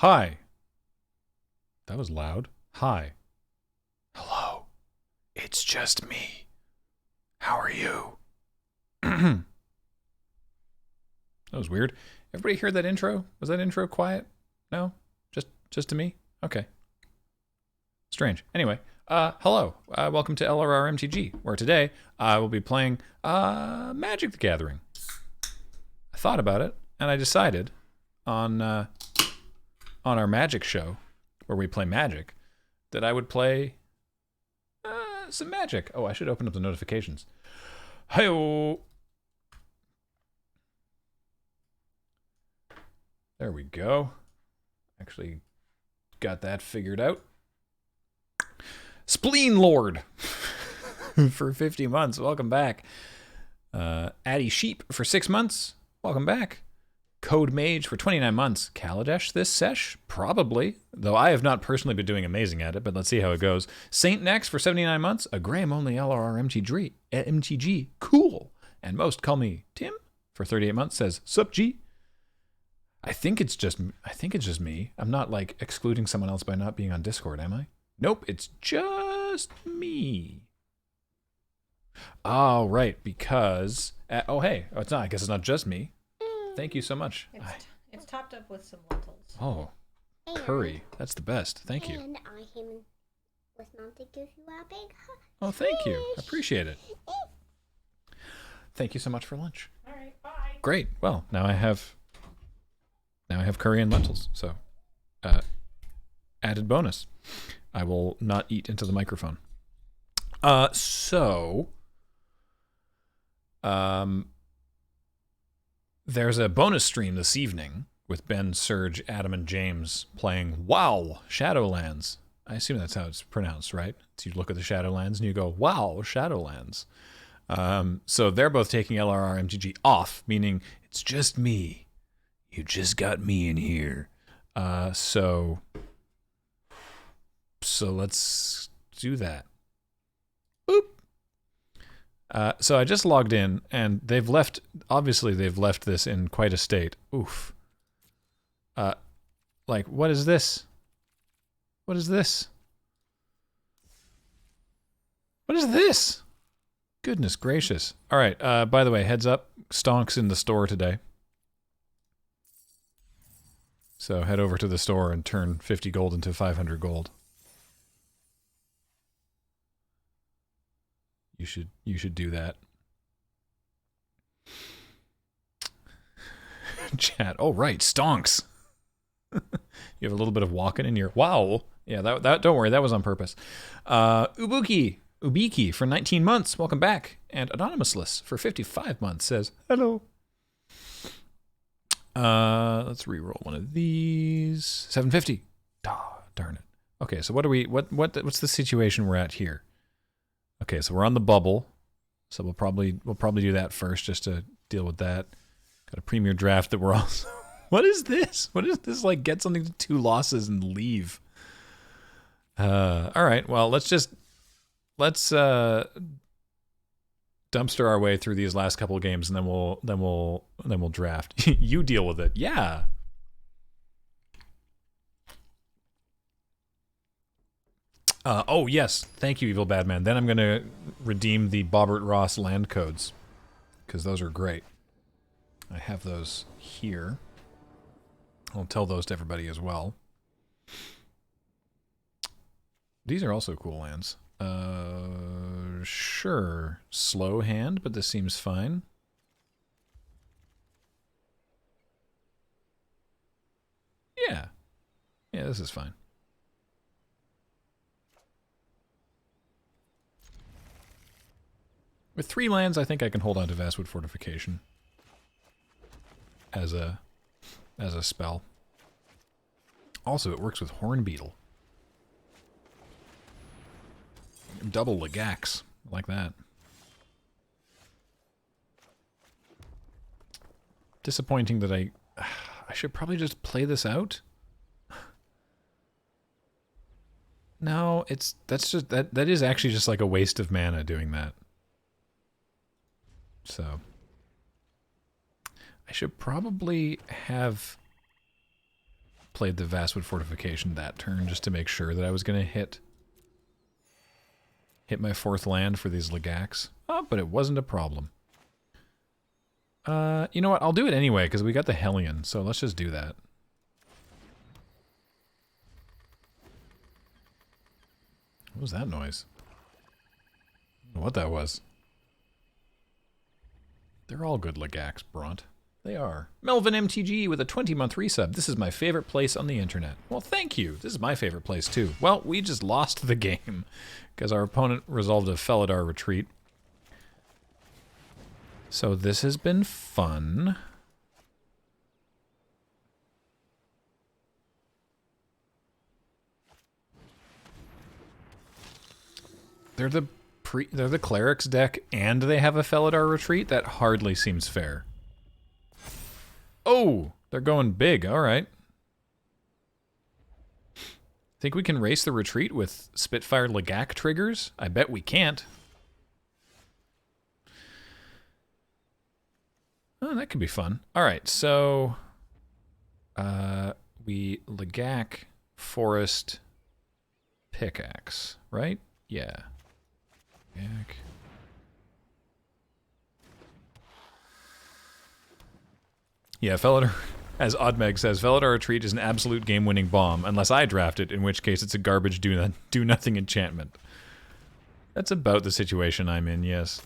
Hi. That was loud. Hi. Hello. It's just me. How are you? That was weird. Everybody hear that intro? Was that intro quiet? No? Just to me? Okay. Strange. Anyway, hello. Welcome to LRRMTG, where today I will be playing Magic the Gathering. I thought about it, and I decided on our Magic show, where we play Magic, that I would play some Magic. Oh, I should open up the notifications. Hi-oh! There we go. Actually got that figured out. Spleen Lord for 50 months. Welcome back. Addy Sheep for 6 months. Welcome back. Code Mage for 29 months. Kaladesh this sesh? Probably. Though I have not personally been doing amazing at it, but let's see how it goes. Saint Next for 79 months. A Graham-only LRRMTG. Cool. And most call me Tim for 38 months. Says, Sup G? I think it's just me. I'm not like excluding someone else by not being on Discord, am I? Nope, it's just me. Oh, right, because oh hey, oh, it's not. I guess it's not just me. Thank you so much. It's topped up with some lentils. Oh, curry. That's the best. Thank you. And I was not to give you a big hug. Oh, thank you. I appreciate it. Thank you so much for lunch. All right, bye. Great. Well, now I have curry and lentils. So, added bonus. I will not eat into the microphone. There's a bonus stream this evening with Ben, Serge, Adam, and James playing WoW Shadowlands. I assume that's how it's pronounced, right? So you look at the Shadowlands and you go, WoW Shadowlands. So they're both taking LRRMTG off, meaning it's just me. You just got me in here. So let's do that. Boop. So I just logged in, and obviously they've left this in quite a state. Oof. Like, what is this? What is this? What is this? Goodness gracious. All right, by the way, heads up, Stonk's in the store today. So head over to the store and turn 50 gold into 500 gold. You should do that. Chat. Oh right, Stonks. You have a little bit of walking in your wow. Yeah, that don't worry, that was on purpose. Ubiki for 19 months. Welcome back. And Anonymousless for 55 months says hello. Let's re-roll one of these. 750. Oh, darn it. Okay, so what's the situation we're at here? Okay, so we're on the bubble. So we'll probably do that first just to deal with that. Got a premier draft that we're also What is this? What is this, like get something to 2 losses and leave? All right. Well, let's dumpster our way through these last couple of games, and then we'll draft. You deal with it. Yeah. Oh yes, thank you, Evil Badman. Then I'm gonna redeem the Bobbert Ross land codes because those are great. I have those here. I'll tell those to everybody as well. These are also cool lands. Sure. Slow hand, but this seems fine. Yeah. Yeah, this is fine. With 3 lands, I think I can hold on to Vastwood Fortification as a spell. Also, it works with Hornbeetle. Double Legax, like that. Disappointing that I should probably just play this out. No, that is actually just like a waste of mana doing that. So I should probably have played the Vastwood Fortification that turn just to make sure that I was going to hit my 4th land for these Legacs. Oh, but it wasn't a problem. You know what? I'll do it anyway, because we got the Hellion, so let's just do that. What was that noise? I don't know what that was. They're all good Legacs, Bront. They are. Melvin MTG with a 20-month resub. This is my favorite place on the internet. Well, thank you. This is my favorite place, too. Well, we just lost the game because our opponent resolved a Felidar retreat. So this has been fun. They're the clerics deck and they have a Felidar retreat? That hardly seems fair. Oh, they're going big. All right. Think we can race the retreat with Spitfire Legac triggers? I bet we can't. Oh, that could be fun. All right, so we Legac Forest Pickaxe, right? Yeah. Legac. Yeah, Felidar, as Oddmeg says, Felidar Retreat is an absolute game-winning bomb, unless I draft it, in which case it's a garbage do-nothing enchantment. That's about the situation I'm in, yes.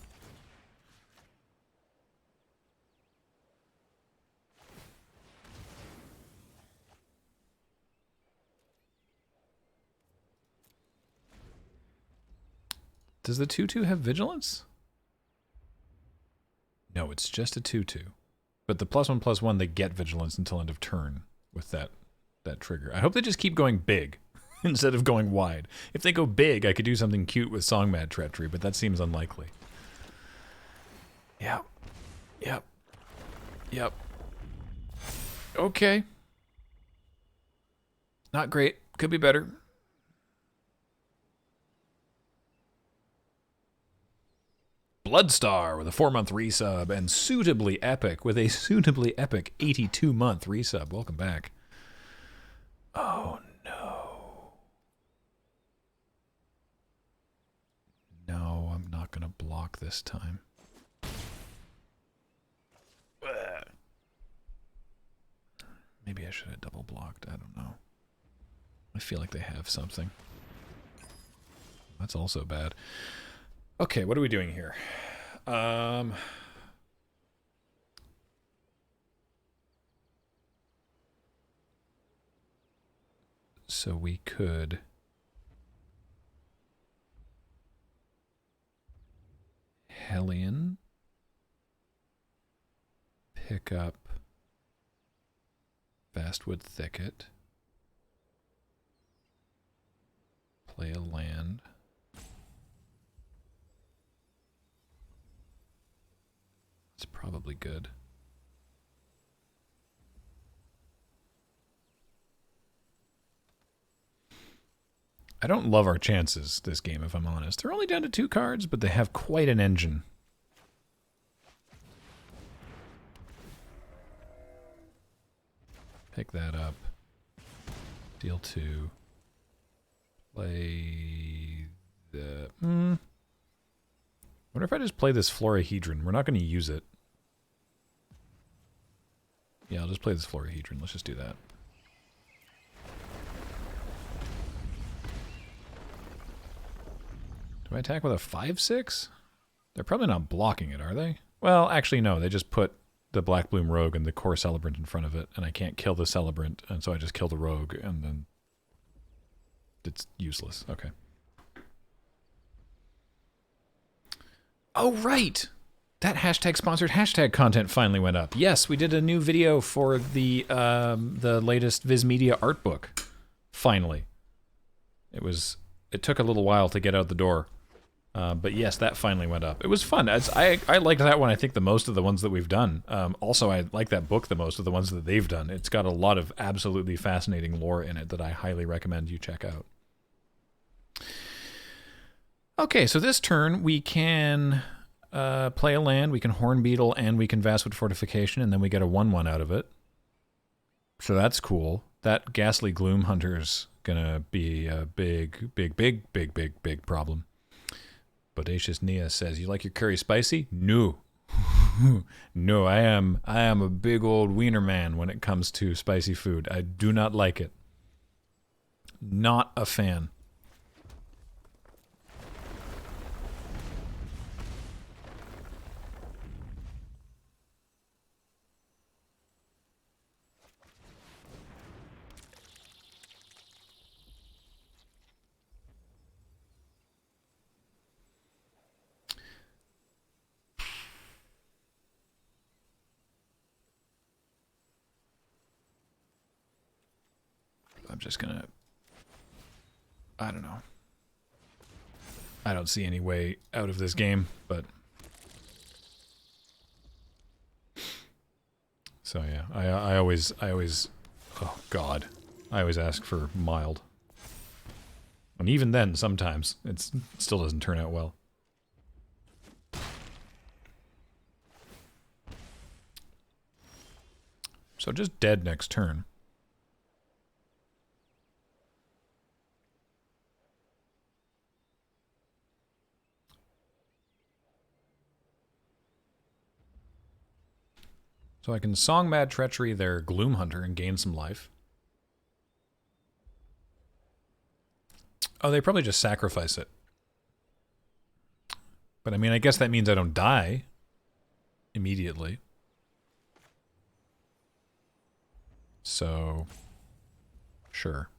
Does the 2/2 have Vigilance? No, it's just a 2/2. But the +1/+1, they get Vigilance until end of turn with that trigger. I hope they just keep going big instead of going wide. If they go big, I could do something cute with Songmad Treachery, but that seems unlikely. Yep. Yep. Yep. Okay. Not great. Could be better. Bloodstar with a 4-month resub and Suitably Epic with a Suitably Epic 82-month resub. Welcome back. Oh, no. No, I'm not going to block this time. Maybe I should have double blocked. I don't know. I feel like they have something. That's also bad. Okay, what are we doing here? So we could Hellion, pick up Vastwood Thicket, play a land. It's probably good. I don't love our chances this game, if I'm honest. They're only down to 2 cards, but they have quite an engine. Pick that up. Deal 2. Play the... What if I just play this Florahedron? We're not going to use it. Yeah, I'll just play this Florahedron. Let's just do that. Do I attack with a 5/6? They're probably not blocking it, are they? Well, actually, no. They just put the Black Bloom Rogue and the core Celebrant in front of it, and I can't kill the Celebrant, and so I just kill the Rogue, and then it's useless. Okay. Oh, right! That hashtag-sponsored hashtag content finally went up. Yes, we did a new video for the latest Viz Media art book. Finally. It took a little while to get out the door. But yes, that finally went up. It was fun. I liked that one, I think, the most of the ones that we've done. Also, I like that book the most of the ones that they've done. It's got a lot of absolutely fascinating lore in it that I highly recommend you check out. Okay, so this turn we can play a land, we can Horn Beetle, and we can Vastwood Fortification, and then we get a 1/1 out of it. So that's cool. That ghastly gloom hunter's gonna be a big problem. Bodacious Nia says, "You like your curry spicy?" No. No, I am a big old wiener man when it comes to spicy food. I do not like it. Not a fan. I'm just gonna... I don't know. I don't see any way out of this game, but... So yeah, I always... Oh god. I always ask for mild. And even then, sometimes, it still doesn't turn out well. So just dead next turn. So I can Song Mad Treachery their Gloom Hunter and gain some life. Oh, they probably just sacrifice it. But I mean, I guess that means I don't die immediately. So, sure.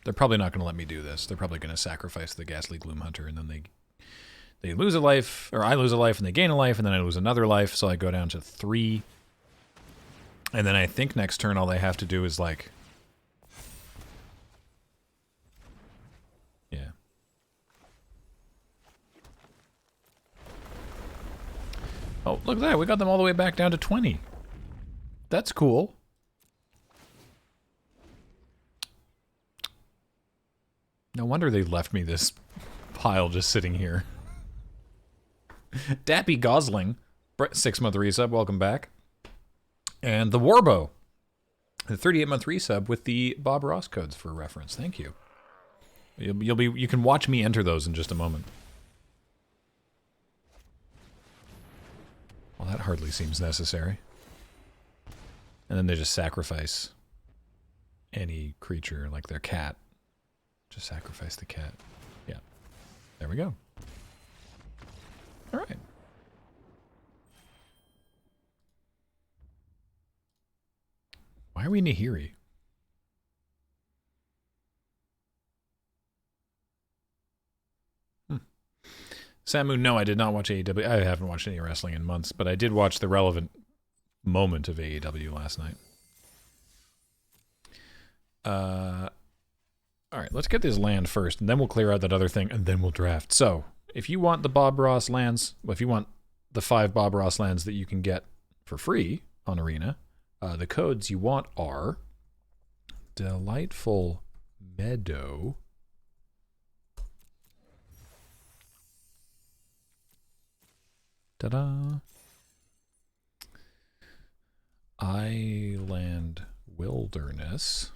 They're probably not going to let me do this. They're probably going to sacrifice the Ghastly Gloom Hunter, and then they lose a life, or I lose a life, and they gain a life, and then I lose another life, so I go down to 3. And then I think next turn all they have to do is, like... Yeah. Oh, look at that. We got them all the way back down to 20. That's cool. No wonder they left me this pile just sitting here. Dappy Gosling, 6-month resub, welcome back. And the Warbow, the 38-month resub with the Bob Ross codes for reference. Thank you. You can watch me enter those in just a moment. Well, that hardly seems necessary. And then they just sacrifice any creature, like their cat. Just sacrifice the cat. Yeah. There we go. All right. Why are we Nahiri? Samu, no, I did not watch AEW. I haven't watched any wrestling in months, but I did watch the relevant moment of AEW last night. All right, let's get this land first, and then we'll clear out that other thing, and then we'll draft. So, if you want the Bob Ross lands, well, if you want the 5 Bob Ross lands that you can get for free on Arena, the codes you want are Delightful Meadow, ta-da, Island Wilderness,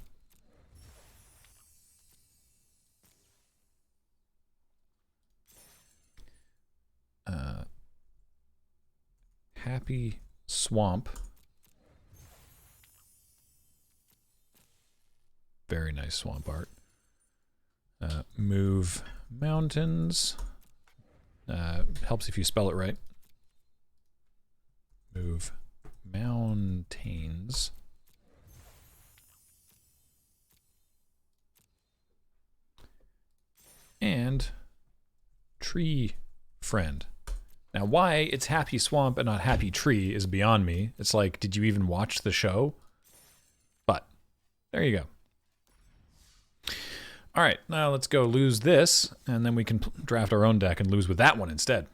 Happy Swamp, very nice swamp art, Move Mountains, helps if you spell it right, Move Mountains, and Tree Friend. Now, why it's Happy Swamp and not Happy Tree is beyond me. It's like, did you even watch the show? But, there you go. All right, now let's go lose this, and then we can draft our own deck and lose with that one instead.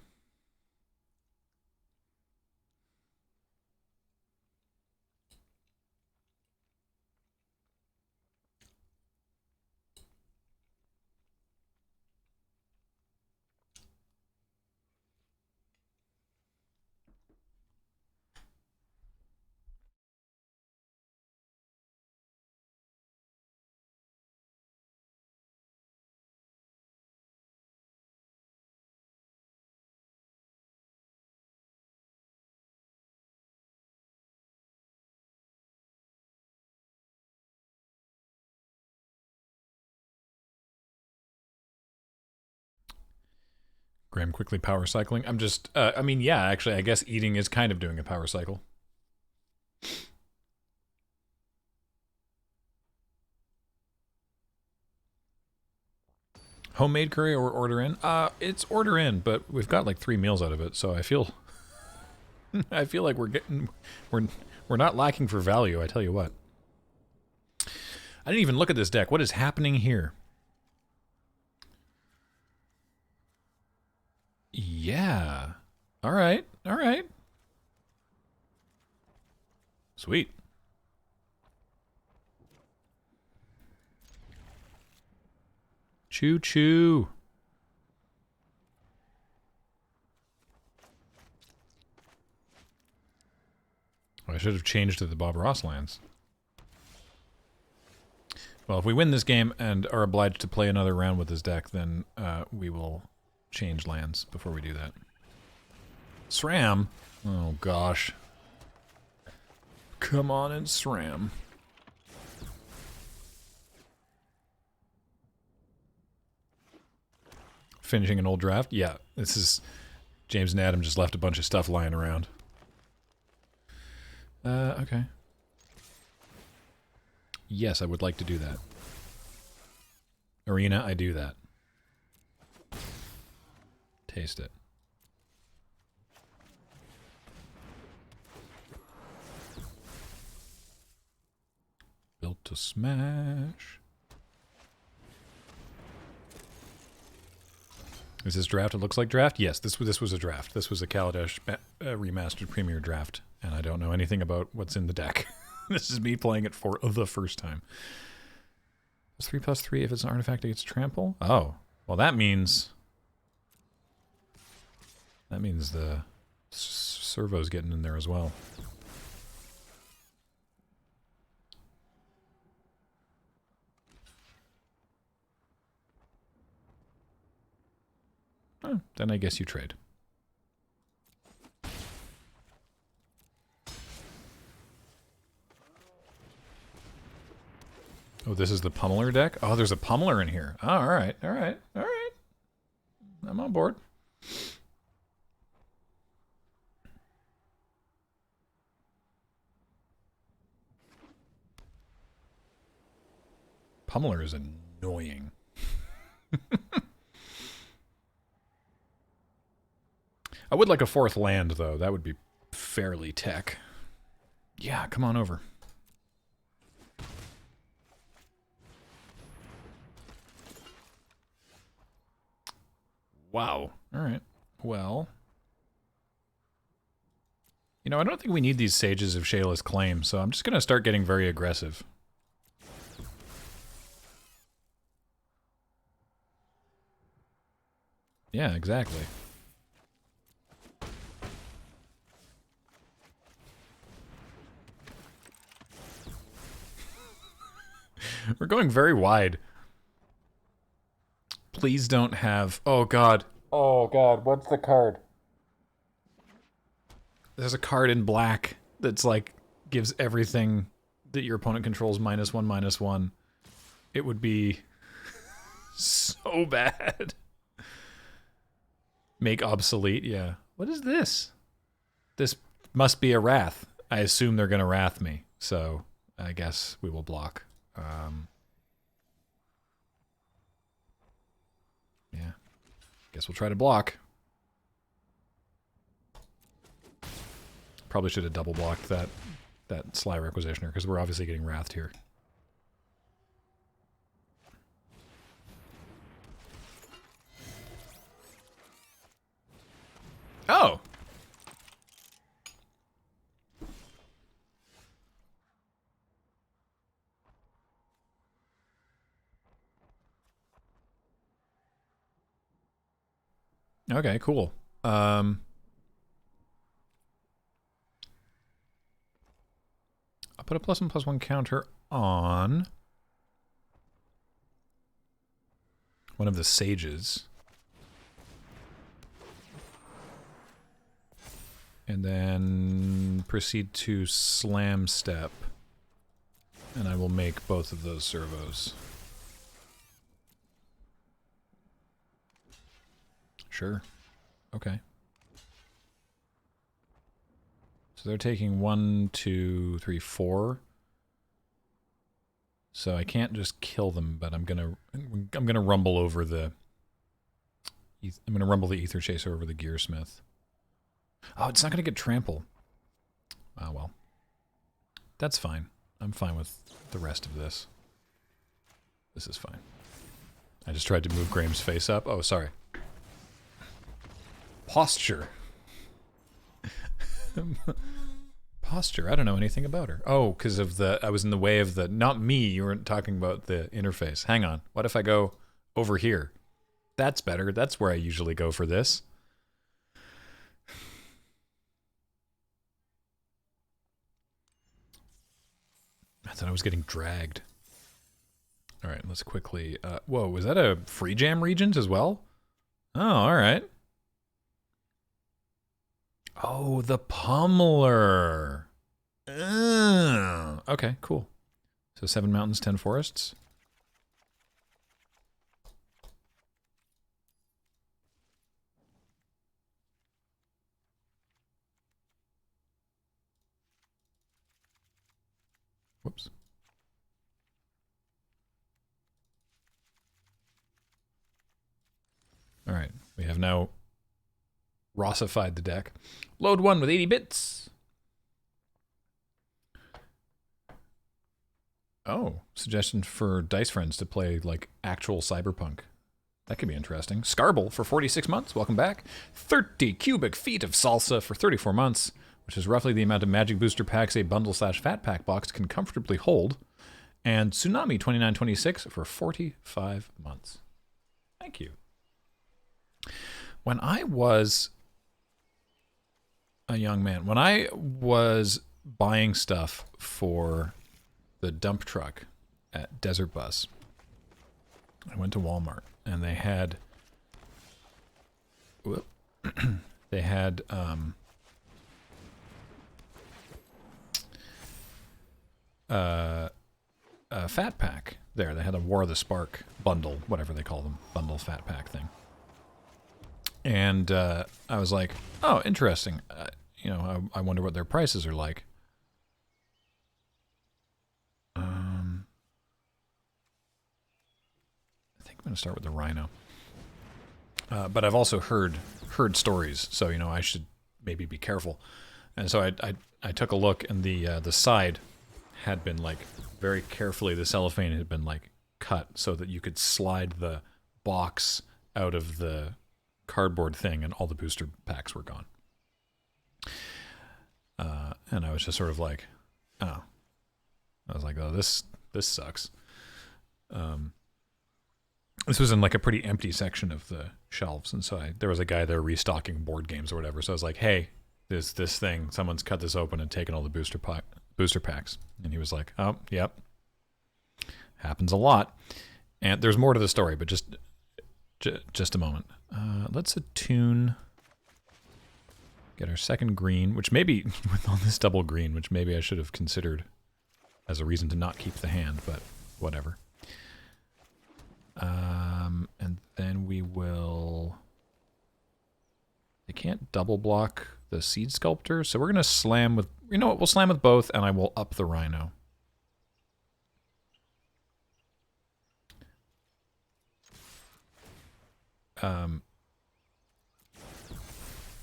Graham quickly power cycling. I'm just, I mean, yeah, actually, I guess eating is kind of doing a power cycle. Homemade curry or order in? It's order in, but we've got like 3 meals out of it, so I feel I feel like we're not lacking for value, I tell you what. I didn't even look at this deck. What is happening here? Yeah. All right. All right. Sweet. Choo choo. I should have changed to the Bob Ross lands. Well, if we win this game and are obliged to play another round with this deck, then we will change lands before we do that. SRAM? Oh, gosh. Come on and SRAM. Finishing an old draft? Yeah, this is... James and Adam just left a bunch of stuff lying around. Okay. Yes, I would like to do that. Arena, I do that. Taste it. Built to smash. Is this draft? It looks like draft? Yes, this was a draft. This was a Kaladesh Remastered Premier draft, and I don't know anything about what's in the deck. This is me playing it for the first time. It's 3/3 if it's an artifact it gets trample? Oh. Well, that means... That means the servo's getting in there as well. Oh, then I guess you trade. Oh, this is the pummeler deck? Oh, there's a pummeler in here. Oh, alright, alright, alright. I'm on board. Pummeler is annoying. I would like a 4th land, though. That would be fairly tech. Yeah, come on over. Wow. Alright. Well. You know, I don't think we need these Sages of Shayla's Claim, so I'm just going to start getting very aggressive. Yeah, exactly. We're going very wide. Please don't have... Oh, God. Oh, God. What's the card? There's a card in black that's like... gives everything that your opponent controls -1/-1. It would be... so bad. Make obsolete, yeah. What is this? This must be a Wrath. I assume they're going to Wrath me, so I guess we will block. Yeah. Guess we'll try to block. Probably should have double blocked that Sly Requisitioner, because we're obviously getting Wrathed here. Oh! Okay, cool. I'll put a +1/+1 counter on one of the Sages. And then proceed to Slam Step. And I will make both of those servos. Sure. Okay. So they're taking 1, 2, 3, 4. So I can't just kill them, but I'm gonna rumble over the. I'm gonna rumble the Ether Chaser over the Gearsmith. Oh, it's not gonna get trample. Oh well. That's fine. I'm fine with the rest of this. This is fine. I just tried to move Graham's face up. Oh, sorry. Posture. Posture. I don't know anything about her. Oh, because of the... I was in the way of the... Not me. You weren't talking about the interface. Hang on. What if I go over here? That's better. That's where I usually go for this. I thought I was getting dragged. All right, let's quickly... whoa, was that a free jam regions as well? Oh, all right. Oh, the Pummeler. Okay, cool. So 7 mountains, 10 forests. Whoops. All right, we have now Rossified the deck. Load 1 with 80 bits. Oh, suggestion for Dice Friends to play like actual Cyberpunk. That could be interesting. Scarble for 46 months. Welcome back. 30 cubic feet of salsa for 34 months, which is roughly the amount of magic booster packs a bundle/fat pack box can comfortably hold. And Tsunami 2926 for 45 months. Thank you. When I was a young man, when I was buying stuff for the dump truck at Desert Bus, I went to Walmart and they had they had a fat pack there. They had a War of the Spark bundle, whatever they call them, bundle fat pack thing. And I was like, oh, interesting. You know, I wonder what their prices are like. I think I'm going to start with the Rhino. But I've also heard stories, so, you know, I should maybe be careful. And so I took a look, and the side had been, like, very carefully, the cellophane had been, like, cut so that you could slide the box out of the cardboard thing, and all the booster packs were gone. And I was just sort of like, oh. I was like, oh, this sucks. This was in like a pretty empty section of the shelves, and so there was a guy there restocking board games or whatever. So I was like, hey, there's this thing. Someone's cut this open and taken all the booster packs. And he was like, oh, yep. Happens a lot. And there's more to the story, but just a moment. Let's attune. Get our second green, which maybe, with all this double green, which maybe I should have considered as a reason to not keep the hand, but whatever. And then we will... They can't double block the Seed Sculptor, so we're going to slam with... You know what, we'll slam with both, and I will up the Rhino.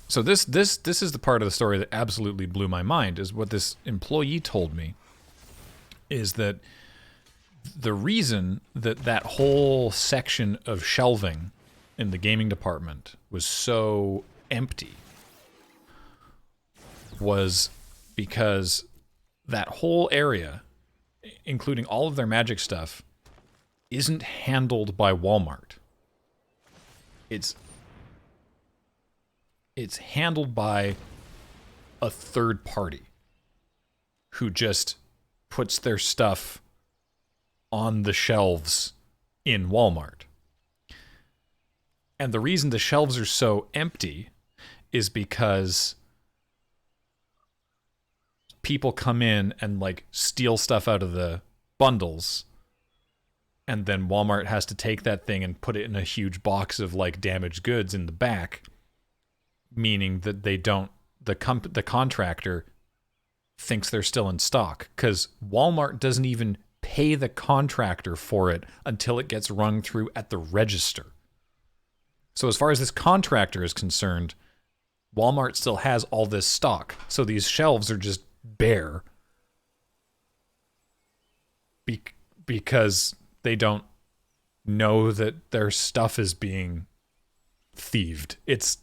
So this is the part of the story that absolutely blew my mind, is what this employee told me, is that the reason that that whole section of shelving in the gaming department was so empty was because that whole area, including all of their magic stuff, isn't handled by Walmart. It's handled by a third party who just puts their stuff on the shelves in Walmart. And the reason the shelves are so empty is because people come in and like steal stuff out of the bundles, and then Walmart has to take that thing and put it in a huge box of like damaged goods in the back meaning that they don't, the contractor thinks they're still in stock, because Walmart doesn't even pay the contractor for it until it gets rung through at the register. So as far as this contractor is concerned, Walmart still has all this stock. So these shelves are just bare because they don't know that their stuff is being thieved. It's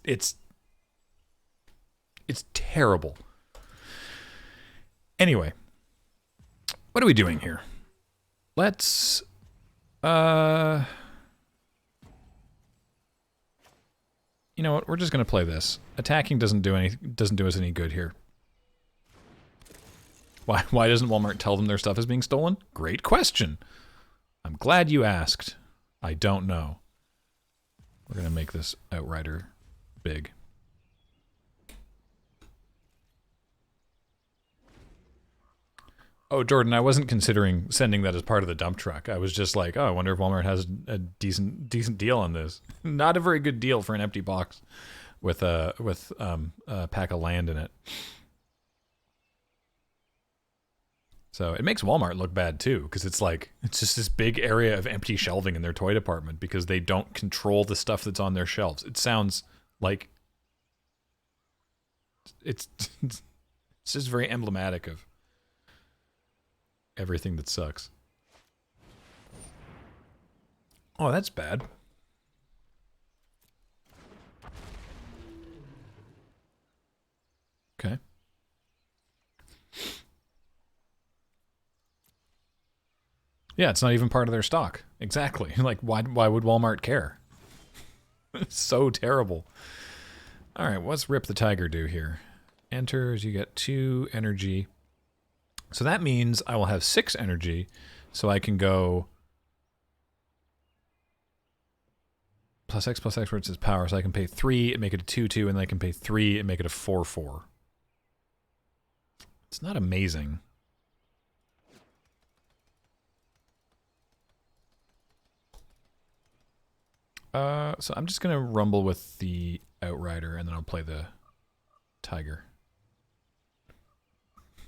terrible. Anyway, what are we doing here? Let's you know what? We're just gonna play this. Attacking doesn't do us any good here. Why doesn't Walmart tell them their stuff is being stolen? Great question. I'm glad you asked. I don't know. We're gonna make this Outrider big. Oh, Jordan, I wasn't considering sending that as part of the dump truck. I was just like, oh, I wonder if Walmart has a decent deal on this. Not a very good deal for an empty box with a pack of land in it. So it makes Walmart look bad too, because it's just this big area of empty shelving in their toy department because they don't control the stuff that's on their shelves. It sounds like it's just very emblematic of everything that sucks. Oh, that's bad. Okay. Yeah, it's not even part of their stock. Exactly. Like, why would Walmart care? It's so terrible. All right, what's Rip the Tiger do here? Enters, you get 2 energy. So that means I will have 6 energy, so I can go +X where it says power, so I can pay 3 and make it a 2/2, and then I can pay 3 and make it a 4/4. It's not amazing. So I'm just gonna rumble with the Outrider, and then I'll play the Tiger.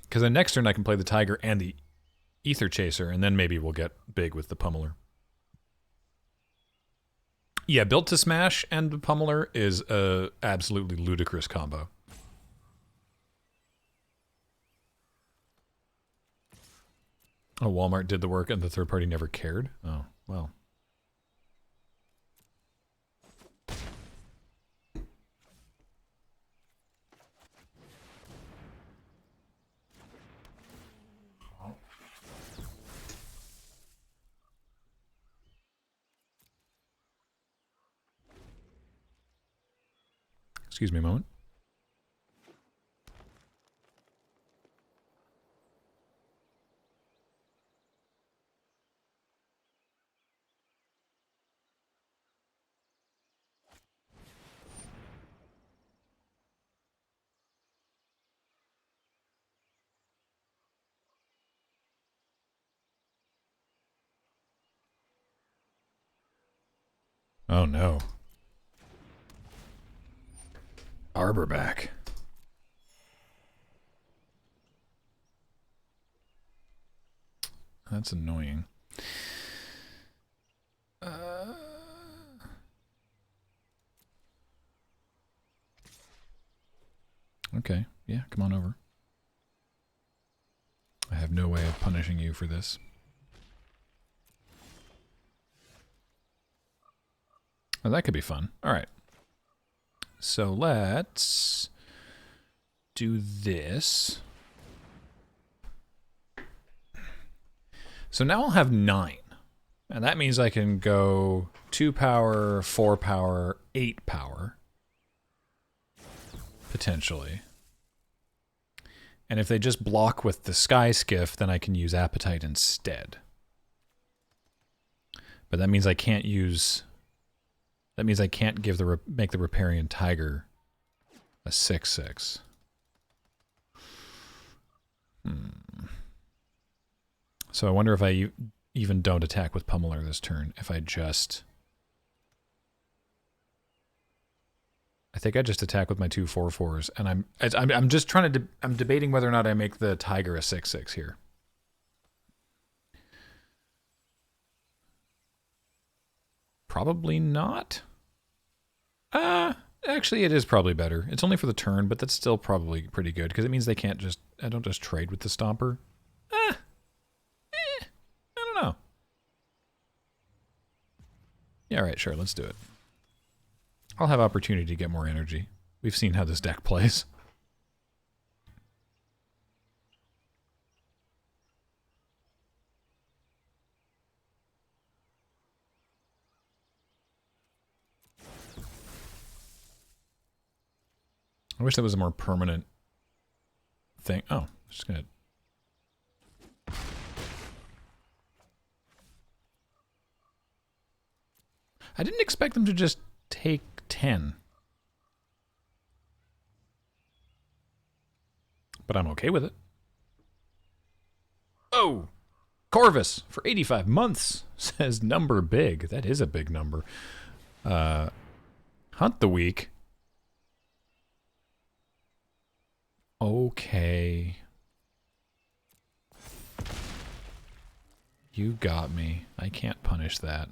Because then next turn I can play the Tiger and the Ether Chaser, and then maybe we'll get big with the Pummeler. Yeah, Built to Smash and the Pummeler is a absolutely ludicrous combo. Oh, Walmart did the work and the third party never cared? Oh, well. Excuse me a moment. Oh no. Arbor back. That's annoying. Okay, yeah, come on over. I have no way of punishing you for this. Oh, that could be fun. All right. So let's do this. So now I'll have 9. And that means I can go 2 power, 4 power, 8 power. Potentially. And if they just block with the Sky Skiff, then I can use Appetite instead. But that means I can't use... That means I can't give make the Riparian Tiger a 6/6. So I wonder if I even don't attack with Pummeler this turn, if I just... I think I just attack with my 2 4/4s, and I'm just trying to I'm debating whether or not I make the tiger a 6/6 here. Probably not. Actually, it is probably better. It's only for the turn, but that's still probably pretty good because it means they can't just. I don't just trade with the Stomper. I don't know. Yeah, all right, sure, let's do it. I'll have opportunity to get more energy. We've seen how this deck plays. I wish that was a more permanent thing. Oh, I'm just gonna... I didn't expect them to just take 10. But I'm okay with it. Oh! Corvus for 85 months says number big. That is a big number. Hunt the week. Okay. You got me. I can't punish that.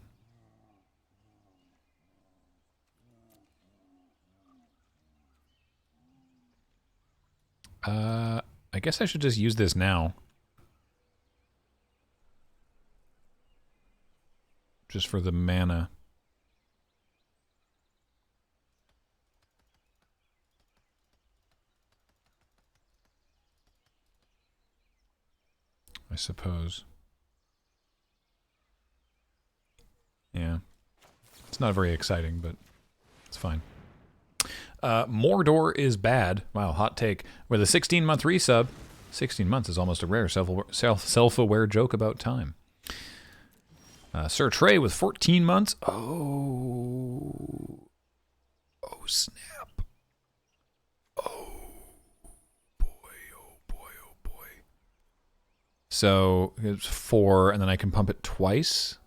I guess I should just use this now. Just for the mana. I suppose. Yeah. It's not very exciting, but it's fine. Mordor is bad. Wow, hot take. With a 16-month resub. 16 months is almost a rare self-aware joke about time. Sir Trey with 14 months. Oh. Oh, snap. Oh, boy, oh, boy, oh, boy. So, it's 4, and then I can pump it twice.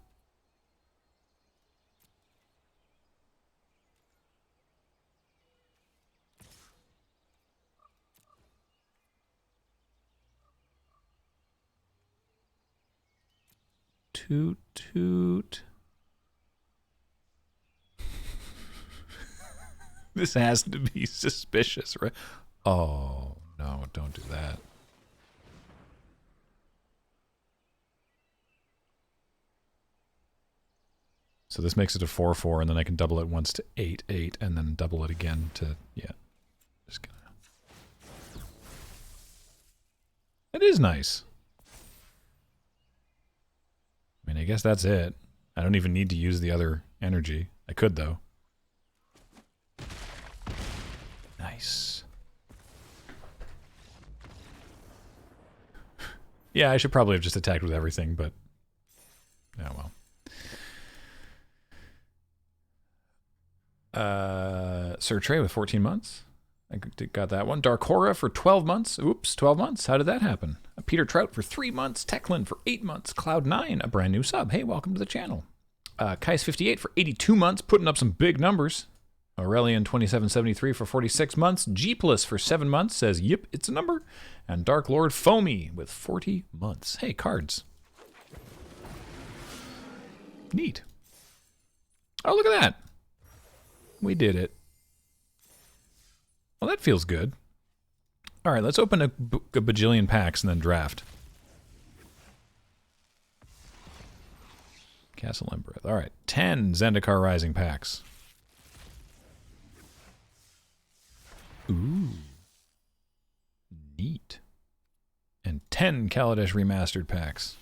Toot, toot. This has to be suspicious, right? Oh, no, don't do that. So this makes it a 4/4, and then I can double it once to 8/8, and then double it again to, yeah. Just gonna... That is nice. I mean, I guess that's it. I don't even need to use the other energy. I could, though. Nice. Yeah, I should probably have just attacked with everything, but... Oh, well. Sir Trey with 14 months. I got that one. Darkora for 12 months. Oops, 12 months. How did that happen? Peter Trout for 3 months. Techlin for 8 months. Cloud9, a brand new sub. Hey, welcome to the channel. Kais58 for 82 months, putting up some big numbers. Aurelian2773 for 46 months. Jeepless for 7 months says, yep, it's a number. And Dark Lord Foamy with 40 months. Hey, cards. Neat. Oh, look at that. We did it. Well, that feels good. All right, let's open a bajillion packs and then draft. Castle Embereth. All right, 10 Zendikar Rising packs. Ooh. Neat. And 10 Kaladesh Remastered packs.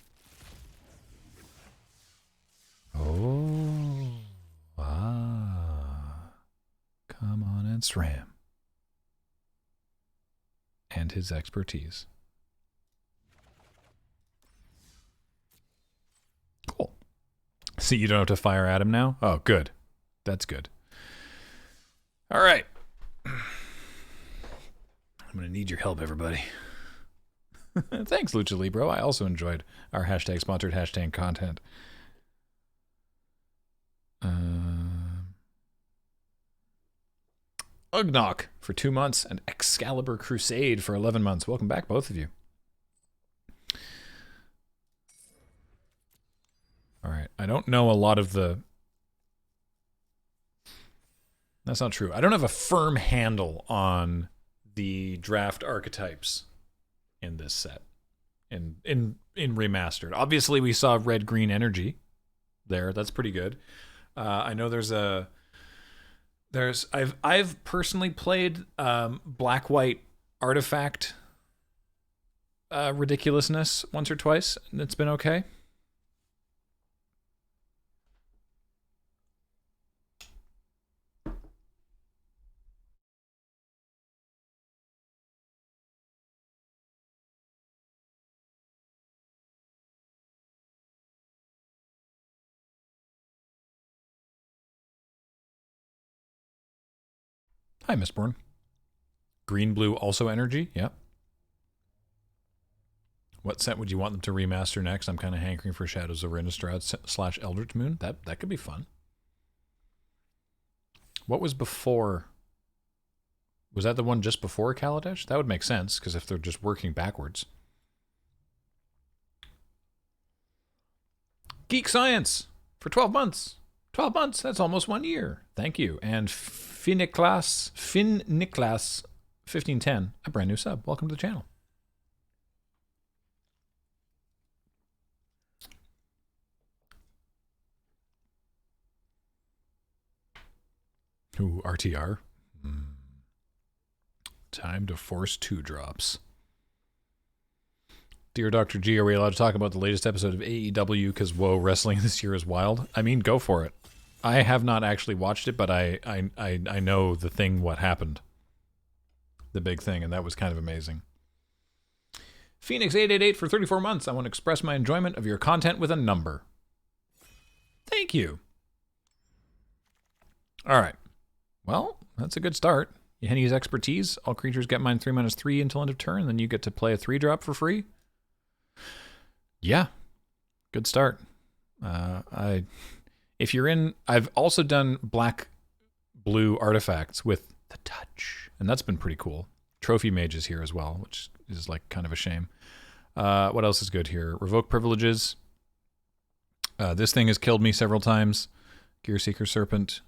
Oh. Ah. Come on and SRAM. And his expertise. Cool. See, you don't have to fire at him now? Oh, good. That's good. All right. I'm going to need your help, everybody. Thanks, Lucha Libro. I also enjoyed our hashtag sponsored hashtag content. Ugnok for 2 months, and Excalibur Crusade for 11 months. Welcome back, both of you. All right. I don't know a lot of the... That's not true. I don't have a firm handle on the draft archetypes in this set. In Remastered. Obviously, we saw red-green energy there. That's pretty good. I know I've personally played black-white artifact ridiculousness once or twice, and it's been okay. Hi, Mistborn. Green, blue, also energy. Yep. What set would you want them to remaster next? I'm kind of hankering for Shadows of Innistrad / Eldritch Moon. That could be fun. What was before? Was that the one just before Kaladesh? That would make sense, because if they're just working backwards. Geek Science for 12 months. 12 months, that's almost 1 year. Thank you. And Finniklas 1510, a brand new sub. Welcome to the channel. Ooh, RTR. Time to force 2 drops. Dear Dr. G, are we allowed to talk about the latest episode of AEW? Because, whoa, wrestling this year is wild. I mean, go for it. I have not actually watched it, but I know the thing, what happened. The big thing, and that was kind of amazing. Phoenix888 for 34 months. I want to express my enjoyment of your content with a number. Thank you. All right. Well, that's a good start. Henny's expertise. All creatures get -3/-3 until end of turn, then you get to play a 3-drop for free. Yeah. Good start. If you're in... I've also done black-blue artifacts with the touch, and that's been pretty cool. Trophy mages here as well, which is like kind of a shame. What else is good here? Revoke privileges. This thing has killed me several times. Gearseeker Serpent.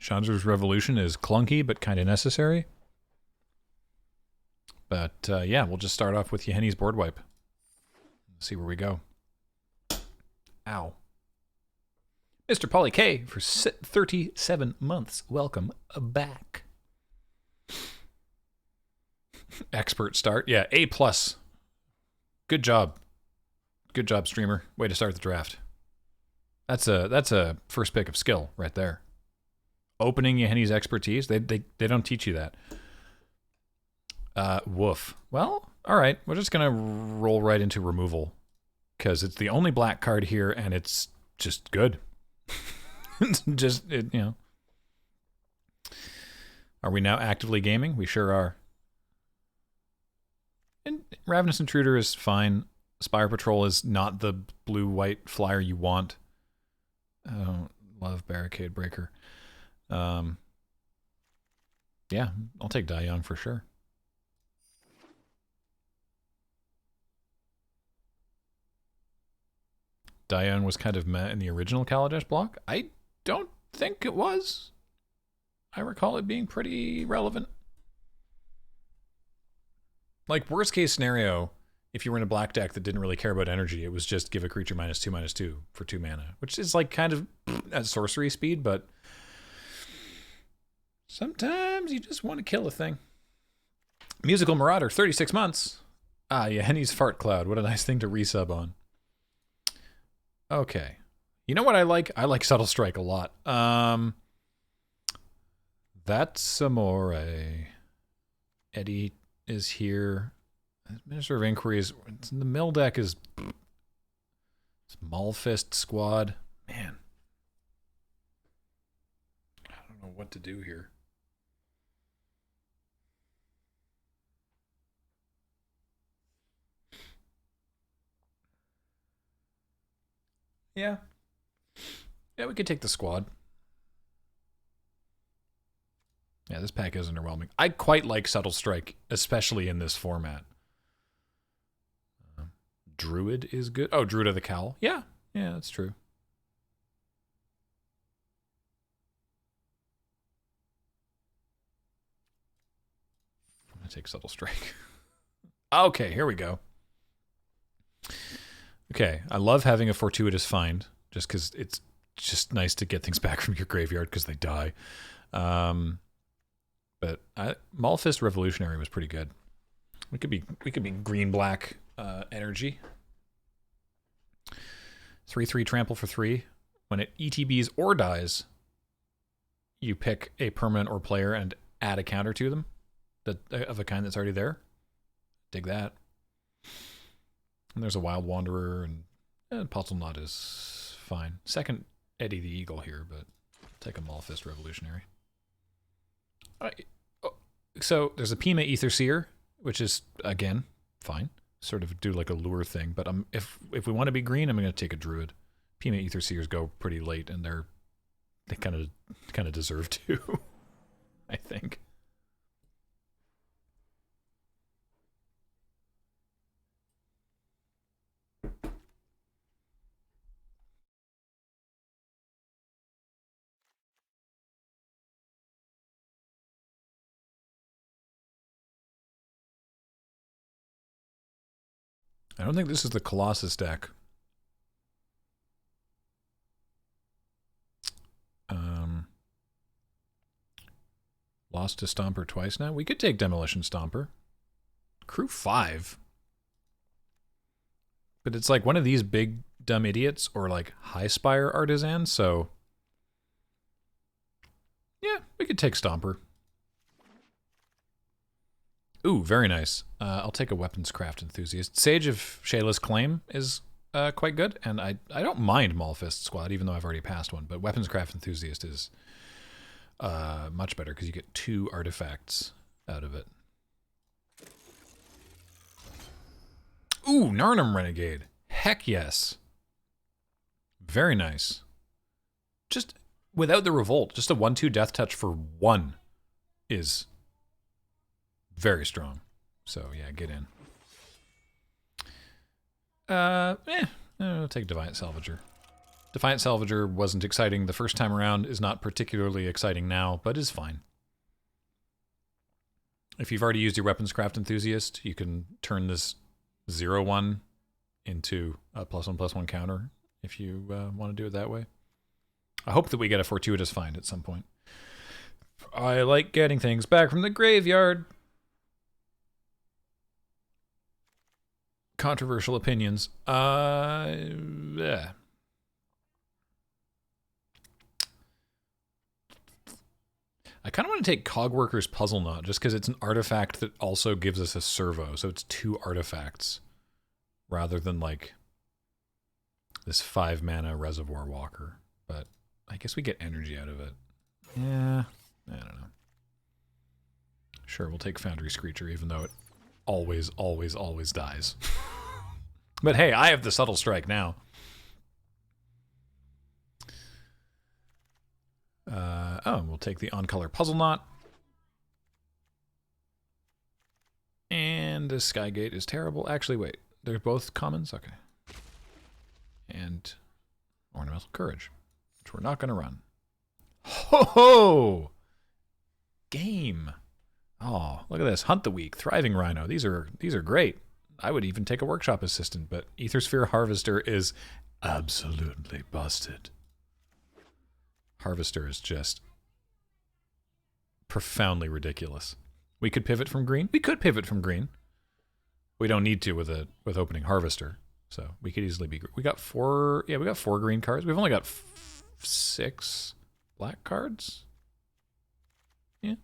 Chandra's Revolution is clunky, but kind of necessary. But yeah, we'll just start off with Yehenny's board wipe. See where we go. Ow. Mr. Polly K for 37 months. Welcome back. Expert start. Yeah, A+. Good job. Good job, streamer. Way to start the draft. That's a first pick of skill right there. Opening Yehenny's expertise. They don't teach you that. Woof. Well, all right. We're just going to roll right into removal. Because it's the only black card here, and it's just good. You know. Are we now actively gaming? We sure are. And Ravenous Intruder is fine. Spire Patrol is not the blue-white flyer you want. I don't love Barricade Breaker. Yeah, I'll take Dai Young for sure. Dai Young was kind of meh in the original Kaladesh block. I don't think it was. I recall it being pretty relevant. Like, worst case scenario, if you were in a black deck that didn't really care about energy, it was just give a creature -2/-2 for 2 mana, which is like kind of at sorcery speed, but sometimes you just want to kill a thing. Musical Marauder, 36 months. Ah, yeah, Henny's Fart Cloud. What a nice thing to resub on. Okay. You know what I like? I like Subtle Strike a lot. That's Amore. Eddie is here. Minister of Inquiries. The mill deck is Maulfist Squad. Man. I don't know what to do here. Yeah. Yeah, we could take the squad. Yeah, this pack is underwhelming. I quite like Subtle Strike, especially in this format. Druid is good. Oh, Druid of the Cowl. Yeah, yeah, that's true. I'm going to take Subtle Strike. Okay, here we go. Okay, I love having a Fortuitous Find, just because it's just nice to get things back from your graveyard because they die. But Maulfist Revolutionary was pretty good. We could be green-black energy. 3/3 trample for 3. When it ETBs or dies, you pick a permanent or player and add a counter to them of a kind that's already there. Dig that. And there's a Wild Wanderer, and Puzzle is fine. Second Eddie the Eagle here, but I'll take a Maulfist Revolutionary. So there's a Pima Aetherseer, which is, again, fine. Sort of do like a lure thing, but if we want to be green, I'm going to take a Druid. Pima Aetherseers go pretty late, and they kind of deserve to, I think. I don't think this is the Colossus deck. Lost to Stomper twice now. We could take Demolition Stomper. Crew 5. But it's like one of these big dumb idiots or like High Spire Artisans, so yeah, we could take Stomper. Ooh, very nice. I'll take a Weaponscraft Enthusiast. Sage of Shayla's Claim is quite good, and I don't mind Maulfist Squad, even though I've already passed one, but Weaponscraft Enthusiast is much better because you get 2 artifacts out of it. Ooh, Narnum Renegade. Heck yes. Very nice. Just without the Revolt, just a 1/2 Death Touch for 1 is very strong. So yeah, get in. I'll take Defiant Salvager. Defiant Salvager wasn't exciting the first time around, is not particularly exciting now, but is fine. If you've already used your Weaponscraft Enthusiast, you can turn this 0/1 into a +1/+1 counter if you want to do it that way. I hope that we get a Fortuitous Find at some point. I like getting things back from the graveyard. Controversial opinions. Yeah. I kind of want to take Cogworker's Puzzle Knot just because it's an artifact that also gives us a servo, so it's 2 artifacts rather than like this 5 mana Reservoir Walker. But I guess we get energy out of it. Yeah, I don't know. Sure, we'll take Foundry Screecher even though it always, always, always dies. But hey, I have the Subtle Strike now. We'll take the On-Color Puzzle Knot. And the Skygate is terrible. Actually, wait. They're both commons? Okay. And Ornamental Courage, which we're not going to run. Ho-ho! Game. Oh, look at this. Hunt the Weak, Thriving Rhino. These are great. I would even take a Workshop Assistant, but Aethersphere Harvester is absolutely busted. Harvester is just profoundly ridiculous. We could pivot from green. We could pivot from green. We don't need to with opening Harvester, so we could easily be. We got 4. Yeah, we got 4 green cards. We've only got 6 black cards. Yeah.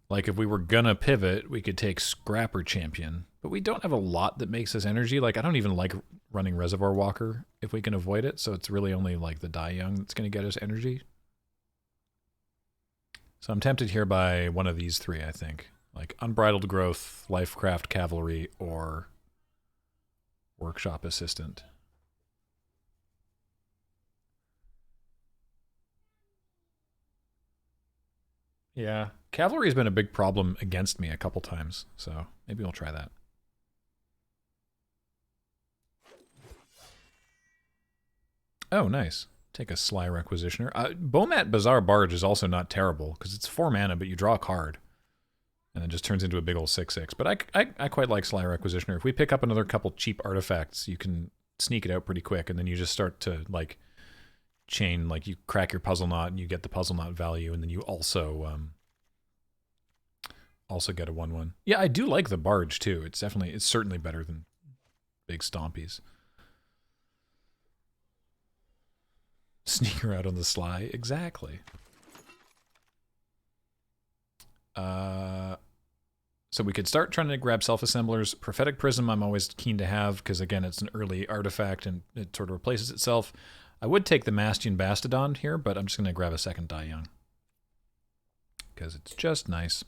Like if we were gonna pivot, we could take Scrapper Champion, but we don't have a lot that makes us energy. Like I don't even like running Reservoir Walker if we can avoid it, so it's really only like the Die Young that's gonna get us energy. So I'm tempted here by one of these 3, I think. Like Unbridled Growth, Lifecraft Cavalry, or Workshop Assistant. Yeah. Cavalry's been a big problem against me a couple times, so maybe we'll try that. Oh, nice. Take a Sly Requisitioner. Bomat Bazaar Barge is also not terrible, because it's 4 mana, but you draw a card. And it just turns into a big old 6/6. But I quite like Sly Requisitioner. If we pick up another couple cheap artifacts, you can sneak it out pretty quick, and then you just start to, like, chain, like, you crack your puzzle knot, and you get the puzzle knot value, and then you also get a 1/1. Yeah, I do like the Barge, too. It's certainly better than big stompies. Sneak her out on the sly. Exactly. So we could start trying to grab self-assemblers. Prophetic Prism I'm always keen to have, because again, it's an early artifact and it sort of replaces itself. I would take the Mastian Bastodon here, but I'm just going to grab a second Die Young. Because it's just nice.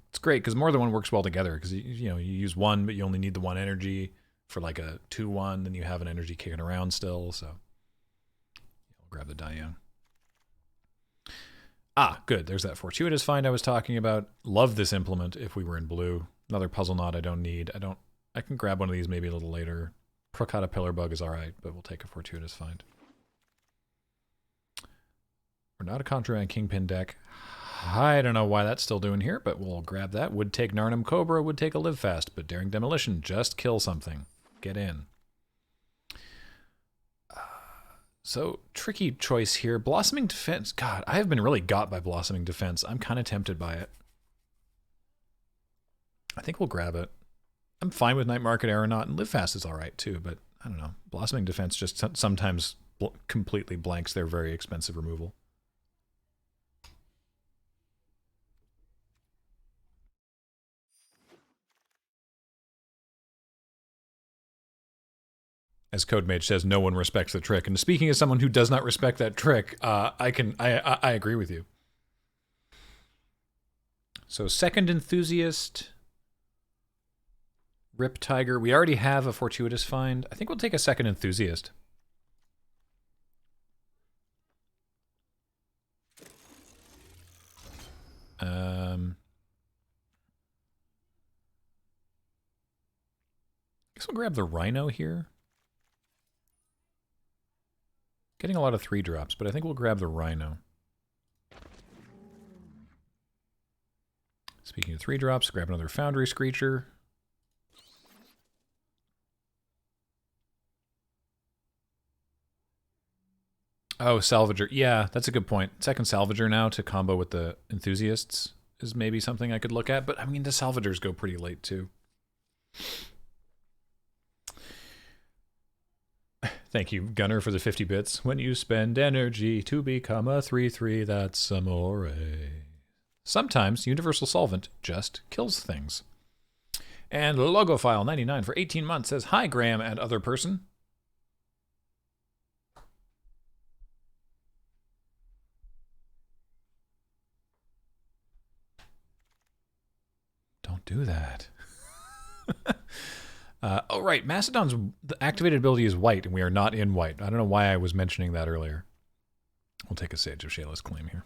It's great, because more than one works well together, because you use one, but you only need the 1 energy for like a 2/1, then you have an energy kicking around still, so I'll grab the Die Young. Ah, good. There's that Fortuitous Find I was talking about. Love this implement if we were in blue. Another puzzle knot I don't need. I can grab one of these maybe a little later. Procata Pillarbug is alright, but we'll take a Fortuitous Find. We're not a Contraband Kingpin deck. I don't know why that's still doing here, but we'll grab that. Would take Narnum Cobra, would take a Live Fast, but Daring Demolition, just kill something. Get in. So, tricky choice here. Blossoming Defense. God, I have been really got by Blossoming Defense. I'm kind of tempted by it. I think we'll grab it. I'm fine with Night Market Aeronaut, and Live Fast is alright too, but I don't know. Blossoming Defense just sometimes completely blanks their very expensive removal. As Codemage says, no one respects the trick. And speaking as someone who does not respect that trick, I agree with you. So second Enthusiast, Rip Tiger. We already have a Fortuitous Find. I think we'll take a second Enthusiast. I guess we'll grab the Rhino here. Getting a lot of 3-drops, but I think we'll grab the Rhino. Speaking of 3-drops, grab another Foundry Screecher. Oh, Salvager. Yeah, that's a good point. Second Salvager now to combo with the Enthusiasts is maybe something I could look at, but I mean, the Salvagers go pretty late too. Thank you, Gunner, for the 50 bits. When you spend energy to become a 3/3, that's amore. Sometimes Universal Solvent just kills things. And Logophile99 for 18 months says, "Hi, Graham and other person." Don't do that. Oh, right. Mastodon's activated ability is white, and we are not in white. I don't know why I was mentioning that earlier. We'll take a Sage of Shayla's Claim here.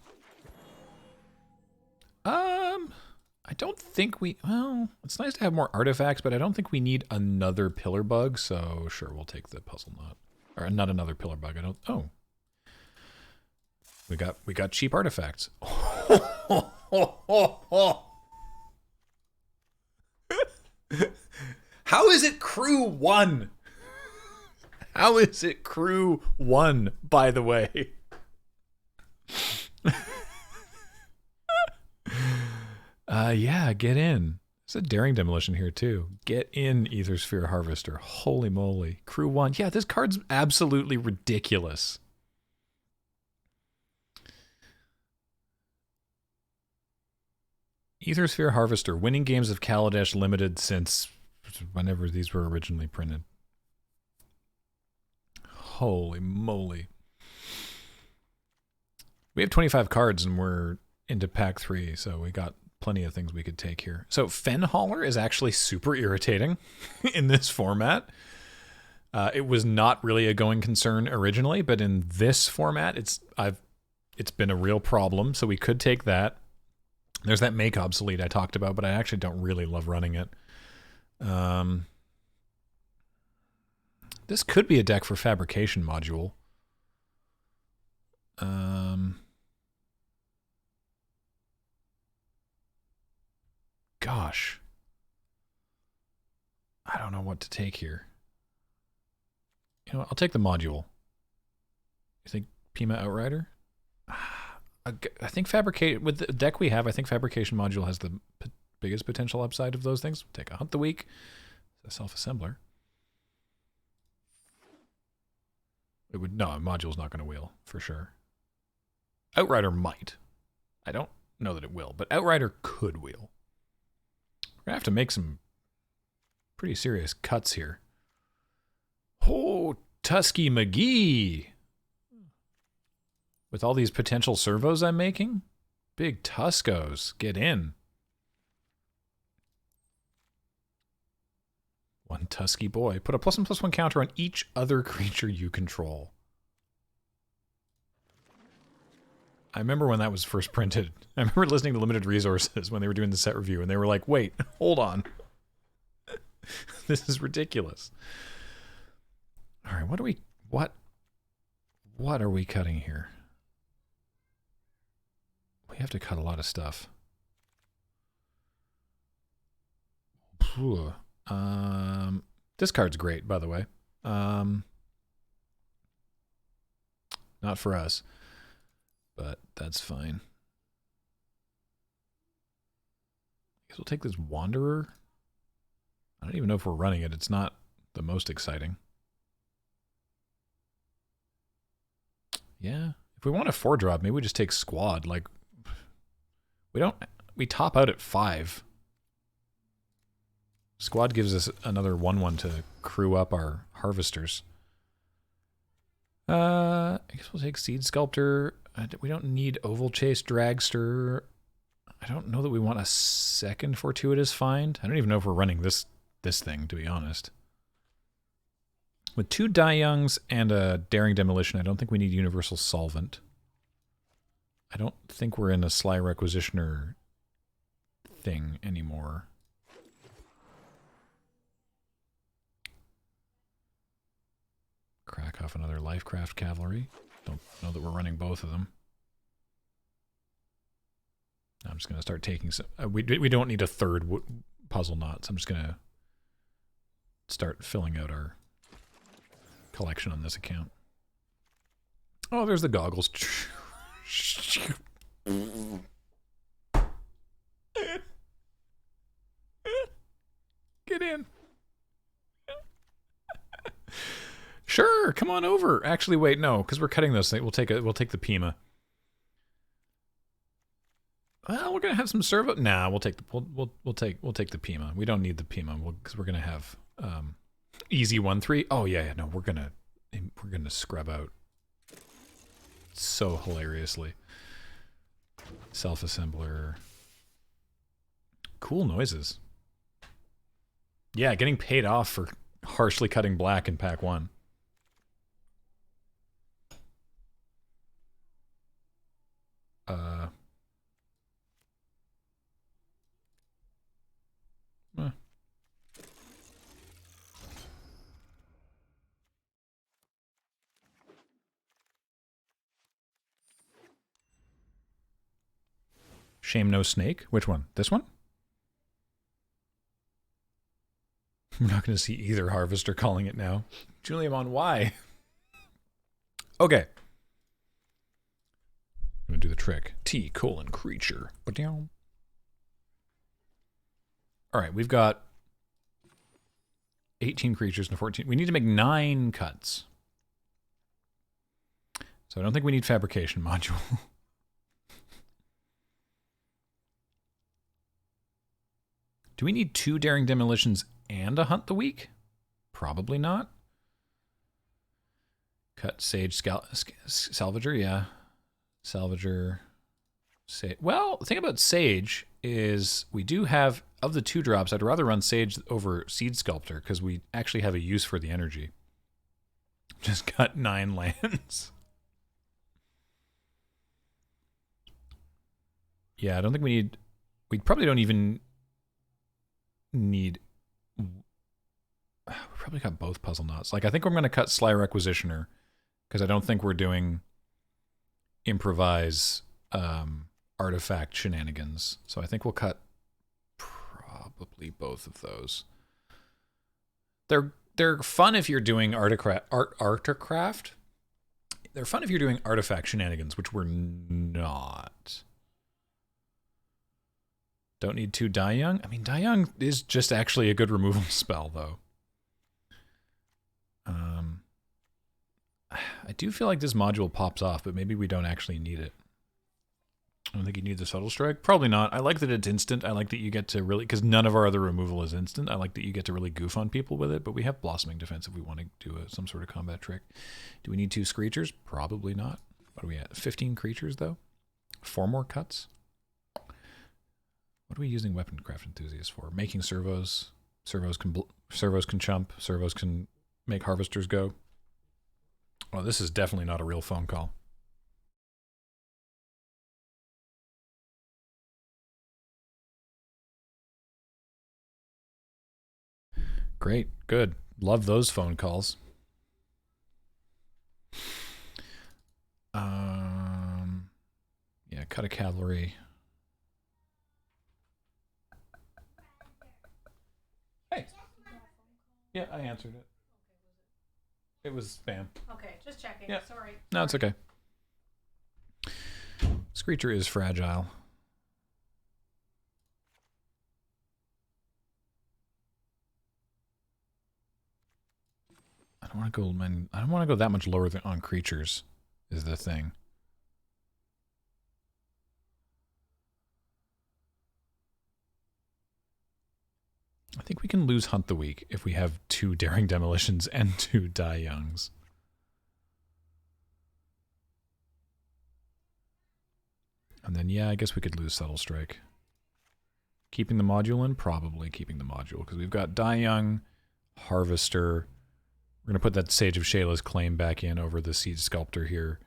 I don't think we... Well, it's nice to have more artifacts, but I don't think we need another Pillar Bug, so sure, we'll take the Puzzle Knot. Or not another Pillar Bug. I don't... Oh. We got cheap artifacts. How is it crew 1? How is it crew 1, by the way? Yeah, get in. There's a Daring Demolition here, too. Get in, Aethersphere Harvester. Holy moly. Crew 1. Yeah, this card's absolutely ridiculous. Aethersphere Harvester. Winning games of Kaladesh Limited since whenever these were originally printed. Holy moly. We have 25 cards and we're into pack 3, so we got plenty of things we could take here. So Fen Hauler is actually super irritating in this format. It was not really a going concern originally, but in this format, it's been a real problem, so we could take that. There's that make obsolete I talked about, but I actually don't really love running it. This could be a deck for fabrication module. Gosh. I don't know what to take here. You know what? I'll take the module. You think Pima Outrider? I think fabricate with the deck we have. I think fabrication module has the biggest potential upside of those things. Take a Hunt the Weak, a self-assembler. It would no module's not going to wheel for sure. Outrider might. I don't know that it will, but Outrider could wheel. We're gonna have to make some pretty serious cuts here. Oh, Tusky McGee. With all these potential servos I'm making? Big Tuscos. Get in. One Tusky boy. Put a +1/+1 counter on each other creature you control. I remember when that was first printed. I remember listening to Limited Resources when they were doing the set review, and they were like, wait, hold on. This is ridiculous. All right, what are we cutting here? We have to cut a lot of stuff. This card's great, by the way. Not for us, but that's fine. I guess we'll take this Wanderer. I don't even know if we're running it. It's not the most exciting. Yeah. If we want a 4-drop, maybe we just take Squad. Like, we top out at 5. Squad gives us another 1/1 to crew up our harvesters. I guess we'll take Seed Sculptor. We don't need Oval Chase Dragster. I don't know that we want a second Fortuitous Find. I don't even know if we're running this thing, to be honest. With 2 Die Youngs and a Daring Demolition, I don't think we need Universal Solvent. I don't think we're in a Sly Requisitioner thing anymore. Crack off another Lifecraft Cavalry. Don't know that we're running both of them. I'm just going to start taking some... we don't need a third puzzle knot, so I'm just going to start filling out our collection on this account. Oh, there's the goggles. Get in. Sure, come on over. Actually, wait, no, because we're cutting those things. We'll take the Pima. Well, we're gonna have some servo. Nah, we'll take the Pima. We don't need the Pima because we're gonna have easy 1/3. Oh yeah, no, we're gonna scrub out so hilariously. Self-assembler. Cool noises. Yeah, getting paid off for harshly cutting black in pack 1. Shame No Snake? Which one? This one? I'm not going to see either Harvester calling it now. Juliamon, why? Okay. I'm going to do the trick. T: creature. Alright, we've got 18 creatures and 14. We need to make 9 cuts. So I don't think we need fabrication module. Do we need 2 Daring Demolitions and a Hunt the Weak? Probably not. Cut Sage Salvager, yeah. Salvager. Well, the thing about Sage is we do have, of the 2-drops, I'd rather run Sage over Seed Sculptor because we actually have a use for the energy. Just cut 9 lands. Yeah, I don't think we need We probably don't even need... We probably got both puzzle knots. Like, I think I'm going to cut Sly Requisitioner, because I don't think we're doing improvise artifact shenanigans. So I think we'll cut probably both of those. They're fun if you're doing artcraft. They're fun if you're doing artifact shenanigans, which we're not. Don't need 2 Die Young. I mean, Die Young is just actually a good removal spell, though. I do feel like this module pops off, but maybe we don't actually need it. I don't think you need the Subtle Strike. Probably not. I like that it's instant. I like that you get to really... Because none of our other removal is instant. I like that you get to really goof on people with it, but we have Blossoming Defense if we want to do some sort of combat trick. Do we need 2 Screechers? Probably not. What are we at? 15 creatures, though? 4 more cuts? What are we using Weaponcraft Enthusiasts for? Making servos. Servos can chump. Servos can make harvesters go. Oh, this is definitely not a real phone call. Great. Good. Love those phone calls. Yeah, cut a cavalry. Hey. Yeah, I answered it. It was spam. Okay, just checking. Yeah. Sorry. No, it's okay. Screecher is fragile. I don't want to go. I don't want to go that much lower than on creatures. Is the thing. I think we can lose Hunt the Week if we have 2 Daring Demolitions and 2 Die Youngs. And then, yeah, I guess we could lose Subtle Strike. Keeping the module in? Probably keeping the module, because we've got Die Young, Harvester. We're going to put that Sage of Shayla's Claim back in over the Seed Sculptor here.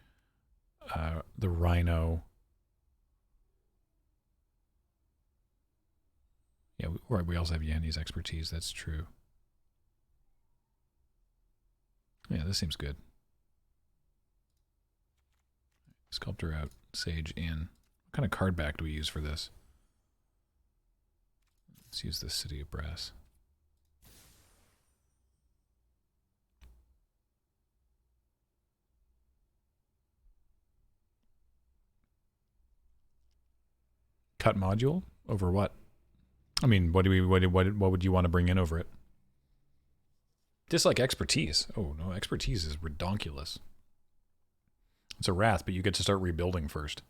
The Rhino. Yeah, we also have Yanni's Expertise, that's true. Yeah, this seems good. Sculptor out, Sage in. What kind of card back do we use for this? Let's use the City of Brass. Cut module? Over what? I mean, what would you want to bring in over it? Dislike Expertise. Oh, no, Expertise is redonkulous. It's a Wrath, but you get to start rebuilding first.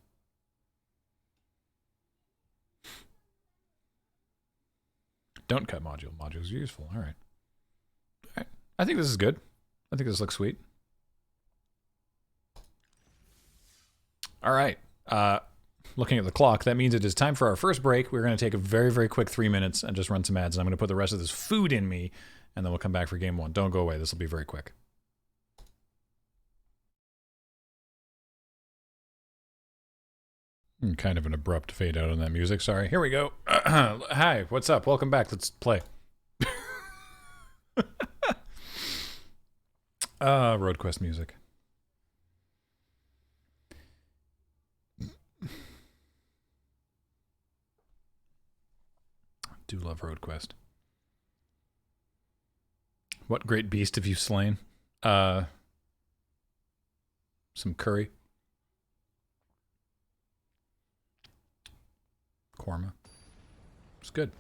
Don't cut module. Module's useful. All right. All right. I think this is good. I think this looks sweet. All right. Looking at the clock, that means it is time for our first break. We're going to take a very, very quick 3 minutes and just run some ads. And I'm going to put the rest of this food in me, and then we'll come back for game 1. Don't go away. This will be very quick. Kind of an abrupt fade out on that music. Sorry. Here we go. Hi, what's up? Welcome back. Let's play. Road Quest music. Do love Road Quest. What great beast have you slain? Some curry. Korma. It's good.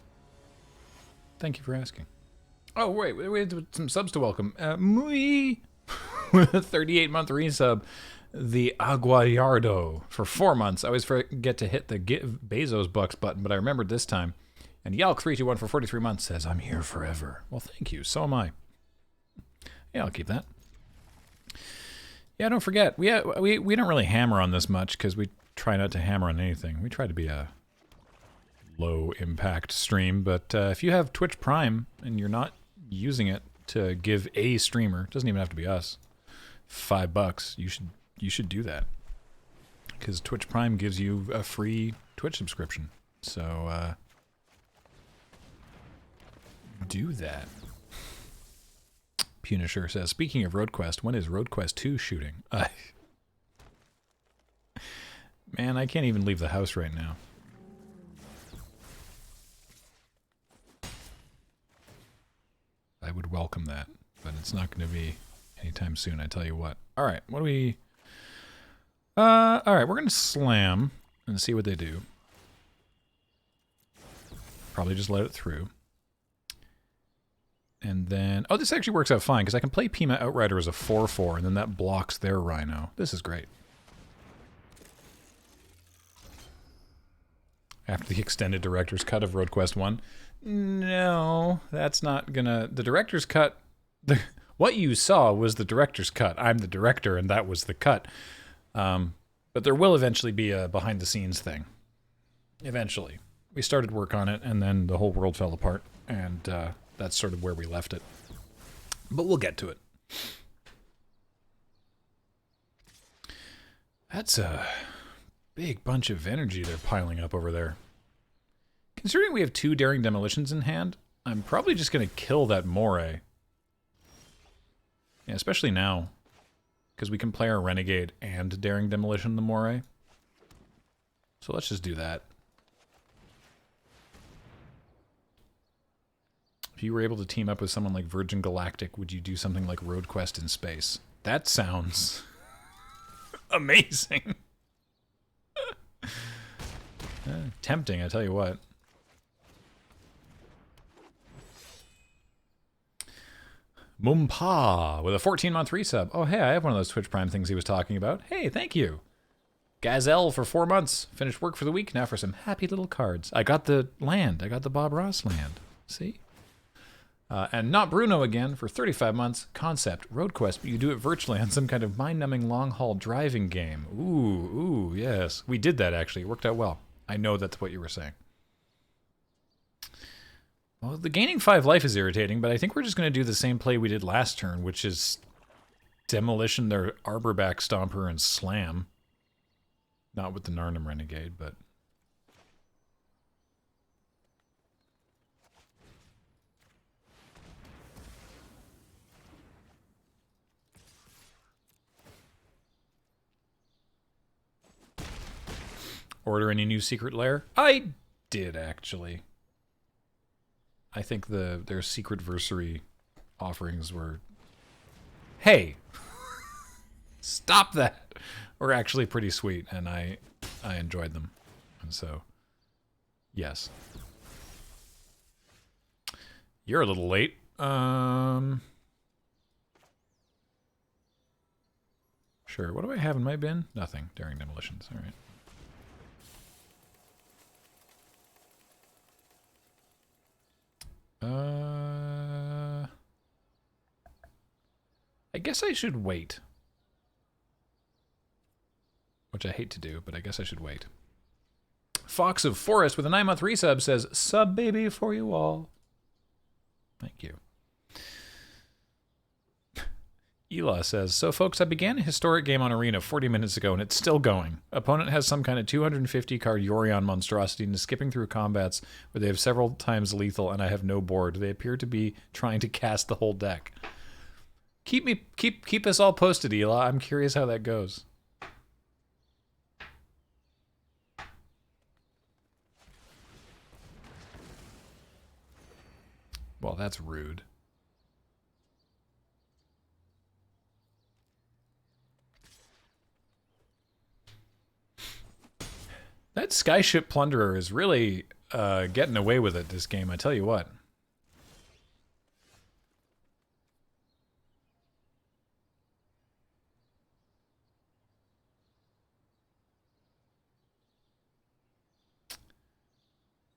Thank you for asking. Oh, wait, we had some subs to welcome. Muy with a 38-month resub. The Aguayardo for 4 months. I always forget to hit the Give Bezos Bucks button, but I remembered this time. And Yalk321 for 43 months says, I'm here forever. Well, thank you. So am I. Yeah, I'll keep that. Yeah, don't forget. We don't really hammer on this much because we try not to hammer on anything. We try to be a low-impact stream. But if you have Twitch Prime and you're not using it to give a streamer, it doesn't even have to be us, $5, you should do that. Because Twitch Prime gives you a free Twitch subscription. So, do that. Punisher says, speaking of Road Quest, when is Road Quest 2 shooting? Man, I can't even leave the house right now. I would welcome that, but it's not going to be anytime soon, I tell you what. Alright, what do we... alright, we're going to slam and see what they do. Probably just let it through. And then... Oh, this actually works out fine, because I can play Pima Outrider as a 4-4, and then that blocks their Rhino. This is great. After the extended director's cut of Road Quest 1. No, that's not gonna... The director's cut... What you saw was the director's cut. I'm the director, and that was the cut. But there will eventually be a behind-the-scenes thing. Eventually. We started work on it, and then the whole world fell apart, and that's sort of where we left it. But we'll get to it. That's a big bunch of energy they're piling up over there. Considering we have 2 Daring Demolitions in hand, I'm probably just going to kill that Moray. Yeah, especially now. Because we can play our Renegade and Daring Demolition the Moray. So let's just do that. If you were able to team up with someone like Virgin Galactic, would you do something like Road Quest in space? That sounds amazing. Tempting, I tell you what. Mumpa with a 14-month resub. Oh, hey, I have one of those Twitch Prime things he was talking about. Hey, thank you. Gazelle for 4 months. Finished work for the week. Now for some happy little cards. I got the land. I got the Bob Ross land. See? And Not Bruno again for 35 months. Concept, Road Quest, but you do it virtually on some kind of mind-numbing long-haul driving game. Ooh, yes. We did that, actually. It worked out well. I know that's what you were saying. Well, the gaining 5 life is irritating, but I think we're just going to do the same play we did last turn, which is demolition their Arborback Stomper and slam. Not with the Narnum Renegade, but... Order any new secret lair? I did, actually. I think their secret versary offerings were... Hey! Stop that! Were actually pretty sweet, and I enjoyed them. And so, yes. You're a little late. Sure, what do I have in my bin? Nothing. Daring Demolitions, alright. I guess I should wait. Which I hate to do, but I guess I should wait. Fox of Forest with a 9-month resub says, "Sub baby for you all." Thank you. Ela says, "So folks, I began a historic game on Arena 40 minutes ago and it's still going. Opponent has some kind of 250 card Yorion monstrosity and is skipping through combats where they have several times lethal and I have no board. They appear to be trying to cast the whole deck." Keep us all posted, Ela. I'm curious how that goes. Well, that's rude. That Skyship Plunderer is really getting away with it this game, I tell you what.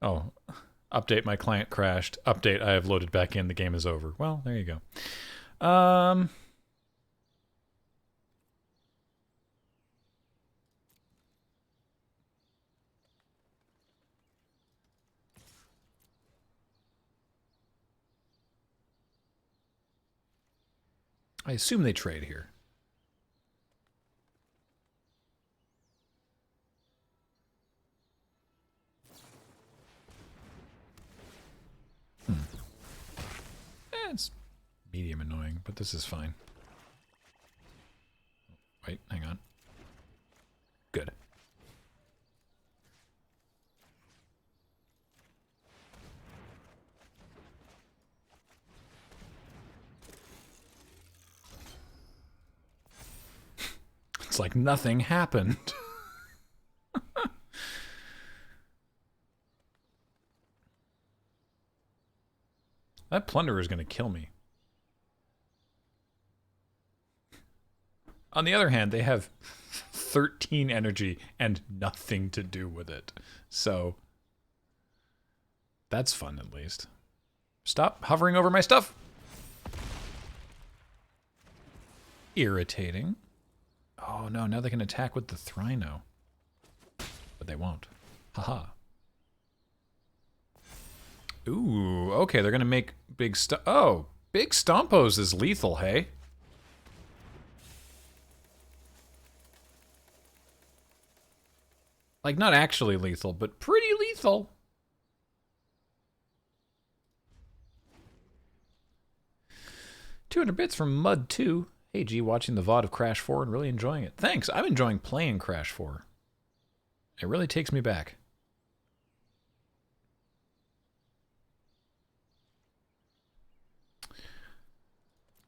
Oh, update, my client crashed. Update, I have loaded back in, the game is over. Well, there you go. I assume they trade here. medium annoying, but this is fine. Wait, hang on. Good. It's like nothing happened. That plunderer is going to kill me. On the other hand, they have 13 energy and nothing to do with it. So, that's fun at least. Stop hovering over my stuff. Irritating. Oh no, now they can attack with the Thrino. But they won't. Haha. Ooh, okay, they're gonna make big oh, big Stompos is lethal, hey? Like, not actually lethal, but pretty lethal. $200 bits from Mud2. Hey, G, watching the VOD of Crash 4 and really enjoying it. Thanks, I'm enjoying playing Crash 4. It really takes me back.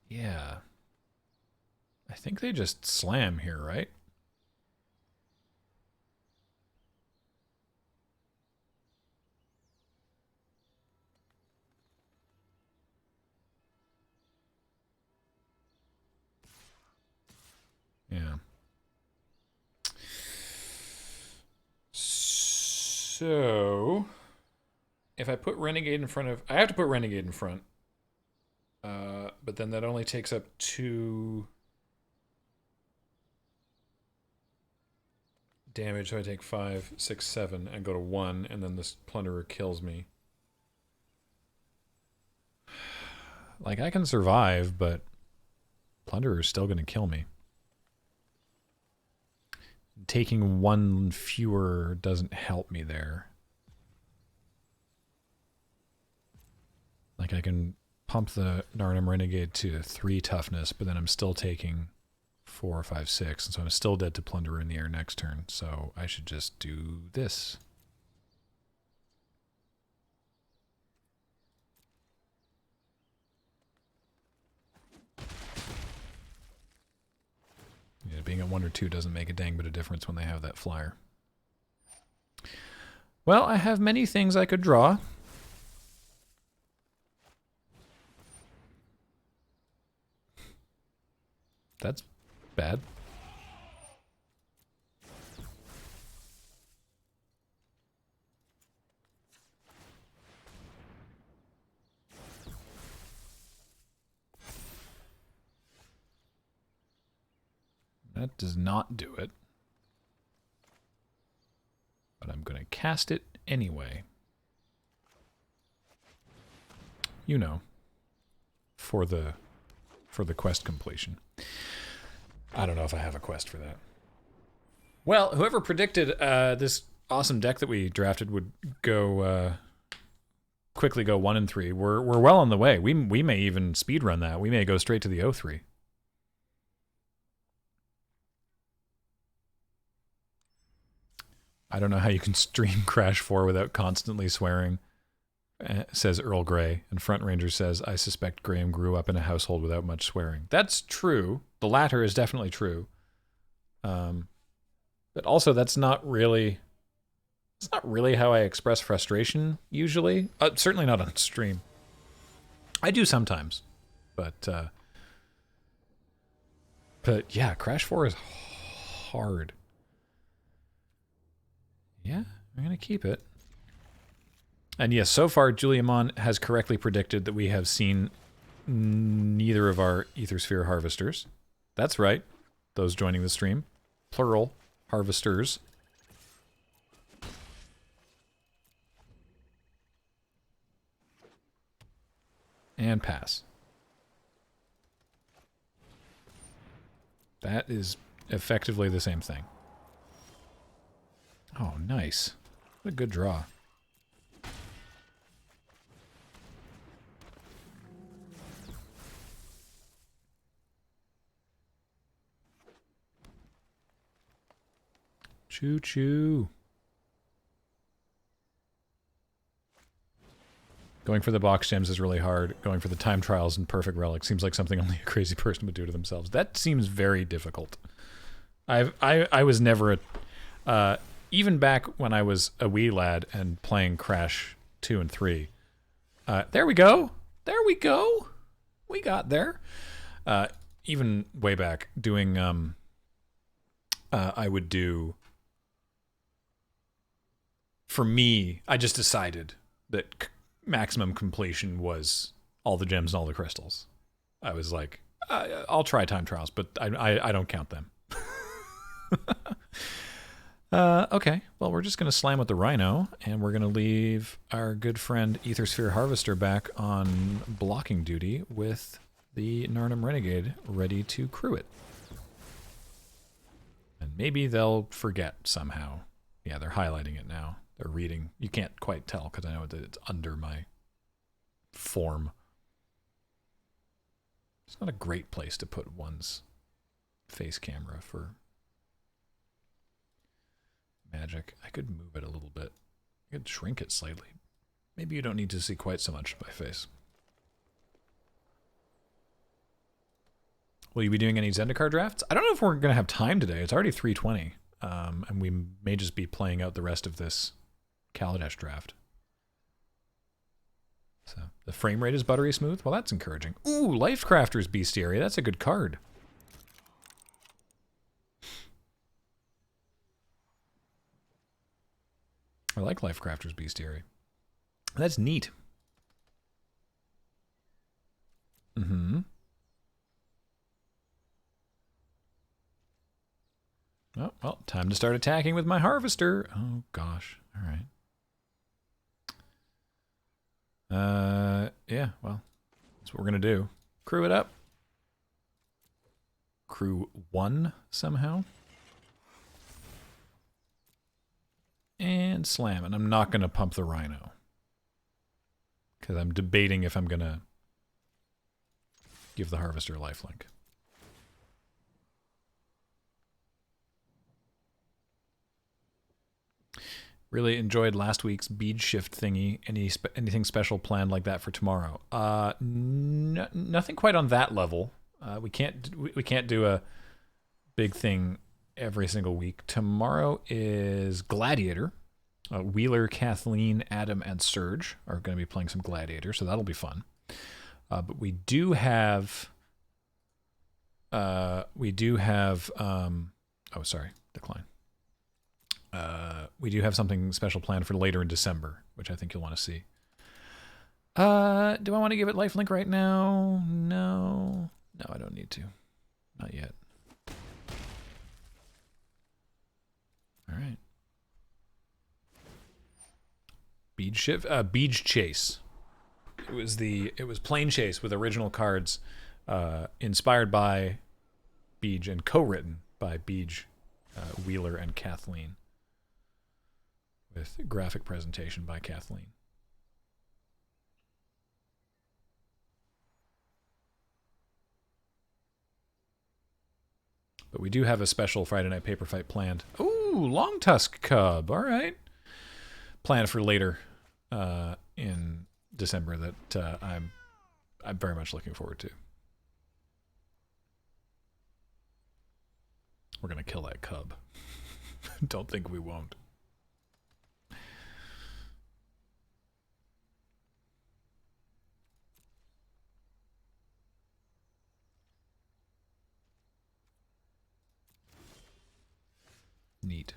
Yeah. I think they just slam here, right? Yeah. So, if I put Renegade in front of... I have to put Renegade in front. But then that only takes up 2 damage, so I take 5, 6, 7, and go to 1, and then this Plunderer kills me. Like, I can survive, but Plunderer's still going to kill me. Taking 1 fewer doesn't help me there. Like, I can pump the Narnum Renegade to 3 toughness, but then I'm still taking 4, 5, 6, and so I'm still dead to Plunderer in the air next turn, so I should just do this. Yeah, being at 1 or 2 doesn't make a dang bit of difference when they have that flyer. Well, I have many things I could draw. That's bad. That does not do it. But I'm going to cast it anyway. You know, for the quest completion. I don't know if I have a quest for that. Well, whoever predicted this awesome deck that we drafted would go quickly go 1 and 3. We're well on the way. We may even speedrun that. We may go straight to the 0-3. I don't know how you can stream Crash 4 without constantly swearing, says Earl Grey. And Front Ranger says, I suspect Graham grew up in a household without much swearing. That's true. The latter is definitely true. But also, that's not really... It's not really how I express frustration, usually. Certainly not on stream. I do sometimes. But yeah, Crash 4 is hard. Yeah, I'm going to keep it. And yes, so far, Juliamon has correctly predicted that we have seen neither of our Aethersphere Harvesters. That's right. Those joining the stream. Plural Harvesters. And pass. That is effectively the same thing. Oh, nice. What a good draw. Choo choo. Going for the box gems is really hard. Going for the time trials and perfect relic seems like something only a crazy person would do to themselves. That seems very difficult. I was never a even back when I was a wee lad and playing Crash 2 and 3. There we go. There we go. We got there. Even way back doing I would do, for me, I just decided that maximum completion was all the gems and all the crystals. I was like, I'll try time trials, but I don't count them. Okay, well, we're just going to slam with the Rhino, and we're going to leave our good friend Aethersphere Harvester back on blocking duty with the Narnum Renegade ready to crew it. And maybe they'll forget somehow. Yeah, they're highlighting it now. They're reading. You can't quite tell because I know that it's under my form. It's not a great place to put one's face camera for magic. I could move it a little bit. I could shrink it slightly. Maybe you don't need to see quite so much of my face. Will you be doing any Zendikar drafts? I don't know if we're going to have time today. It's already 3:20. And we may just be playing out the rest of this Kaladesh draft. So the frame rate is buttery smooth. Well, that's encouraging. Ooh, Lifecrafter's Bestiary. That's a good card. I like Lifecrafter's Bestiary. That's neat. Mm-hmm. Oh, well, time to start attacking with my Harvester. Oh, gosh. All right. Yeah, well, that's what we're going to do. Crew it up. Crew 1 somehow. And slam. And I'm not going to pump the Rhino. Because I'm debating if I'm going to give the Harvester lifelink. Really enjoyed last week's bead shift thingy. Anything special planned like that for tomorrow? Nothing quite on that level. We can't do a big thing every single week. Tomorrow is Gladiator. Wheeler, Kathleen, Adam, and Serge are going to be playing some Gladiator, so that'll be fun. But we do have. Oh, sorry, decline. We do have something special planned for later in December, which I think you'll want to see. Do I want to give it lifelink right now? No. No, I don't need to. Not yet. All right. Bead Chase. It was Plane Chase with original cards, inspired by Beej and co-written by Beej, Wheeler, and Kathleen. With graphic presentation by Kathleen. But we do have a special Friday Night Paper Fight planned. Ooh, Long Tusk Cub. All right. Planned for later in December that I'm very much looking forward to. We're going to kill that cub. Don't think we won't. Neat.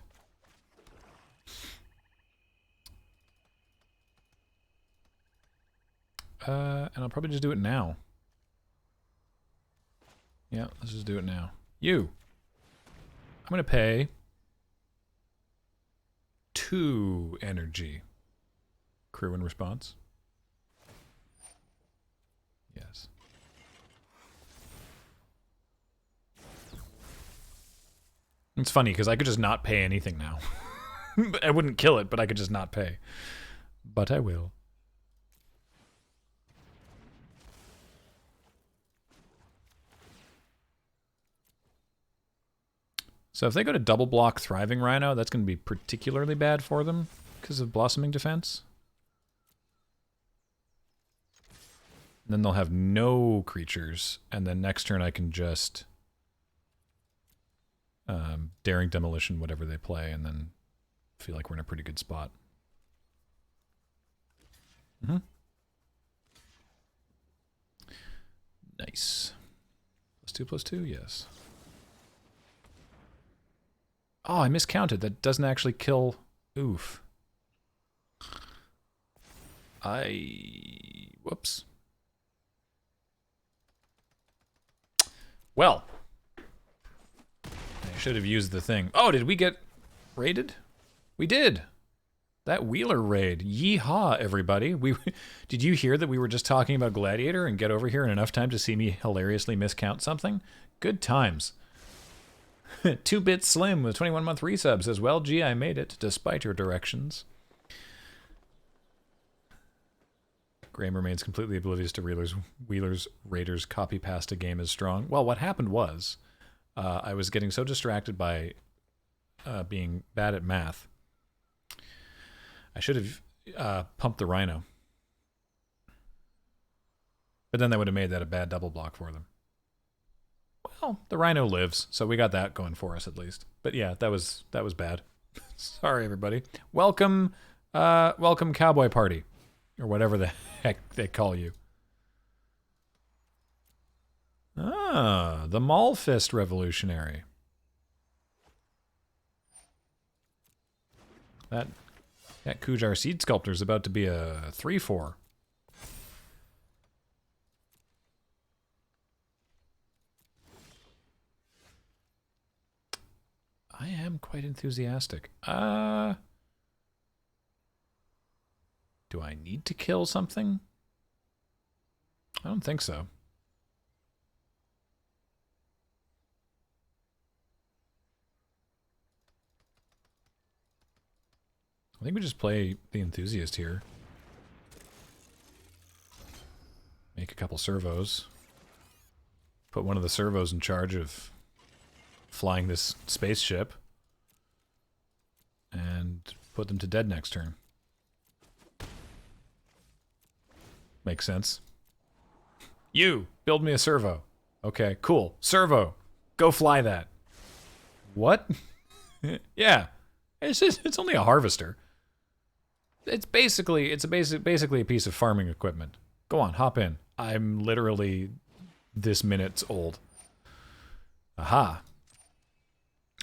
And I'll probably just do it now. Yeah, let's just do it now. I'm going to pay 2 energy. Crew in response. Yes. It's funny because I could just not pay anything now. I wouldn't kill it, but I could just not pay. But I will. So if they go to double block Thriving Rhino, that's going to be particularly bad for them because of Blossoming Defense. And then they'll have no creatures, and then next turn I can just Daring Demolition whatever they play, and then feel like we're in a pretty good spot. Nice. +2/+2, yes. Oh, I miscounted. That doesn't actually kill. Oof. Whoops. Well. I should have used the thing. Oh, did we get raided? We did. That Wheeler raid. Yeehaw, everybody. Did you hear that we were just talking about Gladiator and get over here in enough time to see me hilariously miscount something? Good times. 2-Bit Slim with 21-month resub says, well, gee, I made it, despite your directions. Graham remains completely oblivious to Wheeler's Raiders copy pasta game is strong. Well, what happened was, I was getting so distracted by being bad at math. I should have pumped the Rhino. But then that would have made that a bad double block for them. Well, the Rhino lives, so we got that going for us at least. But yeah, that was bad. Sorry, everybody. Welcome Cowboy Party, or whatever the heck they call you. Ah, the Maulfist Revolutionary. That Kujar Seed Sculptor is about to be a 3/4. I am quite enthusiastic. Do I need to kill something? I don't think so. I think we just play the Enthusiast here. Make a couple servos. Put one of the servos in charge of flying this spaceship. And put them to dead next turn. Makes sense. You! Build me a servo. Okay, cool. Servo! Go fly that. What? Yeah. It's only a harvester. It's basically a piece of farming equipment. Go on, hop in. I'm literally this minute's old. Aha.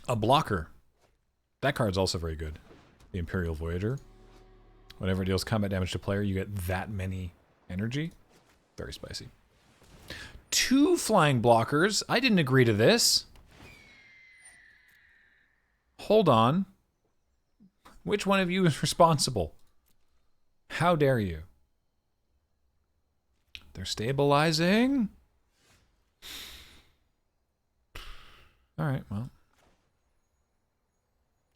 A blocker. That card's also very good. The Imperial Voyager. Whenever it deals combat damage to player, you get that many energy. Very spicy. 2 flying blockers. I didn't agree to this. Hold on. Which one of you is responsible? How dare you? They're stabilizing. All right, well.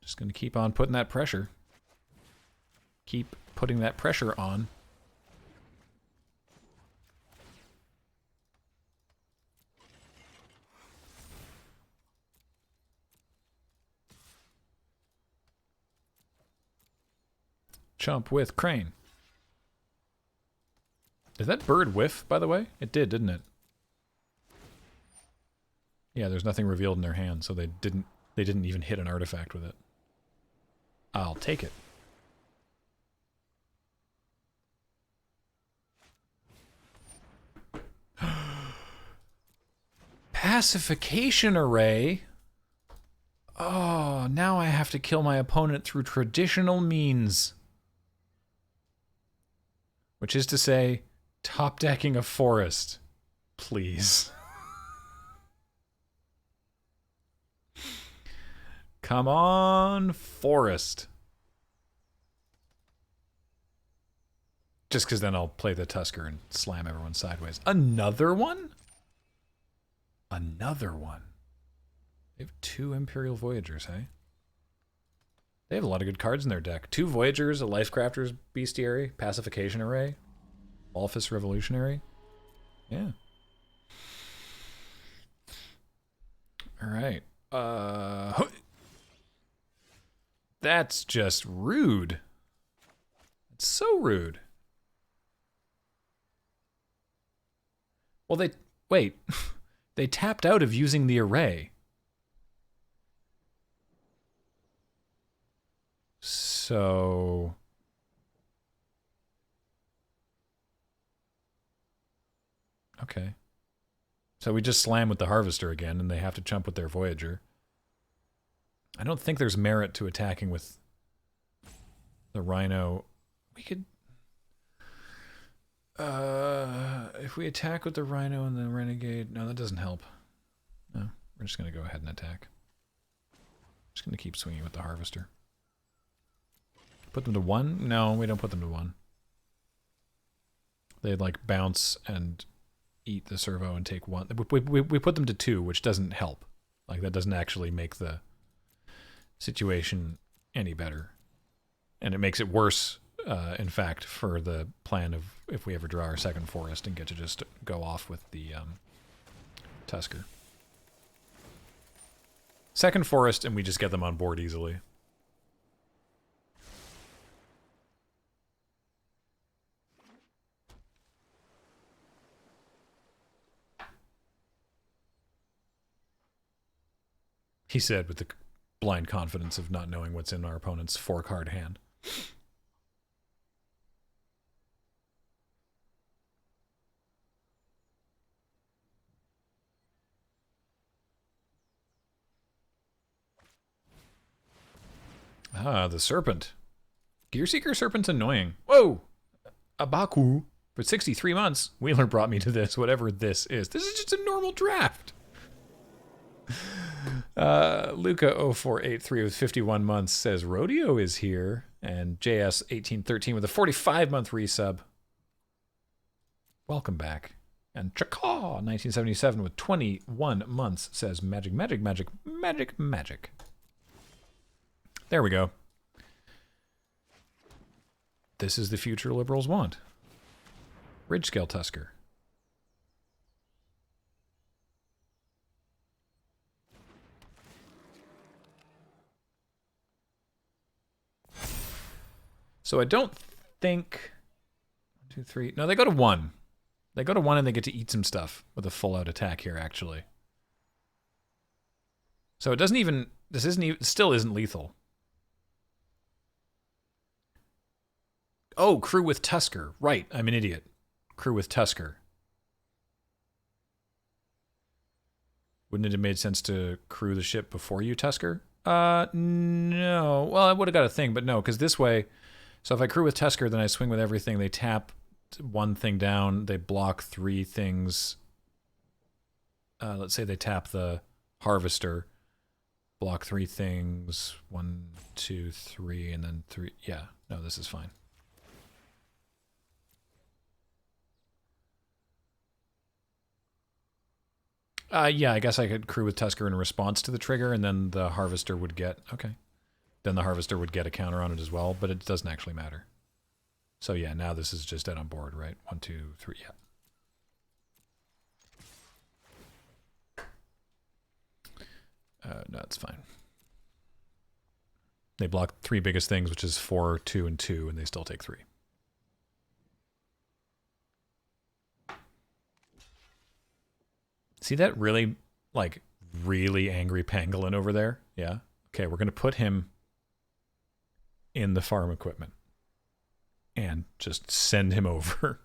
Just going to keep on putting that pressure. Keep putting that pressure on. Chump with Crane. Did that bird whiff, by the way? It did, didn't it? Yeah, there's nothing revealed in their hand, so they didn't even hit an artifact with it. I'll take it. Pacification Array? Oh, now I have to kill my opponent through traditional means. Which is to say, top decking a forest. Please. Come on, forest. Just because then I'll play the Tusker and slam everyone sideways. Another one? Another one. They have 2 Imperial Voyagers, hey? They have a lot of good cards in their deck. 2 Voyagers, a Lifecrafter's Bestiary, Pacification Array, Office Revolutionary. Yeah. All right. That's just rude. It's so rude. Well, wait. They tapped out of using the array. So... Okay. So we just slam with the Harvester again, and they have to jump with their Voyager. I don't think there's merit to attacking with the Rhino. We could... if we attack with the Rhino and the Renegade... No, that doesn't help. No, we're just going to go ahead and attack. Just going to keep swinging with the Harvester. Put them to 1? No, we don't put them to 1. They'd like bounce and eat the servo and take 1. We put them to 2, which doesn't help. Like, that doesn't actually make the situation any better. And it makes it worse, in fact, for the plan of if we ever draw our second forest and get to just go off with the Tusker. Second forest, and we just get them on board easily. He said with the blind confidence of not knowing what's in our opponent's 4-card hand. Ah, the Serpent. Gearseeker Serpent's annoying. Whoa! Abaku. For 63 months, Wheeler brought me to this, whatever this is. This is just a normal draft. Luca0483 with 51 months says Rodeo is here, and JS1813 with a 45-month resub. Welcome back. And Chakaw 1977 with 21 months says magic, magic, magic, magic, magic. There we go. This is the future liberals want. Ridgescale Tusker. So I don't think... 1, 2, 3... No, they go to 1. They go to 1 and they get to eat some stuff with a full-out attack here, actually. So it doesn't even... This isn't even, still isn't lethal. Oh, crew with Tusker. Right, I'm an idiot. Crew with Tusker. Wouldn't it have made sense to crew the ship before you Tusker? No. Well, I would have got a thing, but no, because this way... So if I crew with Tusker, then I swing with everything. They tap 1 thing down. They block 3 things. Let's say they tap the Harvester. Block 3 things. 1, 2, 3, and then 3. Yeah, no, this is fine. Yeah, I guess I could crew with Tusker in response to the trigger, and then the Harvester would get... Okay. Then the Harvester would get a counter on it as well, but it doesn't actually matter. So yeah, now this is just dead on board, right? 1, 2, 3, yeah. No, it's fine. They block 3 biggest things, which is 4, 2, and 2, and they still take 3. See that really, like, really angry pangolin over there? Yeah? Okay, we're going to put him in the farm equipment and just send him over.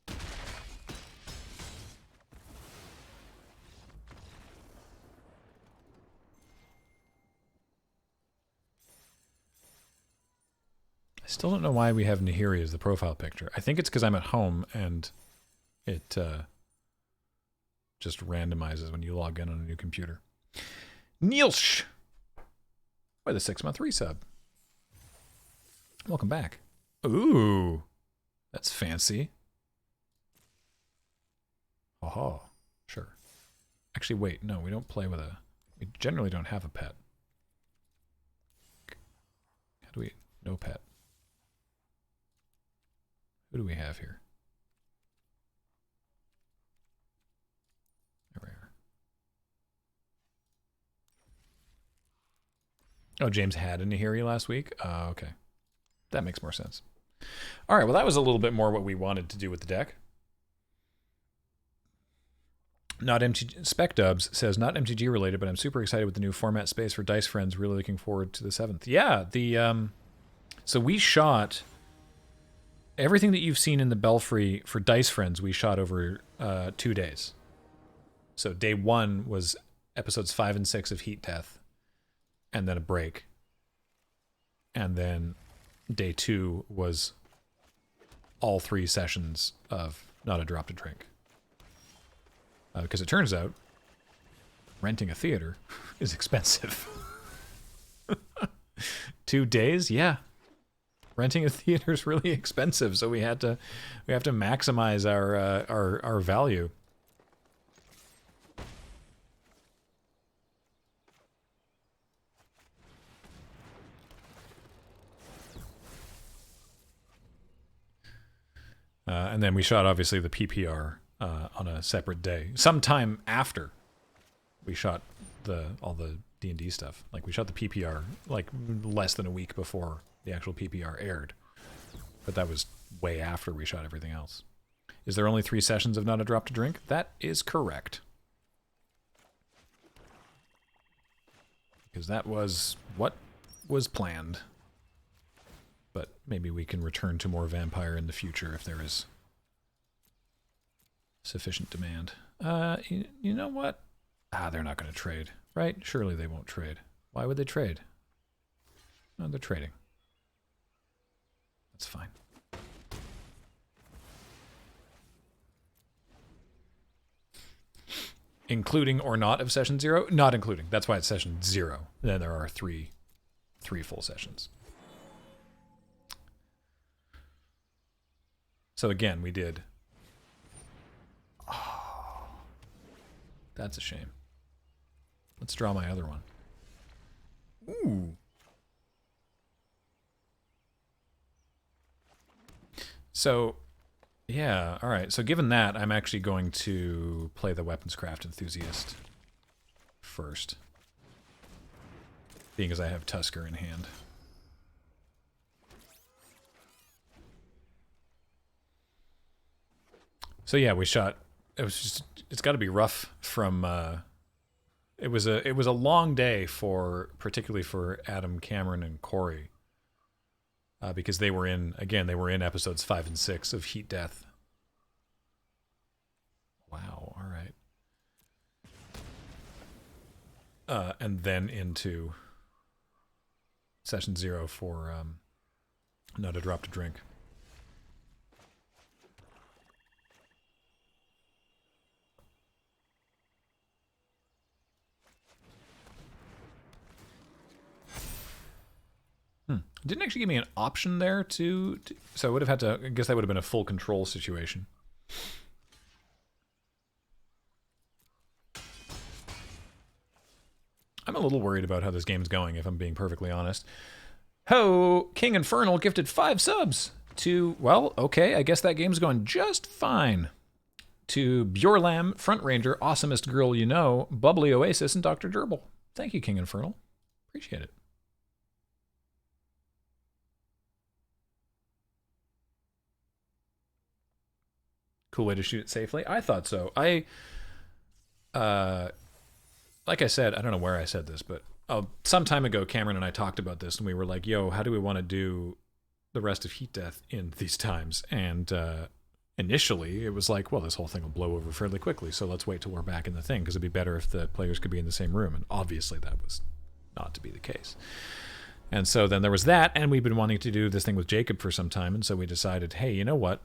I still don't know why we have Nahiri as the profile picture. I think it's because I'm at home and it just randomizes when you log in on a new computer. Nielsch! By the 6-month resub. Welcome back. Ooh, that's fancy. Oh, sure. Actually, wait, no, we don't play with a... We generally don't have a pet. How do we... No pet. Who do we have here? There we are. Oh, James had a Nahiri last week? Okay. That makes more sense. All right, well, that was a little bit more what we wanted to do with the deck. Not MTG. Spec Dubs says, not MTG related, but I'm super excited with the new format space for Dice Friends. Really looking forward to the 7th. Yeah, so we shot everything that you've seen in the Belfry for Dice Friends, we shot over 2 days. So day 1 was episodes 5 and 6 of Heat Death, and then a break. And then day 2 was all 3 sessions of Not a Drop to Drink. Because it turns out renting a theater is expensive. 2 days? Yeah. Renting a theater is really expensive, so we have to maximize our value. And then we shot, obviously, the PPR on a separate day. Sometime after we shot all the D&D stuff. Like, we shot the PPR, like, less than a week before the actual PPR aired. But that was way after we shot everything else. Is there only 3 sessions of Not a Drop to Drink? That is correct. Because that was what was planned. But maybe we can return to more Vampire in the future if there is sufficient demand. You know what? They're not going to trade, right? Surely they won't trade. Why would they trade? No, they're trading. That's fine. Including or not of session 0? Not including. That's why it's session 0. Then there are three full sessions. So again, we did. Oh, that's a shame. Let's draw my other one. Ooh. So, yeah, all right. So given that, I'm actually going to play the Weaponscraft Enthusiast first. Being as I have Tusker in hand. So yeah, we shot. It's got to be rough from. It was a long day particularly for Adam, Cameron, and Corey. Because they were in episodes 5 and 6 of Heat Death. Wow. All right. And then into session 0 for Not a Drop to Drink. Didn't actually give me an option there so I would have had to, I guess that would have been a full control situation. I'm a little worried about how this game's going, if I'm being perfectly honest. Ho! King Infernal gifted 5 subs to, well, okay, I guess that game's going just fine. To Bjorlam, Front Ranger, Awesomest Girl You Know, Bubbly Oasis, and Dr. Gerbil. Thank you, King Infernal. Appreciate it. Cool way to shoot it safely. I thought so. Like I said, I don't know where I said this, but some time ago, Cameron and I talked about this, and we were like, yo, how do we want to do the rest of Heat Death in these times? And initially, it was like, well, this whole thing will blow over fairly quickly, so let's wait till we're back in the thing, because it'd be better if the players could be in the same room. And obviously, that was not to be the case. And so then there was that, and we've been wanting to do this thing with Jacob for some time, and so we decided, hey, you know what?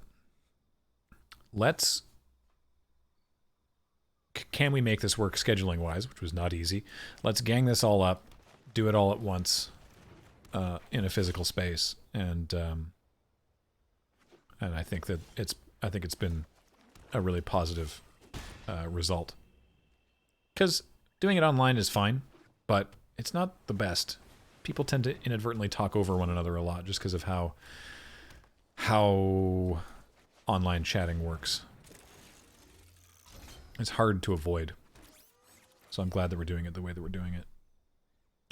Can we make this work scheduling wise, which was not easy. Let's gang this all up, do it all at once in a physical space, and I think that it's been a really positive result. Because doing it online is fine, but it's not the best. People tend to inadvertently talk over one another a lot just because of how online chatting works. It's hard to avoid. So I'm glad that we're doing it the way that we're doing it.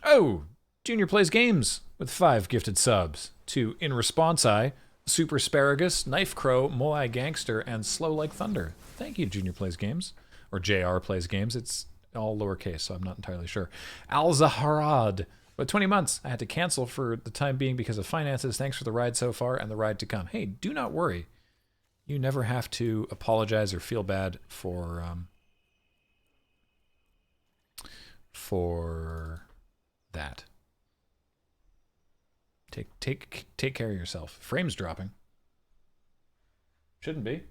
Oh, Junior Plays Games with 5 gifted subs. To In Response I, Super Asparagus, Knife Crow, Moai Gangster, and Slow Like Thunder. Thank you, Junior Plays Games. Or JR Plays Games. It's all lowercase, so I'm not entirely sure. Al Zaharad. But 20 months, I had to cancel for the time being because of finances. Thanks for the ride so far and the ride to come. Hey, do not worry. You never have to apologize or feel bad for that. Take care of yourself. Frames dropping. Shouldn't be.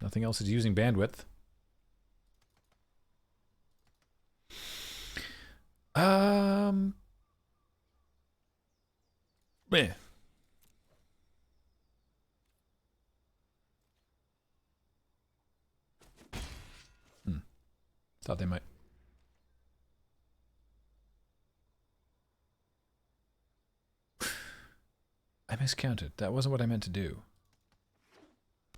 Nothing else is using bandwidth. Meh. Thought they might. I miscounted. That wasn't what I meant to do.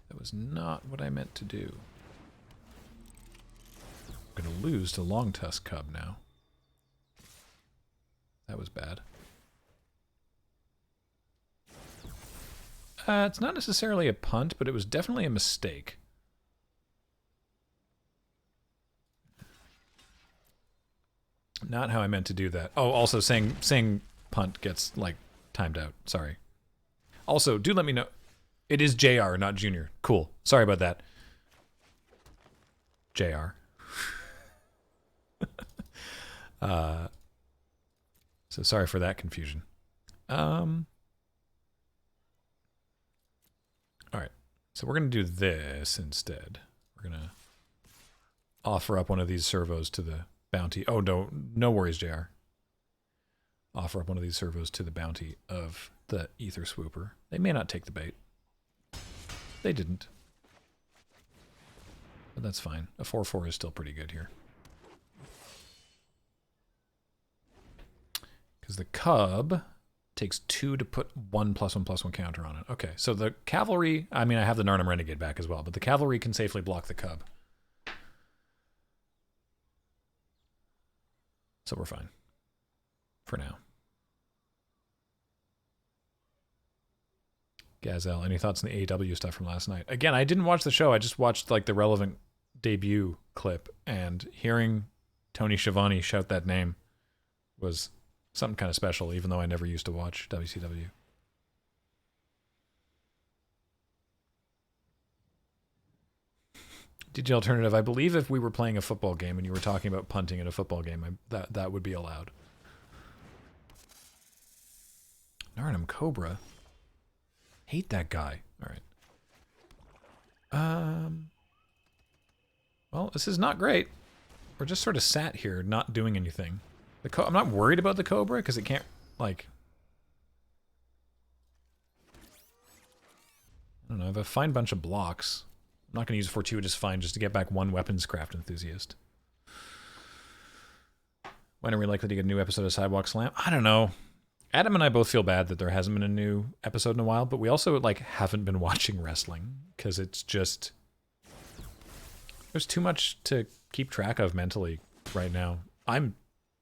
That was not what I meant to do. I'm going to lose to Long Tusk Cub now. That was bad. It's not necessarily a punt, but it was definitely a mistake. Not how I meant to do that. Oh, also saying punt gets, like, timed out. Sorry. Also, do let me know. It is JR, not Junior. Cool. Sorry about that. JR. So sorry for that confusion. All right. So we're going to do this instead. We're going to offer up one of these servos to the bounty. Oh, no worries, JR. Offer up one of these servos to the bounty of the Ether Swooper. They may not take the bait. They didn't. But that's fine. A 4-4 is still pretty good here. Because the Cub takes 2 to put 1+1/+1 counter on it. Okay, so the Cavalry, I mean, I have the Narnum Renegade back as well, but the Cavalry can safely block the Cub. So we're fine. For now. Gazelle, any thoughts on the AEW stuff from last night? Again, I didn't watch the show. I just watched like the relevant debut clip, and hearing Tony Schiavone shout that name was something kind of special, even though I never used to watch WCW. DJ Alternative, I believe if we were playing a football game and you were talking about punting in a football game, that would be allowed. Narnum Cobra. Hate that guy. All right. Well, this is not great. We're just sort of sat here, not doing anything. I'm not worried about the Cobra because it can't, like. I don't know. I have a fine bunch of blocks. I'm not going to use Fortuitous Find just to get back one weapons craft enthusiast. When are we likely to get a new episode of Sidewalk Slam? I don't know. Adam and I both feel bad that there hasn't been a new episode in a while, but we also like haven't been watching wrestling because it's just there's too much to keep track of mentally right now. I'm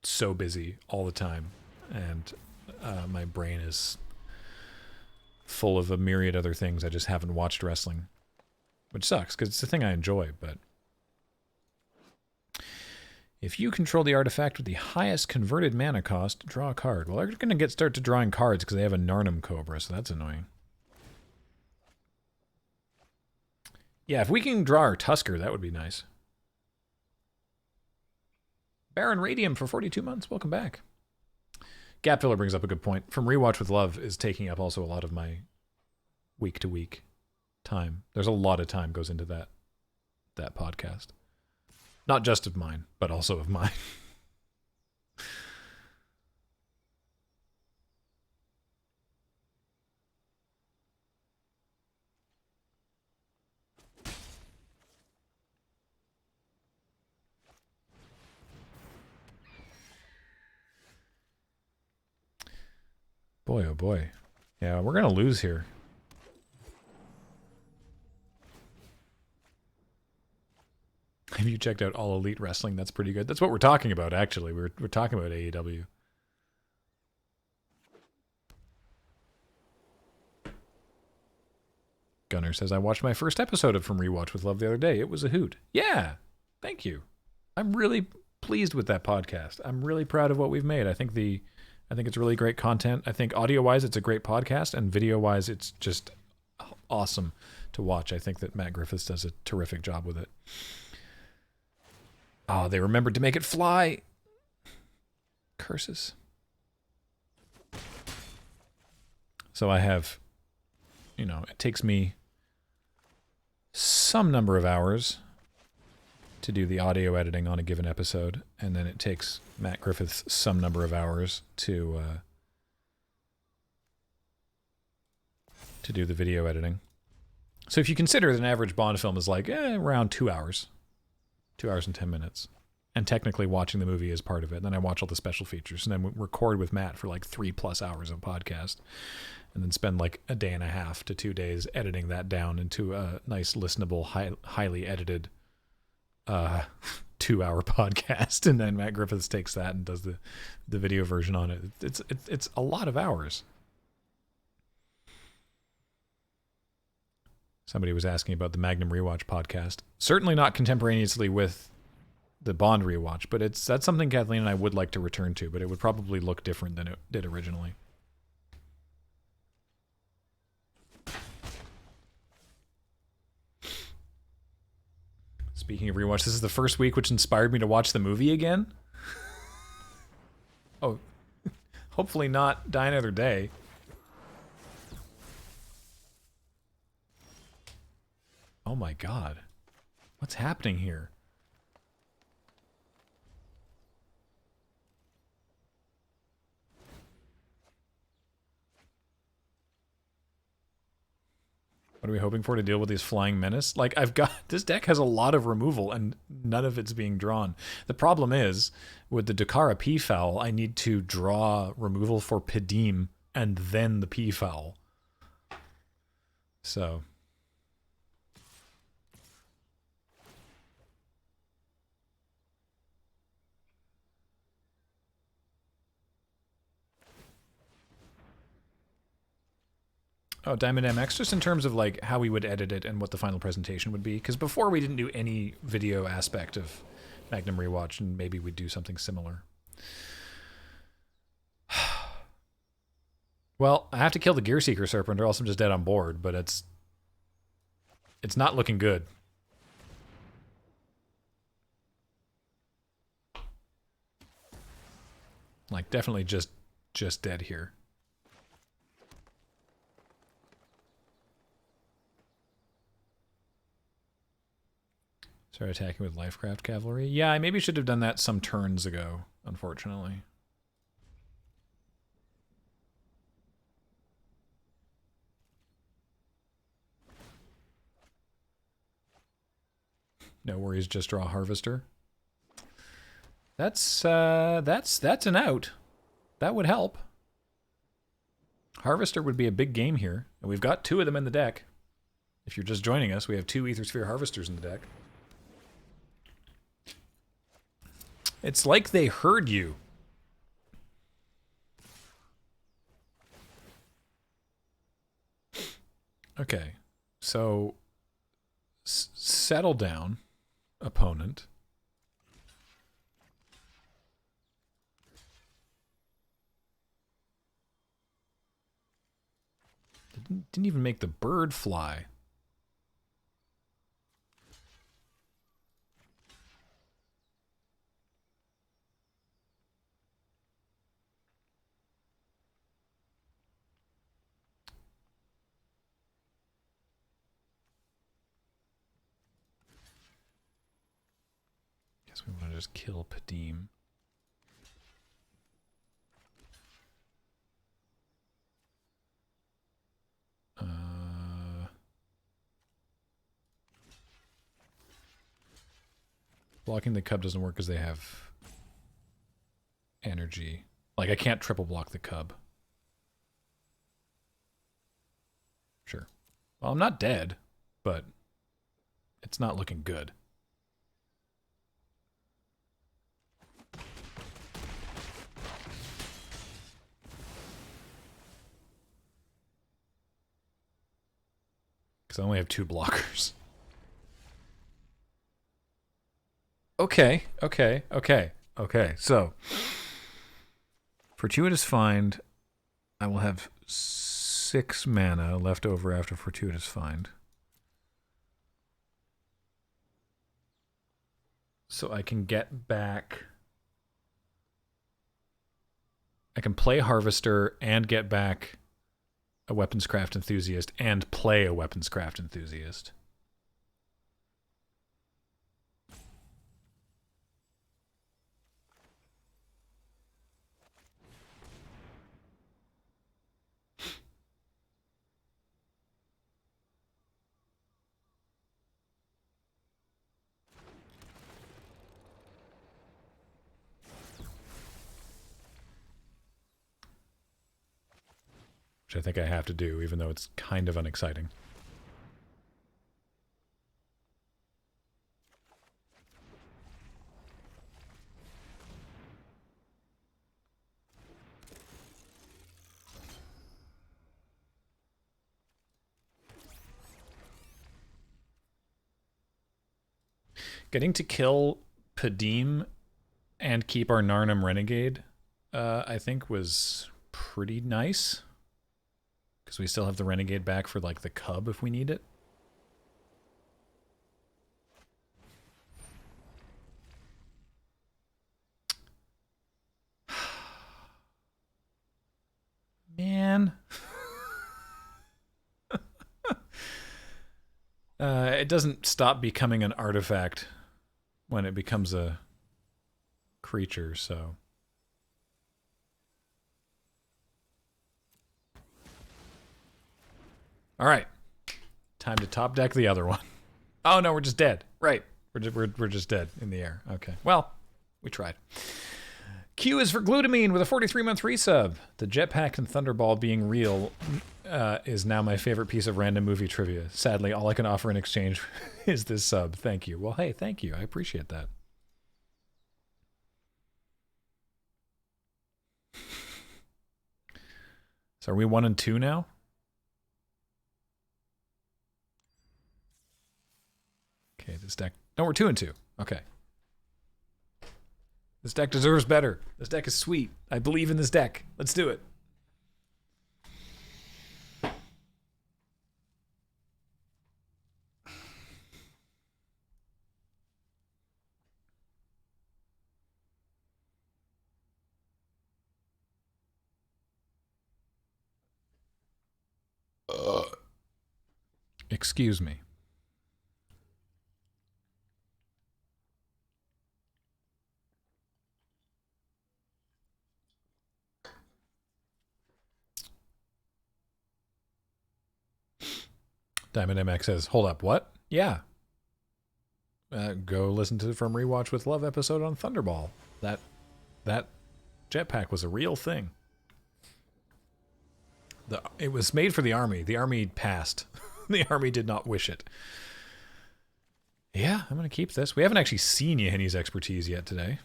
so busy all the time, and my brain is full of a myriad other things. I just haven't watched wrestling, which sucks because it's a thing I enjoy, but if you control the artifact with the highest converted mana cost, draw a card. Well, they're going to start to drawing cards because they have a Narnum Cobra, so that's annoying. Yeah, if we can draw our Tusker, that would be nice. Baron Radium for 42 months. Welcome back. Gap Filler brings up a good point. From Rewatch with Love is taking up also a lot of my week-to-week time. There's a lot of time goes into that podcast. Not just of mine, but also of mine. Boy, oh boy. Yeah, we're going to lose here. Have you checked out All Elite Wrestling? That's pretty good. That's what we're talking about, actually. We're talking about AEW. Gunner says, I watched my first episode of From Rewatch with Love the other day. It was a hoot. Yeah, thank you. I'm really pleased with that podcast. I'm really proud of what we've made. I think it's really great content. I think audio-wise, it's a great podcast, and video-wise, it's just awesome to watch. I think that Matt Griffiths does a terrific job with it. Oh, they remembered to make it fly. Curses. So I have, it takes me some number of hours to do the audio editing on a given episode, and then it takes Matt Griffiths some number of hours to do the video editing. So if you consider that an average Bond film is like around 2 hours, 2 hours and 10 minutes, and technically watching the movie is part of it, and then I watch all the special features, and then we record with Matt for like 3+ hours of podcast, and then spend like a day and a half to 2 days editing that down into a nice, listenable, highly edited 2-hour podcast, and then Matt Griffiths takes that and does the video version on it. It's a lot of hours. Somebody was asking about the Magnum Rewatch podcast. Certainly not contemporaneously with the Bond rewatch, but that's something Kathleen and I would like to return to, but it would probably look different than it did originally. Speaking of rewatch, this is the first week which inspired me to watch the movie again. Oh, hopefully not Die Another Day. Oh my god. What's happening here? What are we hoping for to deal with these flying menace? Like, this deck has a lot of removal and none of it's being drawn. The problem is, with the Dakara P-Foul, I need to draw removal for Padim and then the P-Foul. So. Oh, Diamond MX, just in terms of like how we would edit it and what the final presentation would be. Because before we didn't do any video aspect of Magnum Rewatch, and maybe we'd do something similar. Well, I have to kill the Gearseeker Serpent or else I'm just dead on board, but it's not looking good. Like, definitely just dead here. Start attacking with Lifecraft Cavalry. Yeah, I maybe should have done that some turns ago, unfortunately. No worries, just draw Harvester. That's an out. That would help. Harvester would be a big game here, and we've got 2 of them in the deck. If you're just joining us, we have 2 Aethersphere Harvesters in the deck. It's like they heard you. Okay, so settle down, opponent. Didn't even make the bird fly. Guess we want to just kill Padim. Blocking the cub doesn't work because they have energy. Like, I can't triple block the cub. Sure. Well, I'm not dead, but it's not looking good. Because I only have 2 blockers. Okay. So, Fortuitous Find, I will have 6 mana left over after Fortuitous Find. So I can get back... I can play Harvester and get back a Weaponscraft Enthusiast and play a Weaponscraft Enthusiast. Which I think I have to do, even though it's kind of unexciting. Getting to kill Padim and keep our Narnam Renegade, I think was pretty nice. Because we still have the Renegade back for, like, the Cub if we need it. Man. It doesn't stop becoming an artifact when it becomes a creature, so... All right, time to top deck the other one. Oh no, we're just dead. Right, we're just dead in the air. Okay, well, we tried. Q is for Glutamine with a 43-month resub. The jetpack and Thunderball being real is now my favorite piece of random movie trivia. Sadly, all I can offer in exchange is this sub. Thank you. Well, hey, thank you. I appreciate that. So are we 1 and 2 now? Okay, this deck... No, we're 2 and 2. Okay. This deck deserves better. This deck is sweet. I believe in this deck. Let's do it. Excuse me. Diamond MX says, hold up, what? Yeah. Go listen to the From Rewatch with Love episode on Thunderball. That jetpack was a real thing. It was made for the Army. The Army passed. The Army did not wish it. Yeah, I'm going to keep this. We haven't actually seen Yehini's expertise yet today.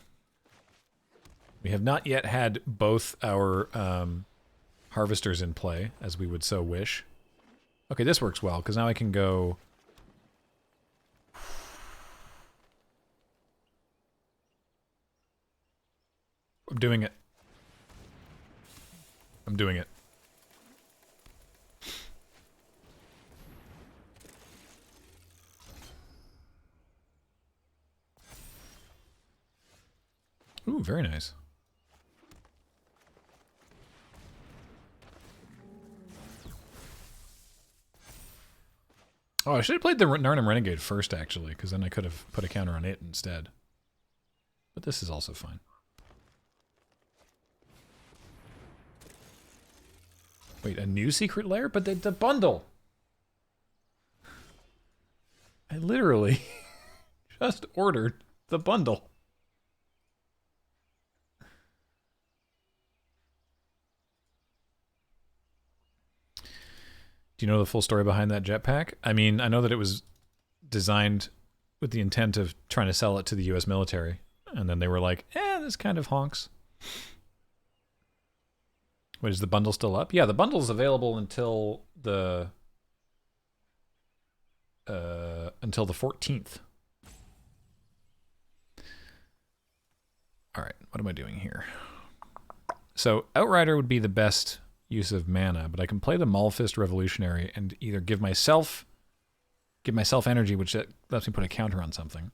We have not yet had both our harvesters in play, as we would so wish. Okay, this works well, because now I can go... I'm doing it. I'm doing it. Ooh, very nice. Oh, I should have played the Narnam Renegade first, actually, because then I could have put a counter on it instead. But this is also fine. Wait, a new secret lair? But the bundle! I literally just ordered the bundle. Do you know the full story behind that jetpack? I mean, I know that it was designed with the intent of trying to sell it to the US military. And then they were like, this kind of honks. Wait, is the bundle still up? Yeah, the bundle's available until the until the 14th. All right, what am I doing here? So Outrider would be the best use of mana, but I can play the Maulfist Revolutionary and either give myself energy, which lets me put a counter on something.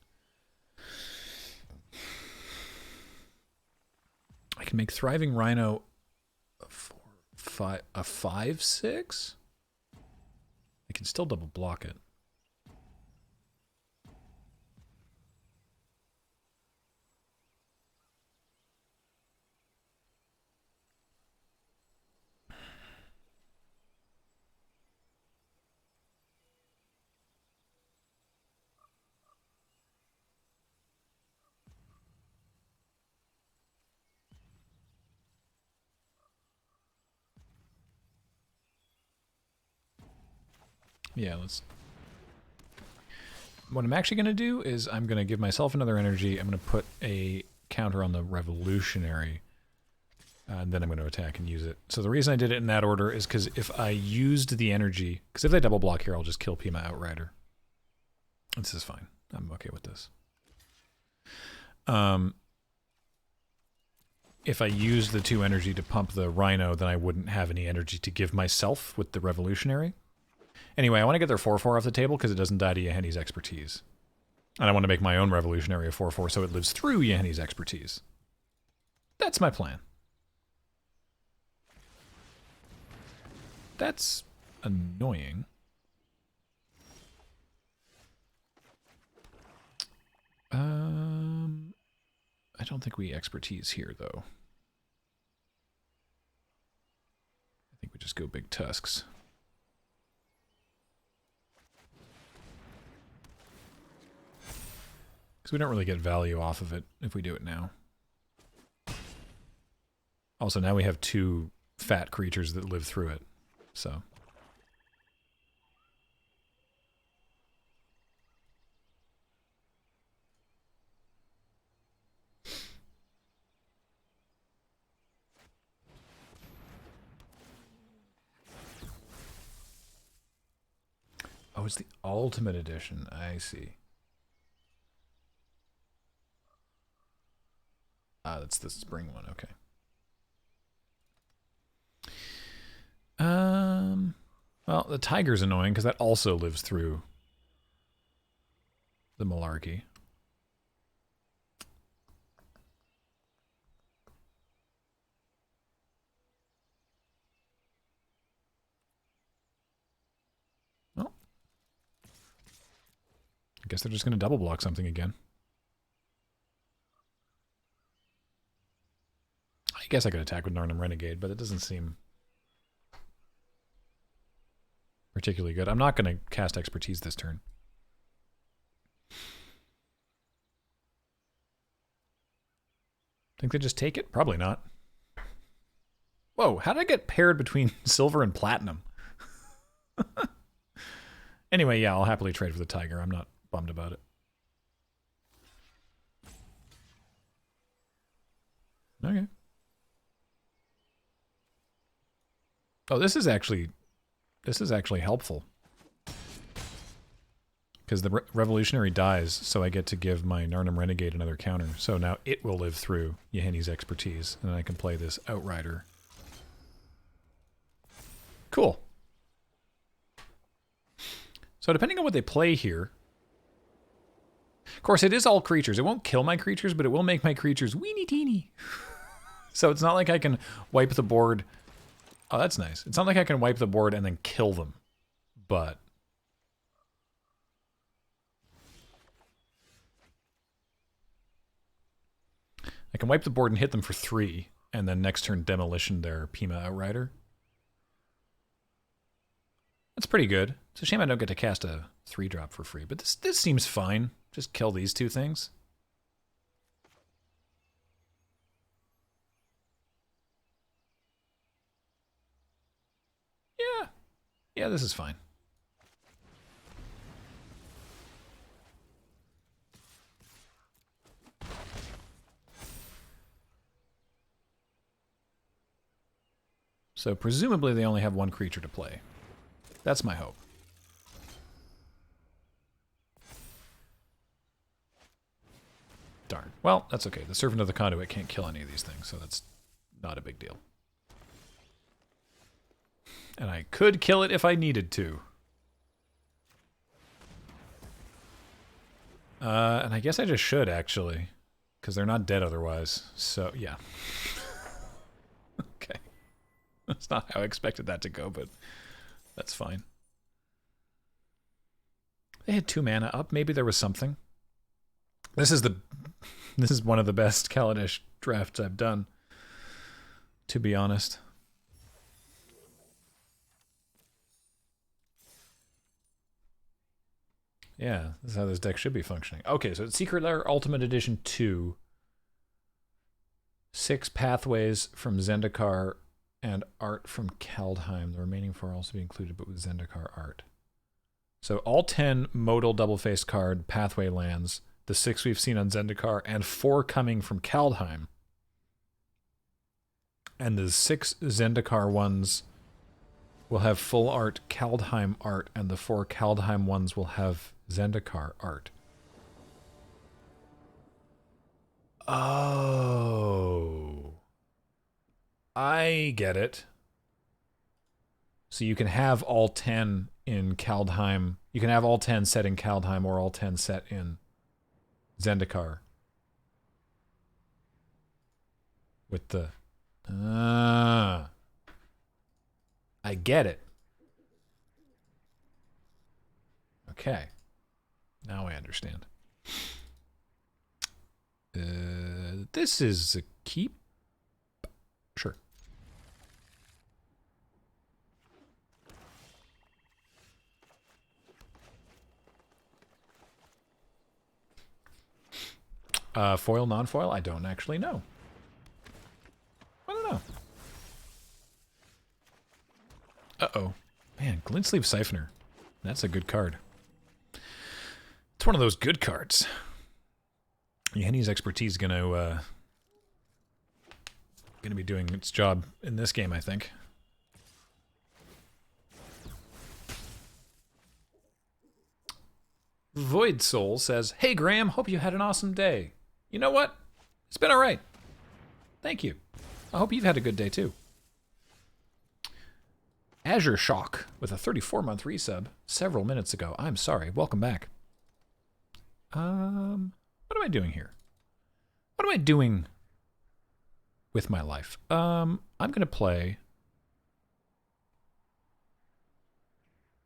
I can make Thriving Rhino a 5/6. I can still double block it. Yeah, what I'm actually going to do is I'm going to give myself another energy. I'm going to put a counter on the Revolutionary. And then I'm going to attack and use it. So the reason I did it in that order is because if I used the energy... Because if they double block here, I'll just kill Pima Outrider. This is fine. I'm okay with this. If I used the 2 energy to pump the Rhino, then I wouldn't have any energy to give myself with the Revolutionary. Anyway, I want to get their 4/4 off the table because it doesn't die to Yeheni's Expertise. And I want to make my own Revolutionary a 4/4 so it lives through Yeheni's Expertise. That's my plan. That's annoying. I don't think we Expertise here, though. I think we just go Big Tusks. Because we don't really get value off of it if we do it now. Also, now we have 2 fat creatures that live through it. So. Oh, it's the Ultimate Edition. I see. Ah, that's the spring one. Okay. Well, the tiger's annoying because that also lives through the malarkey. Well, I guess they're just going to double block something again. I guess I could attack with Narnum Renegade, but it doesn't seem particularly good. I'm not going to cast Expertise this turn. Think they just take it? Probably not. Whoa, how did I get paired between silver and platinum? Anyway, yeah, I'll happily trade for the tiger. I'm not bummed about it. Okay. Oh, this is actually helpful. Because the Revolutionary dies, so I get to give my Narnum Renegade another counter. So now it will live through Yeheni's Expertise, and I can play this Outrider. Cool. So depending on what they play here... Of course, it is all creatures. It won't kill my creatures, but it will make my creatures weeny teeny. So it's not like I can wipe the board... Oh, that's nice. It's not like I can wipe the board and then kill them. But... I can wipe the board and hit them for 3, and then next turn demolition their Pima Outrider. That's pretty good. It's a shame I don't get to cast a 3-drop for free, but this seems fine. Just kill these 2 things. Yeah. Yeah, this is fine. So presumably they only have 1 creature to play. That's my hope. Well, that's okay. The Servant of the Conduit can't kill any of these things, so that's not a big deal. And I could kill it if I needed to. And I guess I just should, actually. Because they're not dead otherwise. So, yeah. Okay. That's not how I expected that to go, but that's fine. They had 2 mana up. Maybe there was something. This is one of the best Kaladesh drafts I've done, to be honest. Yeah, this is how this deck should be functioning. Okay, so it's Secret Lair Ultimate Edition 2. 6 pathways from Zendikar and art from Kaldheim. The remaining 4 also be included, but with Zendikar art. So all 10 modal double-faced card pathway lands, the 6 we've seen on Zendikar, and 4 coming from Kaldheim. And the 6 Zendikar ones will have full art Kaldheim art, and the 4 Kaldheim ones will have Zendikar art. Oh. I get it. So you can have all 10 in Kaldheim. You can have all 10 set in Kaldheim or all 10 set in Zendikar. With the... I get it. Okay. Now I understand. This is a keep? Sure. Foil, non-foil? I don't actually know. I don't know. Uh-oh. Man, Glintsleeve Siphoner. That's a good card. It's one of those good cards. Yenny's expertise is gonna be doing its job in this game, I think. Void Soul says, "Hey Graham, hope you had an awesome day. You know what? It's been alright. Thank you. I hope you've had a good day too." Azure Shock with a 34-month resub several minutes ago. I'm sorry. Welcome back. What am I doing here? What am I doing with my life? I'm gonna play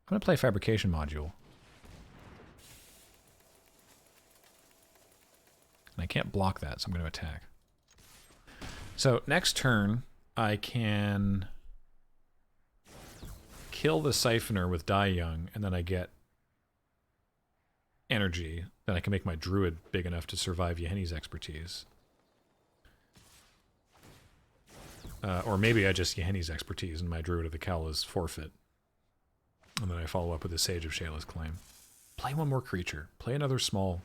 Fabrication Module. And I can't block that, so I'm gonna attack. So next turn, I can kill the Siphoner with Die Young, and then I get energy. Then I can make my Druid big enough to survive Yenny's expertise. Or maybe I just Yenny's expertise and my Druid of the Cowl is forfeit. And then I follow up with a Sage of Shayla's Claim. Play one more creature. Play another small.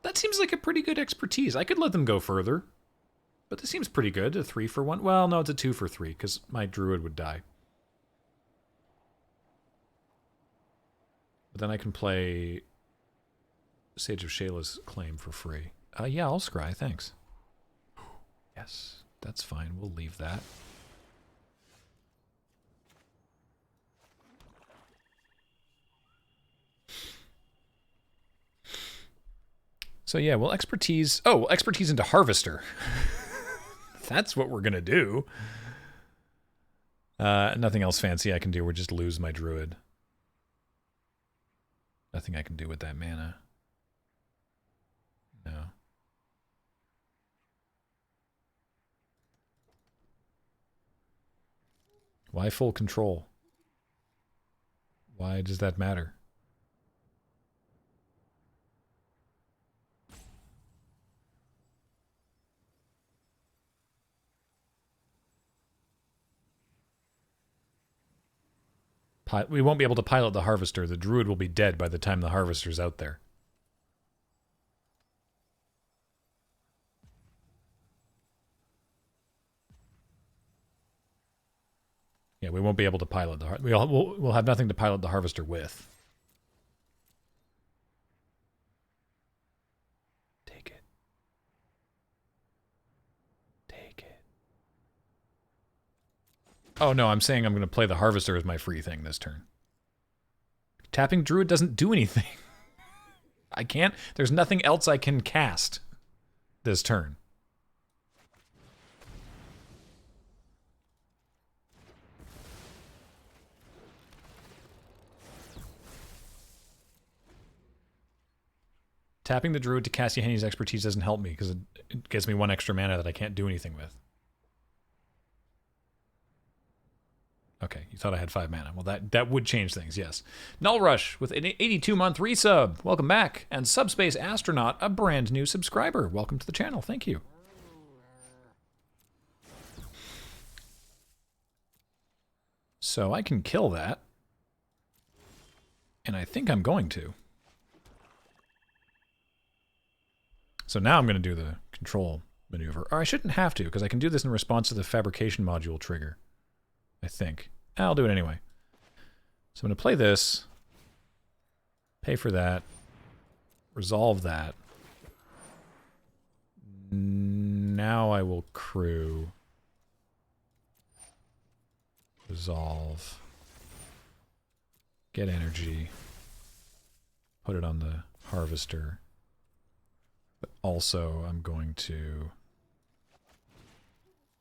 That seems like a pretty good expertise. I could let them go further. But this seems pretty good. A 3 for 1. Well, no, it's a 2 for 3, because my Druid would die. But then I can play Sage of Shayla's Claim for free. Yeah, I'll scry, thanks. Yes, that's fine. We'll leave that. So yeah, well, expertise... Oh, expertise into Harvester. That's what we're going to do. Nothing else fancy I can do. We'll just lose my Druid. Nothing I can do with that mana. No. Why full control? Why does that matter? We won't be able to pilot the Harvester. The Druid will be dead by the time the Harvester's out there. Yeah, we won't be able to pilot the we'll have nothing to pilot the Harvester with. Oh, no, I'm saying I'm going to play the Harvester as my free thing this turn. Tapping Druid doesn't do anything. I can't. There's nothing else I can cast this turn. Tapping the Druid to cast Yahenni's Expertise doesn't help me because it gets me 1 extra mana that I can't do anything with. Okay, you thought I had 5 mana. Well, that would change things, yes. Null Rush with an 82-month resub. Welcome back. And Subspace Astronaut, a brand new subscriber. Welcome to the channel. Thank you. So I can kill that. And I think I'm going to. So now I'm going to do the control maneuver. Or I shouldn't have to, because I can do this in response to the fabrication module trigger. I think. I'll do it anyway. So I'm going to play this. Pay for that. Resolve that. Now I will crew. Resolve. Get energy. Put it on the harvester. But also, I'm going to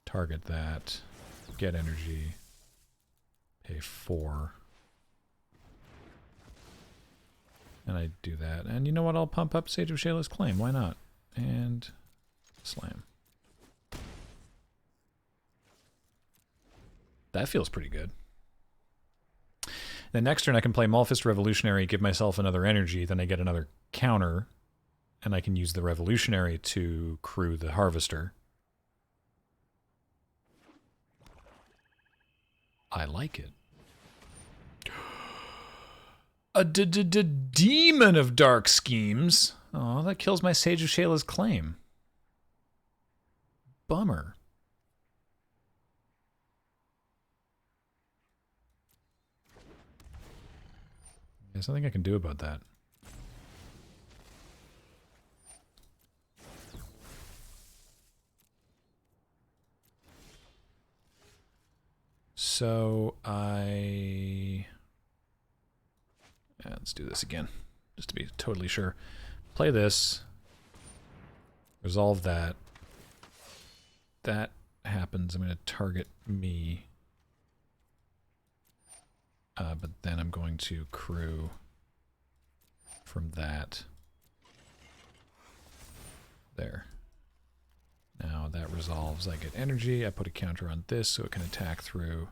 target that, get energy, pay 4. And I do that. And you know what? I'll pump up Sage of Shayla's Claim. Why not? And slam. That feels pretty good. The next turn I can play Malphist Revolutionary, give myself another energy, then I get another counter. And I can use the Revolutionary to crew the Harvester. I like it. A Demon of Dark Schemes. Oh, that kills my Sage of Shayla's Claim. Bummer. There's nothing I can do about that. So let's do this again, just to be totally sure. Play this. Resolve that. That happens. I'm going to target me. But then I'm going to crew from that. There. Now that resolves. I get energy. I put a counter on this so it can attack through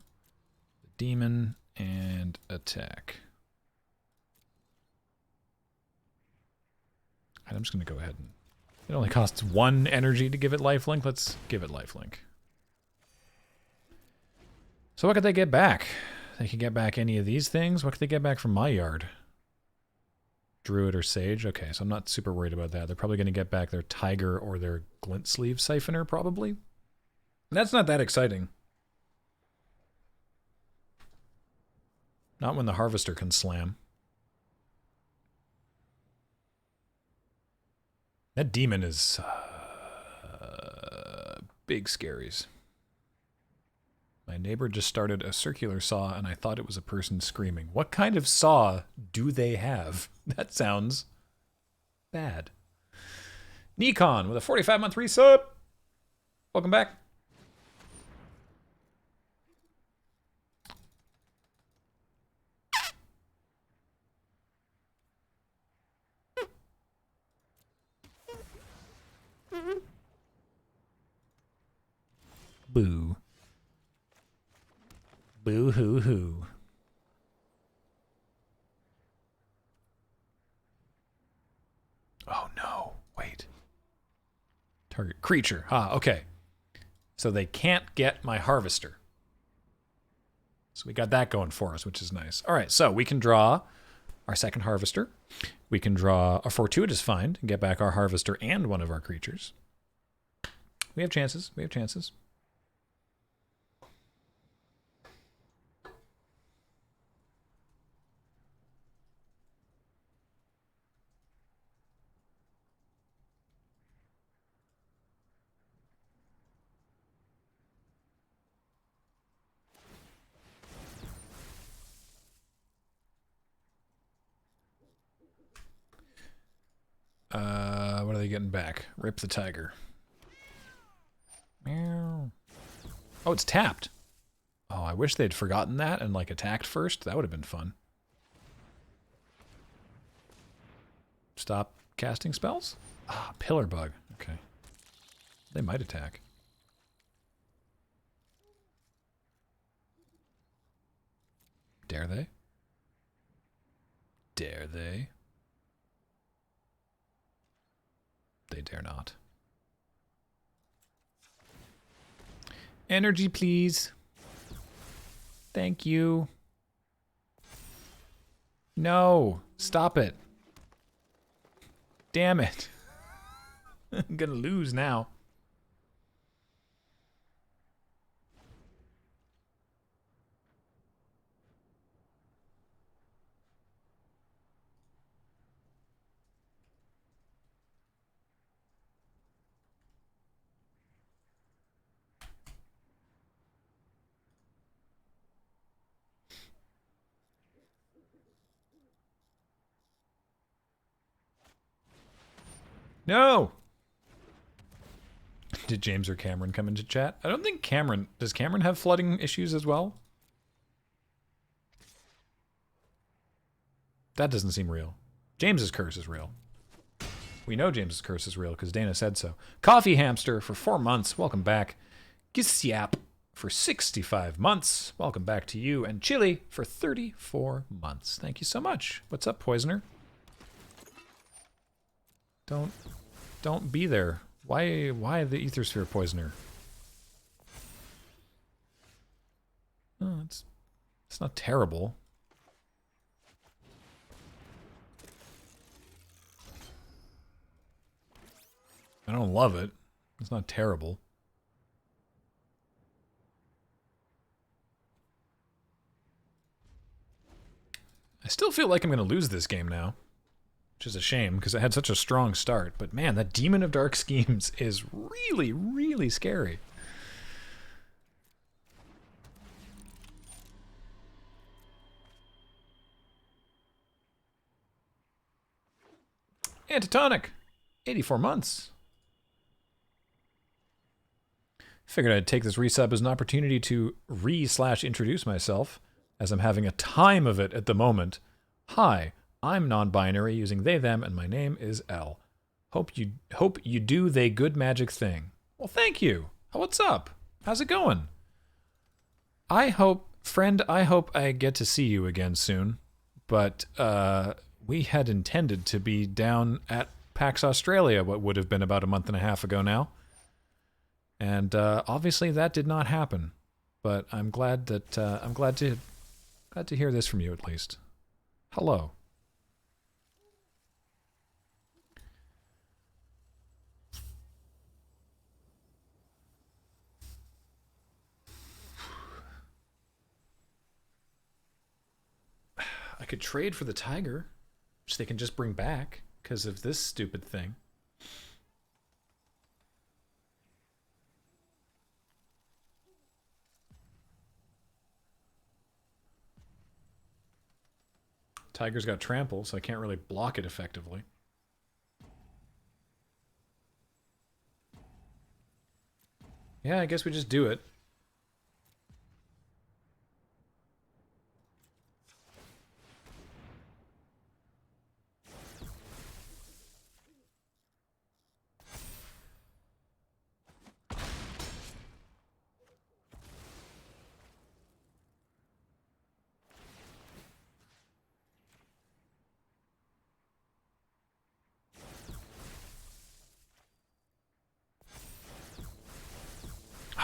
the demon and attack. And I'm just going to go ahead and... It only costs 1 energy to give it lifelink. Let's give it lifelink. So what could they get back? They could get back any of these things. What could they get back from my yard? Druid or Sage? Okay, so I'm not super worried about that. They're probably going to get back their Tiger or their Glint Sleeve Siphoner, probably. And that's not that exciting. Not when the Harvester can slam. That demon is... big scaries. My neighbor just started a circular saw and I thought it was a person screaming. What kind of saw do they have? That sounds bad. Nikon with a 45-month resub. Welcome back. Boo. Boo hoo hoo. Oh no, wait. Target creature. Ah, okay. So they can't get my Harvester. So we got that going for us, which is nice. All right, so we can draw our second Harvester. We can draw a Fortuitous Find and get back our Harvester and one of our creatures. We have chances. We have chances. What are they getting back? Rip the tiger. Meow. Oh, it's tapped. Oh, I wish they'd forgotten that and like attacked first. That would have been fun. Stop casting spells? Ah, pillar bug. Okay. They might attack. Dare they? Dare they? They dare not. Energy, please. Thank you. No. Stop it. Damn it. I'm gonna lose now. No! Did James or Cameron come into chat? I don't think Cameron... Does Cameron have flooding issues as well? That doesn't seem real. James's curse is real. We know James's curse is real because Dana said so. Coffee Hamster for 4 months. Welcome back. Gisyap for 65 months. Welcome back to you. And Chili for 34 months. Thank you so much. What's up, Poisoner? Don't be there. Why the Ethersphere Poisoner? Oh, it's not terrible. I don't love it. It's not terrible. I still feel like I'm going to lose this game now. Which is a shame, because it had such a strong start. But man, that Demon of Dark Schemes is really, really scary. Antitonic! 84 months. Figured I'd take this resub as an opportunity to re/introduce myself, as I'm having a time of it at the moment. Hi. I'm non-binary, using they, them, and my name is L. Hope you do they good magic thing. Well, thank you. What's up? How's it going? I hope I get to see you again soon. But we had intended to be down at PAX Australia, what would have been about a month and a half ago now. And obviously that did not happen. But I'm glad that I'm glad to hear this from you at least. Hello. I could trade for the tiger, which they can just bring back because of this stupid thing. Tiger's got trample, so I can't really block it effectively. Yeah, I guess we just do it.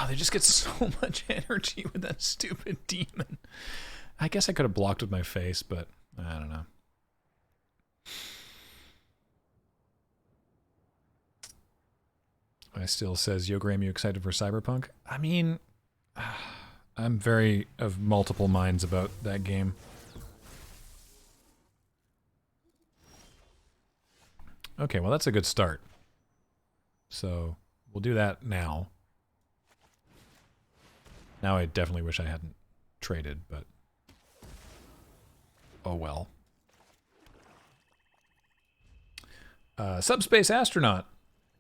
Oh, they just get so much energy with that stupid demon. I guess I could have blocked with my face, but I don't know. I still says, Yo Graham, you excited for Cyberpunk? I mean, I'm very of multiple minds about that game. Okay, well that's a good start. So we'll do that now. Now I definitely wish I hadn't traded, but oh well. Subspace Astronaut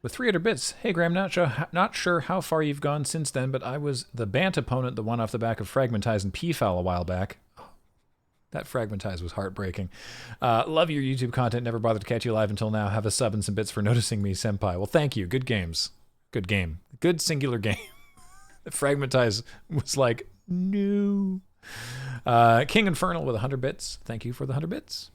with 300 bits. Hey, Graham, not sure how far you've gone since then, but I was the Bant opponent that won off the back of Fragmentize and P-Foul a while back. That Fragmentize was heartbreaking. Love your YouTube content. Never bothered to catch you live until now. Have a sub and some bits for noticing me, senpai. Well, thank you. Good games. Good game. Good singular game. Fragmentize was like, no. King Infernal with 100 bits. Thank you for the 100 bits.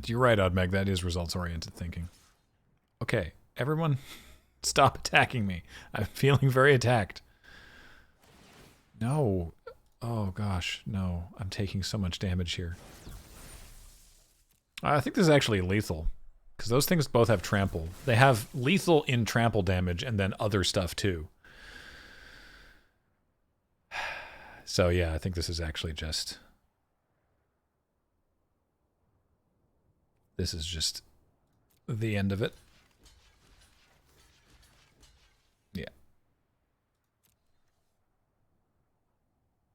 You're right, Oddmeg. That is results-oriented thinking. Okay, everyone, stop attacking me. I'm feeling very attacked. No. Oh, gosh. No. I'm taking so much damage here. I think this is actually lethal, because those things both have trample. They have lethal in trample damage and then other stuff, too. So, yeah, I think this is actually just... This is just the end of it. Yeah.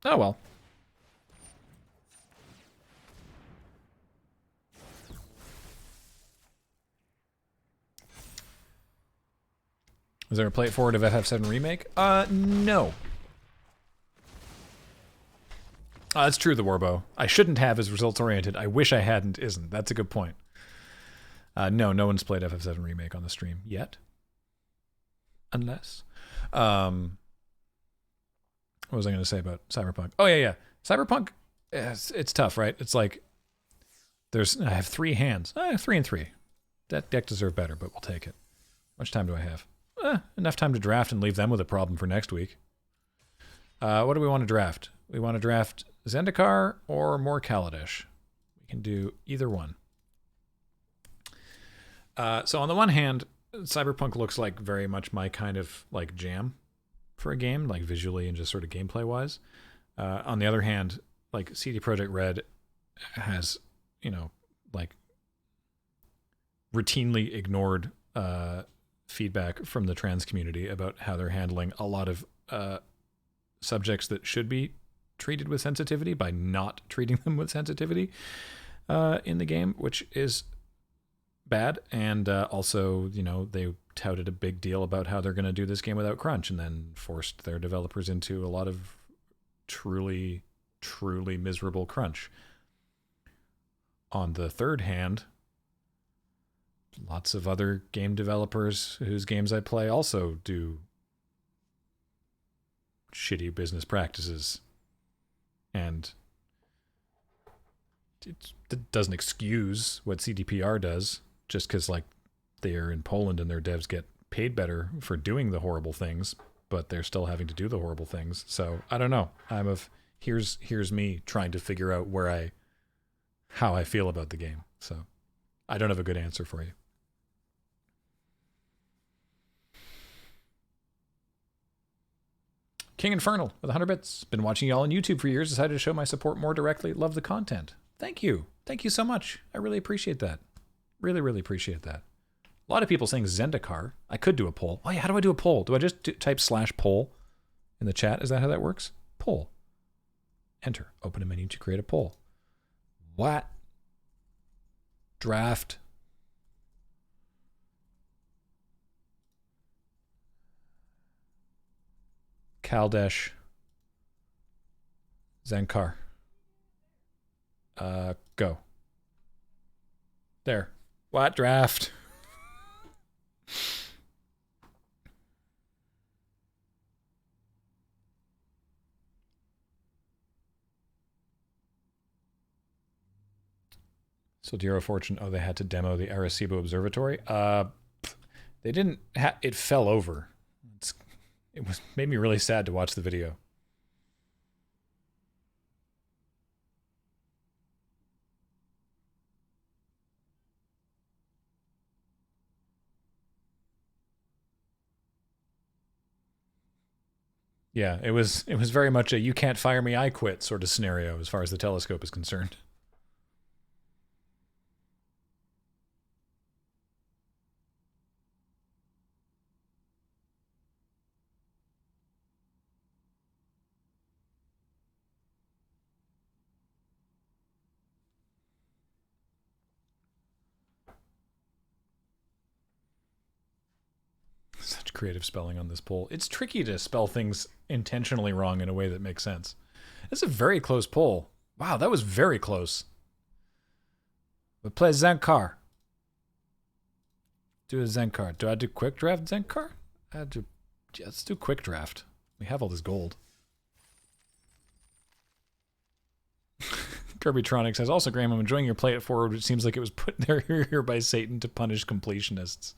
Oh, well. Is there a play it forward of FF7 Remake? No. That's true, the Warbow. I shouldn't have as results-oriented. I wish I hadn't, isn't. That's a good point. No one's played FF7 Remake on the stream yet. Unless. What was I going to say about Cyberpunk? Oh, yeah. Cyberpunk, it's tough, right? It's like, I have 3 hands. 3 and 3. That deck deserved better, but we'll take it. How much time do I have? Enough time to draft and leave them with a problem for next week. What do we want to draft? We want to draft Zendikar or more Kaladesh. We can do either one. So on the one hand, Cyberpunk looks like very much my kind of like jam for a game, like visually and just sort of gameplay wise. On the other hand, like CD Projekt Red has, like routinely ignored feedback from the trans community about how they're handling a lot of subjects that should be treated with sensitivity by not treating them with sensitivity in the game, which is bad. And also, they touted a big deal about how they're going to do this game without crunch and then forced their developers into a lot of truly, truly miserable crunch. On the third hand, lots of other game developers whose games I play also do shitty business practices. And it doesn't excuse what CDPR does just because, like, they are in Poland and their devs get paid better for doing the horrible things, but they're still having to do the horrible things. So I don't know. Here's me trying to figure out how I feel about the game. So I don't have a good answer for you. King Infernal with 100 bits. Been watching y'all on YouTube for years. Decided to show my support more directly. Love the content. Thank you. Thank you so much. I really appreciate that. Really, really appreciate that. A lot of people saying Zendikar. I could do a poll. Oh yeah, how do I do a poll? Do I just type /poll in the chat? Is that how that works? Poll. Enter. Open a menu to create a poll. What? Draft. Kaladesh. Zendikar. Go. There. What draft? So Dear Fortune, they had to demo the Arecibo Observatory. They didn't. It fell over. Made me really sad to watch the video. Yeah, it was very much a "you can't fire me, I quit" sort of scenario as far as the telescope is concerned. Such creative spelling on this poll. It's tricky to spell things intentionally wrong in a way that makes sense. It's a very close poll. Wow, that was very close. But play Zendikar. Do a Zendikar. Do I do quick draft Zendikar? Yeah, let's do quick draft. We have all this gold. Kirbytronic says, also, Graham, I'm enjoying your play it forward, which seems like it was put there here by Satan to punish completionists.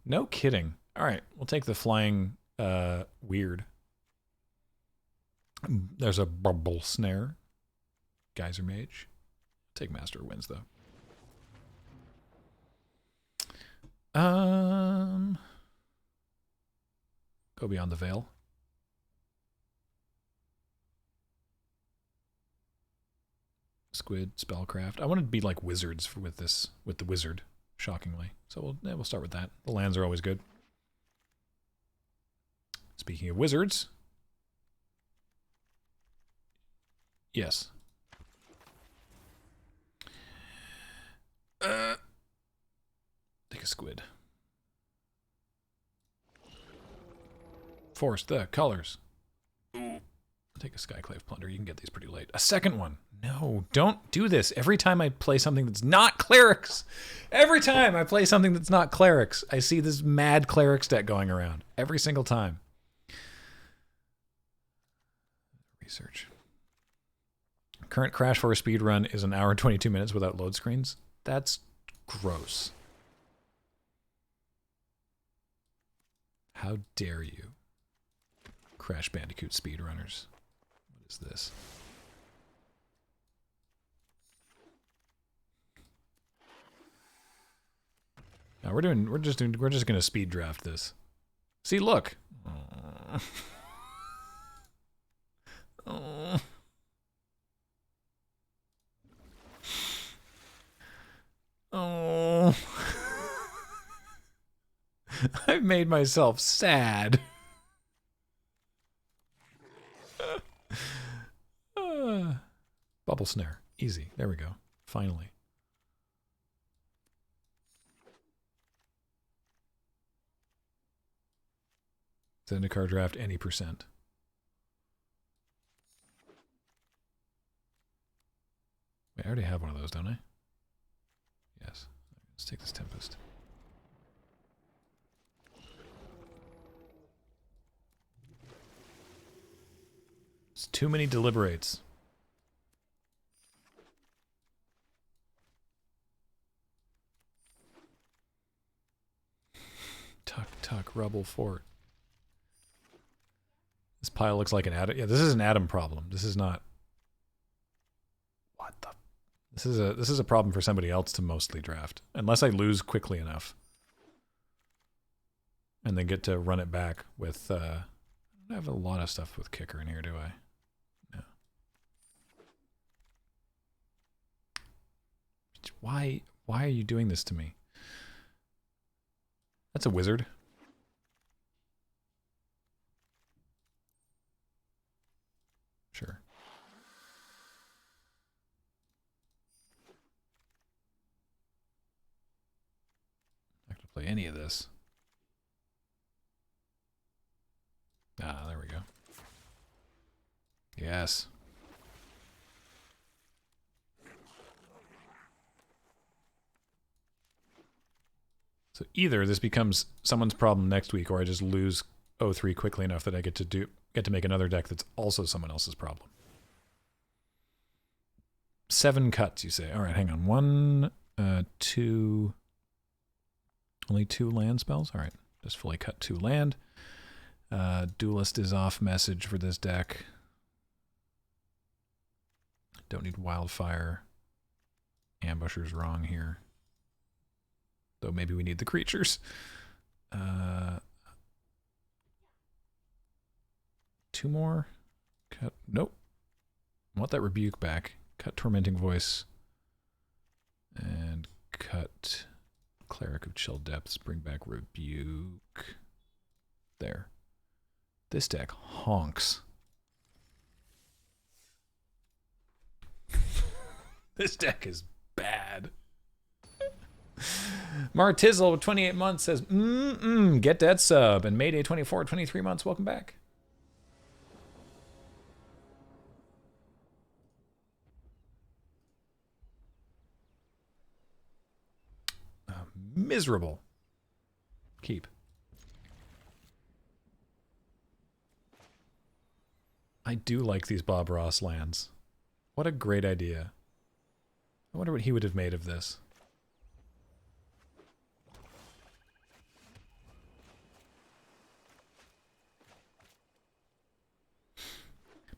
No kidding. All right, we'll take the flying weird. There's a bubble snare. Geyser Mage. Take Master of Winds, though. Go Beyond the Veil. Squid, Spellcraft. I wanted to be like wizards with this, with the wizard, shockingly. So we'll start with that. The lands are always good. Speaking of wizards. Yes. Take a squid. Force the colors. Take a Skyclave Plunder. You can get these pretty late. A second one. No, don't do this. Every time I play something that's not clerics, every time I play something that's not clerics, I see this mad clerics deck going around. Every single time. Research. Current crash for a speed run is an hour and 22 minutes without load screens. That's gross. How dare you? Crash Bandicoot speedrunners. What is this? No, we're just gonna speed draft this. See, look. Oh. Oh. I've made myself sad. Bubble Snare. Easy. There we go. Finally. Zendikar draft any percent. Wait, I already have one of those, don't I? Yes. Let's take this Tempest. It's too many deliberates. Tuck, tuck, rubble fort. This pile looks like an atom. Yeah, this is an atom problem. This is not. What the? This is a problem for somebody else to mostly draft, unless I lose quickly enough, and then get to run it back with. I don't have a lot of stuff with kicker in here, do I? No. Why are you doing this to me? That's a wizard. Sure. Not gonna play any of this. Ah, there we go. Yes. So either this becomes someone's problem next week, or I just lose 0-3 quickly enough that I get to make another deck that's also someone else's problem. 7 cuts, you say? All right, hang on. 1, 2. Only 2 land spells. All right, just fully cut 2 land. Duelist is off message for this deck. Don't need Wildfire. Ambusher's wrong here. Though maybe we need the creatures. 2 2 more. Cut. Nope. I want that rebuke back. Cut tormenting voice. And cut cleric of chill depths. Bring back rebuke. There. This deck honks. This deck is bad. Martizzle with 28 months says, get that sub. And Mayday 24, 23 months. Welcome back. Miserable. Keep. I do like these Bob Ross lands. What a great idea. I wonder what he would have made of this.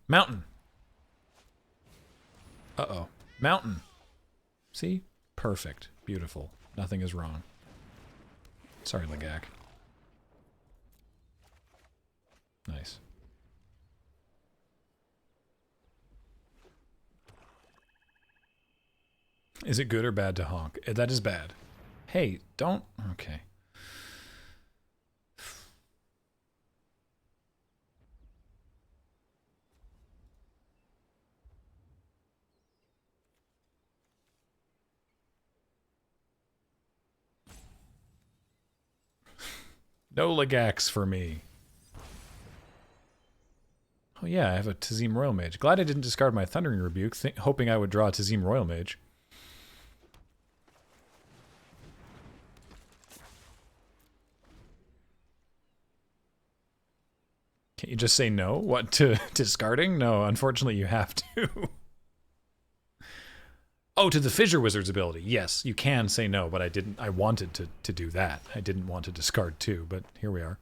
Mountain. Uh-oh. Mountain. See? Perfect. Beautiful. Nothing is wrong. Sorry, Legak. Nice. Is it good or bad to honk? That is bad. Hey, don't... Okay. No Legax for me. Oh yeah, I have a Tazim Royal Mage. Glad I didn't discard my Thundering Rebuke, hoping I would draw a Tazim Royal Mage. Can't you just say no? What, to discarding? No, unfortunately you have to. Oh, to the Fissure Wizard's ability. Yes, you can say no, but I didn't. I wanted to do that. I didn't want to discard 2, but here we are.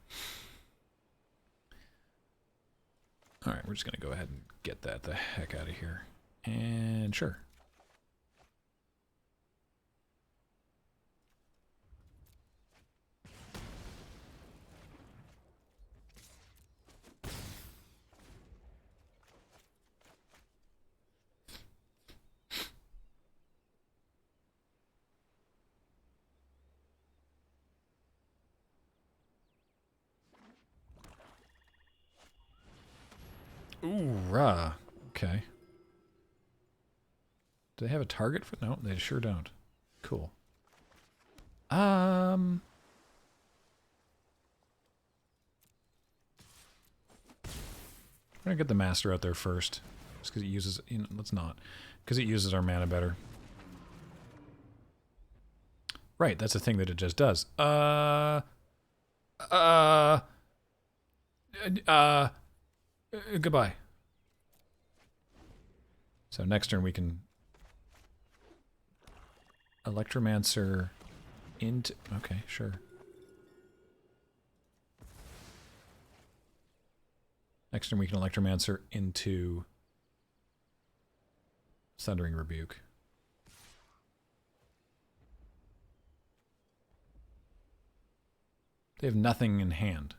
All right, we're just going to go ahead and get that the heck out of here. And sure. Ooh, rah. Okay. Do they have a target for... No, they sure don't. Cool. We're gonna get the master out there first. Just because it uses... You know, let's not. Because it uses our mana better. Right, that's a thing that it just does. Goodbye. So next turn we can Electromancer into... Okay, sure. Next turn we can Electromancer into Thundering Rebuke. They have nothing in hand.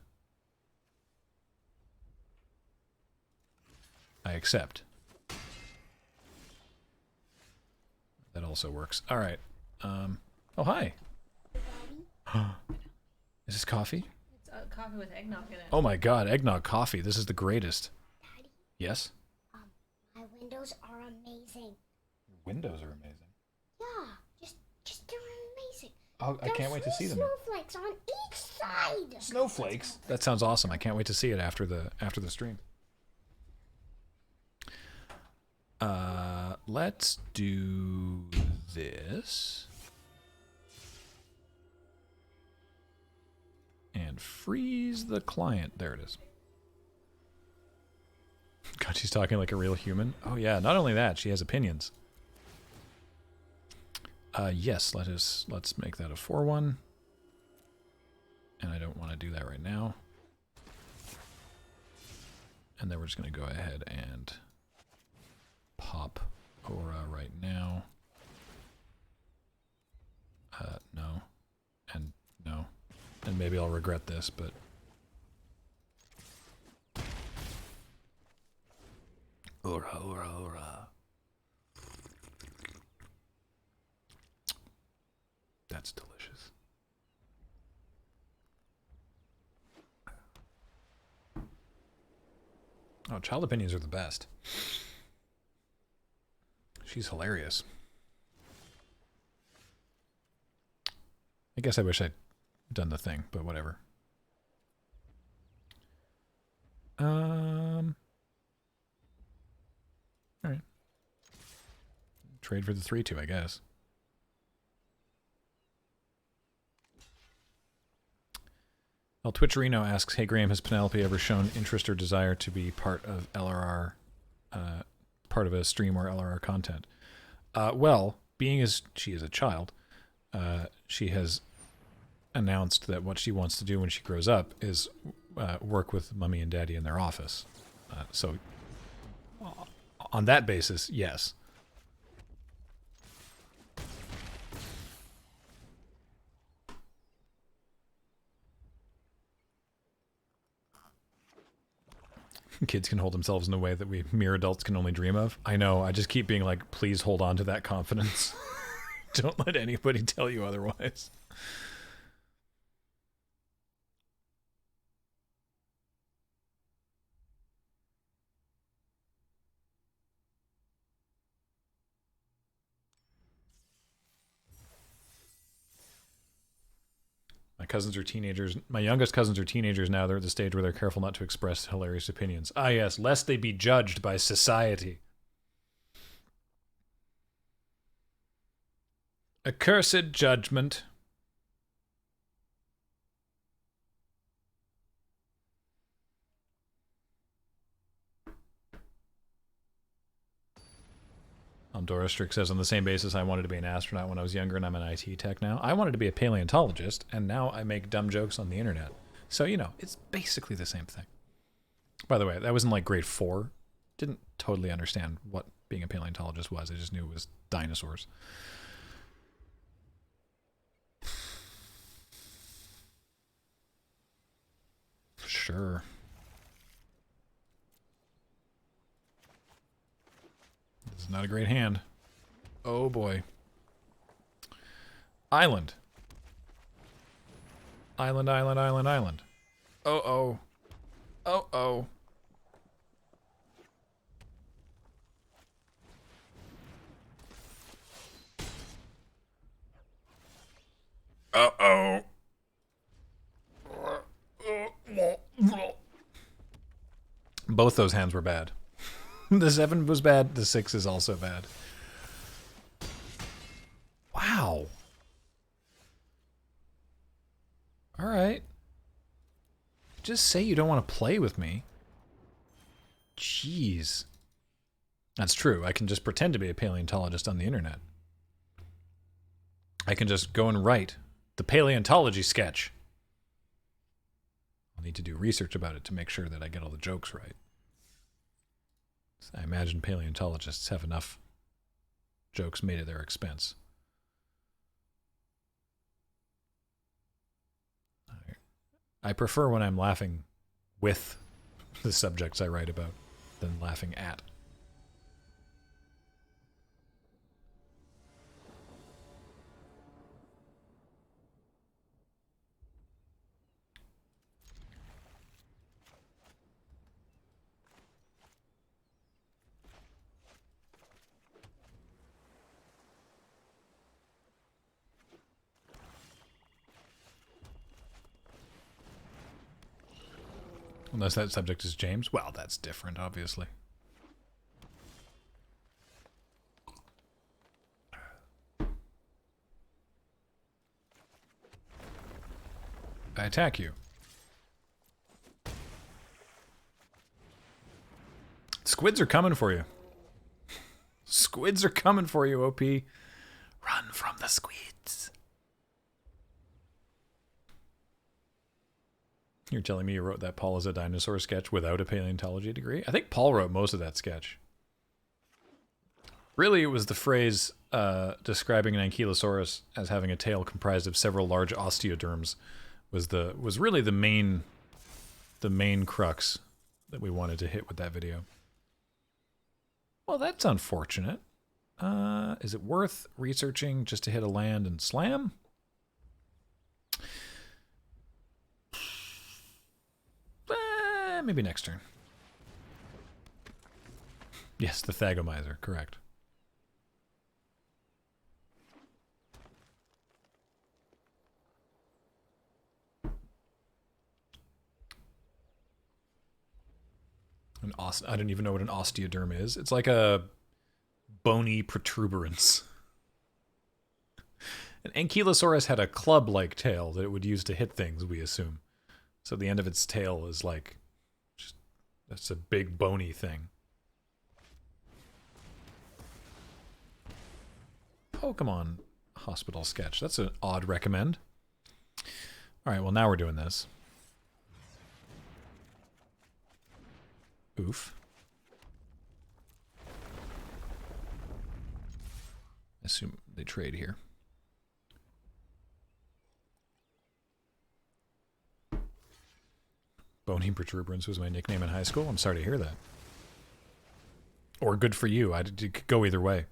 I accept. That also works. All right. Oh, hi. Is this coffee? It's coffee with eggnog in it. Oh my god, eggnog coffee. This is the greatest. Daddy, Yes? my windows are amazing. Windows are amazing. Yeah, just they're amazing. Oh, I can't wait to see them. Snowflakes on each side. Snowflakes? That sounds awesome. I can't wait to see it after the stream. Let's do this. And freeze the client. There it is. God, she's talking like a real human. Oh yeah, not only that, she has opinions. Yes, let's make that a 4-1. And I don't want to do that right now. And then we're just going to go ahead and pop Aura right now. No. And no. And maybe I'll regret this, but... That's delicious. Oh, child opinions are the best. She's hilarious. I guess I wish I'd done the thing, but whatever. All right. Trade for the 3-2, I guess. Well, Twitcherino asks, hey Graham, has Penelope ever shown interest or desire to be part of LRR, part of a stream or LRR content? Well, being as she is a child, she has announced that what she wants to do when she grows up is work with Mummy and Daddy in their office. So on that basis, yes. Kids can hold themselves in a way that we mere adults can only dream of. I know, I just keep being like, please hold on to that confidence. Don't let anybody tell you otherwise. My cousins are teenagers. My youngest cousins are teenagers now. They're at the stage where they're careful not to express hilarious opinions. Ah, yes, lest they be judged by society. Accursed judgment. Dorastrick says, on the same basis, I wanted to be an astronaut when I was younger, and I'm an IT tech now. I wanted to be a paleontologist, and now I make dumb jokes on the internet. So, you know, it's basically the same thing. By the way, that was in like grade 4. Didn't totally understand what being a paleontologist was. I just knew it was dinosaurs. Sure. This is not a great hand. Oh boy. Island. Island, island, island, island. Oh-oh. Oh-oh. Uh-oh. Both those hands were bad. The 7 was bad. The 6 is also bad. Wow. All right. Just say you don't want to play with me. Jeez. That's true. I can just pretend to be a paleontologist on the internet. I can just go and write the paleontology sketch. I'll need to do research about it to make sure that I get all the jokes right. I imagine paleontologists have enough jokes made at their expense. I prefer when I'm laughing with the subjects I write about than laughing at. Unless that subject is James. Well, that's different, obviously. I attack you. Squids are coming for you. Squids are coming for you, OP. Run from the squids. You're telling me you wrote that Paul is a dinosaur sketch without a paleontology degree? I think Paul wrote most of that sketch. Really, it was the phrase describing an ankylosaurus as having a tail comprised of several large osteoderms was really the main crux that we wanted to hit with that video. Well, that's unfortunate. Is it worth researching just to hit a land and slam? Maybe next turn. Yes, the Thagomizer, correct. I don't even know what an osteoderm is. It's like a bony protuberance. An Ankylosaurus had a club-like tail that it would use to hit things, we assume. So the end of its tail is like, just, that's a big bony thing. Pokemon Hospital Sketch. That's an odd recommend. Alright, well now we're doing this. Oof. Assume they trade here. Bony Protuberance was my nickname in high school. I'm sorry to hear that. Or good for you. It could go either way.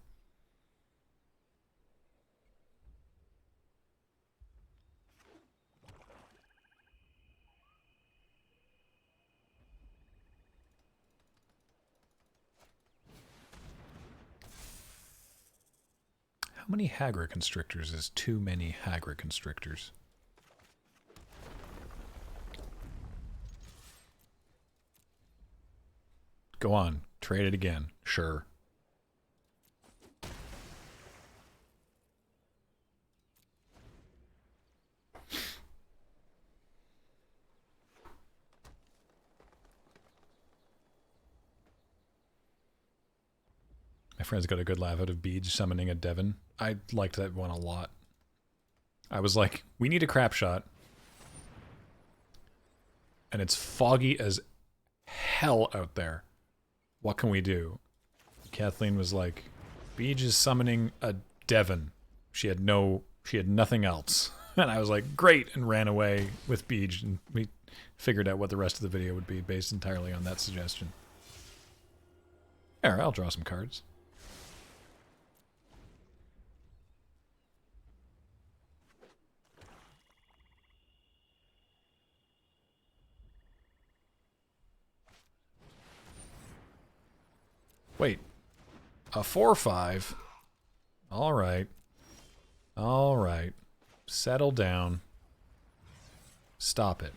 How many Hagra Constrictors is too many Hagra Constrictors? Go on. Trade it again. Sure. My friends got a good laugh out of Beej summoning a Devon. I liked that one a lot. I was like, we need a crap shot. And it's foggy as hell out there. What can we do? Kathleen was like, Beej is summoning a Devon. She had nothing else. And I was like, great, and ran away with Beej. And we figured out what the rest of the video would be based entirely on that suggestion. There, I'll draw some cards. Wait, a 4/5. All right. All right. Settle down. Stop it.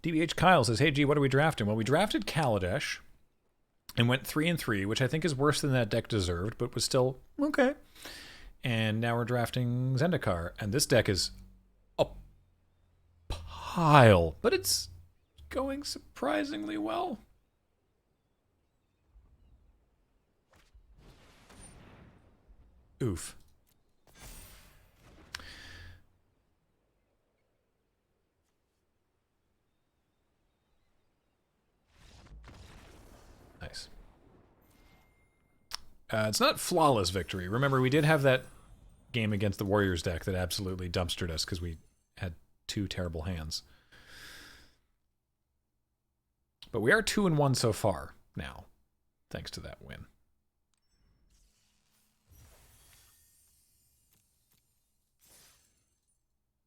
DBH Kyle says, hey, G, what are we drafting? Well, we drafted Kaladesh. And went 3-3, which I think is worse than that deck deserved, but was still okay. And now we're drafting Zendikar, and this deck is a pile, but it's going surprisingly well. Oof. Nice. It's not flawless victory. Remember, we did have that game against the Warriors deck that absolutely dumpstered us because we had two terrible hands. But we are 2-1 so far now, thanks to that win.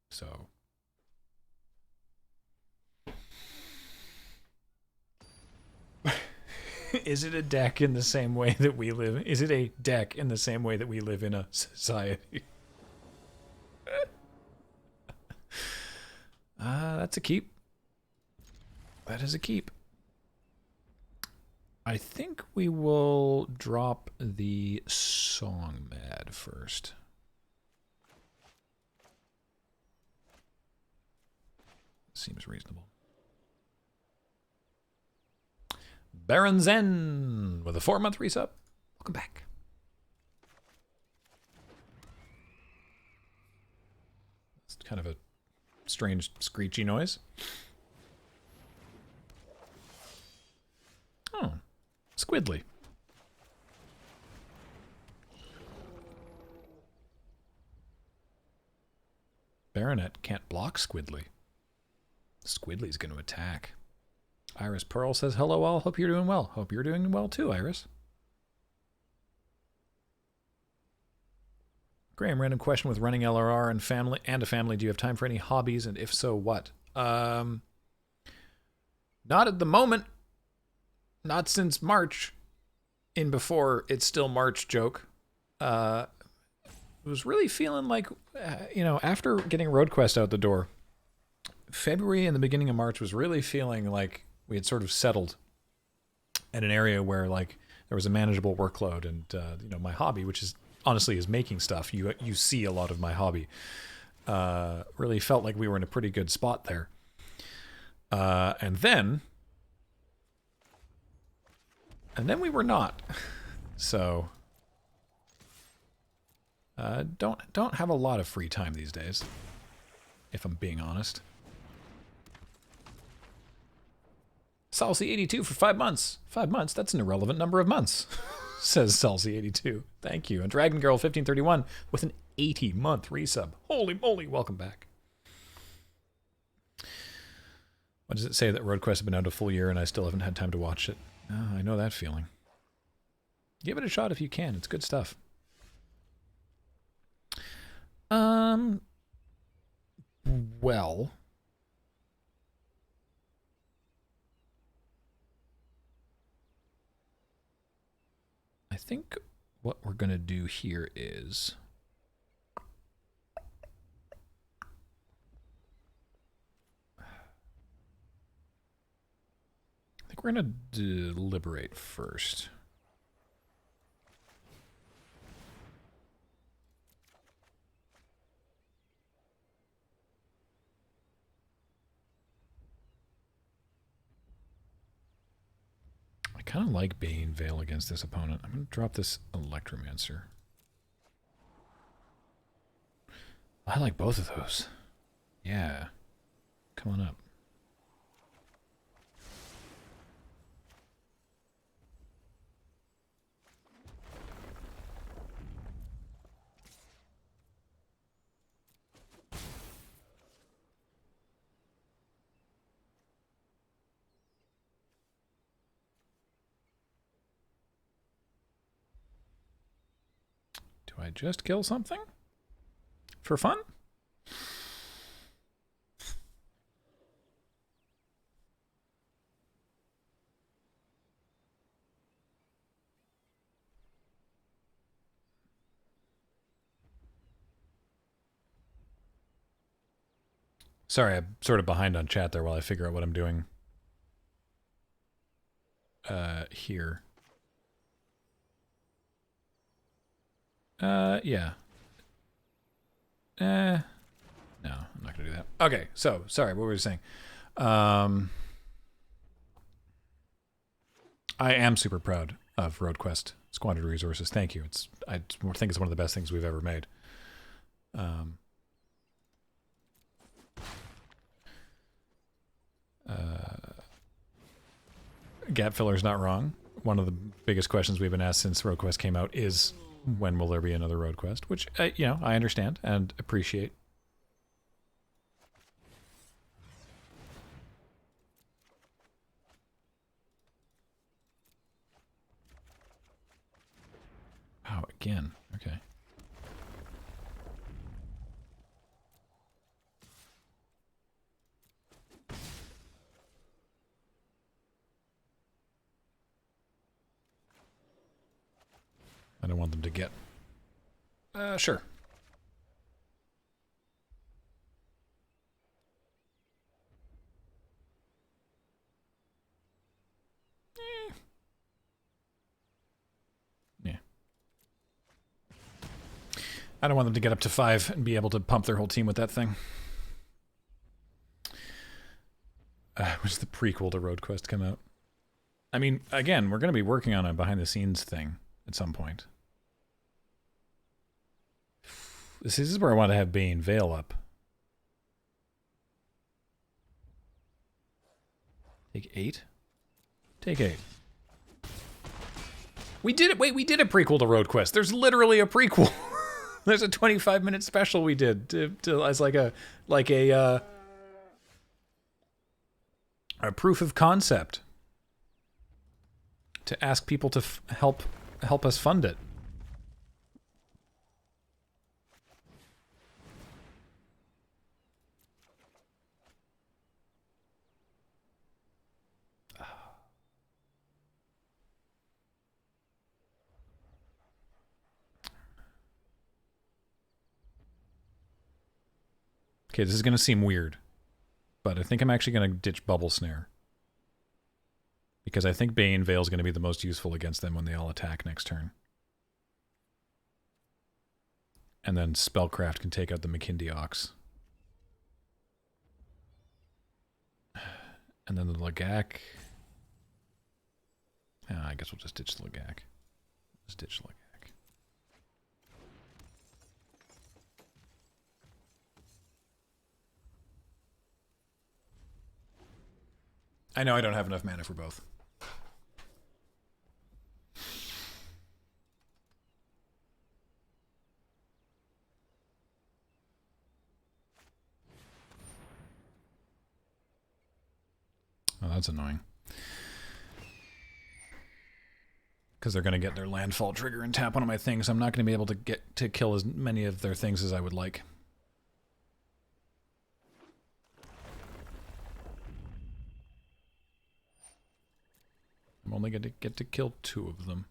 So... Is it a deck in the same way that we live? Is it a deck in the same way that we live in a society? That's a keep. That is a keep. I think we will drop the Song Mad first. Seems reasonable. Baron Zen with a 4-month resub. Welcome back. It's kind of a strange screechy noise. Oh, Squidly. Baronet can't block Squidly. Squidly's going to attack. Iris Pearl says, hello all, hope you're doing well. Hope you're doing well too, Iris. Graham, random question with running LRR and a family. Do you have time for any hobbies? And if so, what? Not at the moment. Not since March. In before it's still March joke. Was really feeling like, after getting RoadQuest out the door, February and the beginning of March was really feeling like we had sort of settled at an area where like there was a manageable workload, and my hobby, which is honestly is making stuff. You see a lot of my hobby. Really felt like we were in a pretty good spot there. And then we were not. So don't have a lot of free time these days, if I'm being honest. Salsi82 for 5 months. 5 months? That's an irrelevant number of months, says Salsi82. Thank you. And Dragon Girl 1531 with an 80-month resub. Holy moly, welcome back. What does it say that RoadQuest has been out a full year and I still haven't had time to watch it? Oh, I know that feeling. Give it a shot if you can. It's good stuff. Well, I think what we're going to do here is I think we're going to deliberate first. I kind of like Bane Veil against this opponent. I'm going to drop this Electromancer. I like both of those. Yeah. Come on up. Do I just kill something? For fun? Sorry, I'm sort of behind on chat there while I figure out what I'm doing here. Yeah. No, I'm not gonna do that. Okay, so sorry, what were we saying? I am super proud of RoadQuest Squandered Resources. Thank you. I think it's one of the best things we've ever made. Gap filler's not wrong. One of the biggest questions we've been asked since RoadQuest came out is, when will there be another RoadQuest? Which, I understand and appreciate. Oh, again. Okay. I don't want them to get... sure. Yeah. I don't want them to get up to 5 and be able to pump their whole team with that thing. When's the prequel to RoadQuest come out? I mean, again, we're going to be working on a behind-the-scenes thing at some point. This is where I want to have Bane Veil up. Take 8? Take 8. We did it. Wait, we did a prequel to RoadQuest. There's literally a prequel. There's a 25-minute special we did to as like a proof of concept to ask people to help us fund it. Okay, this is going to seem weird, but I think I'm actually going to ditch Bubble Snare. Because I think Bane Veil is going to be the most useful against them when they all attack next turn. And then Spellcraft can take out the McKindy Ox. And then the Lagak. I guess we'll just ditch the Lagak. Just ditch the Lagak. I know I don't have enough mana for both. Oh, that's annoying. Because they're going to get their landfall trigger and tap one of my things. I'm not going to be able to get to kill as many of their things as I would like. I'm only going to get to kill 2 of them.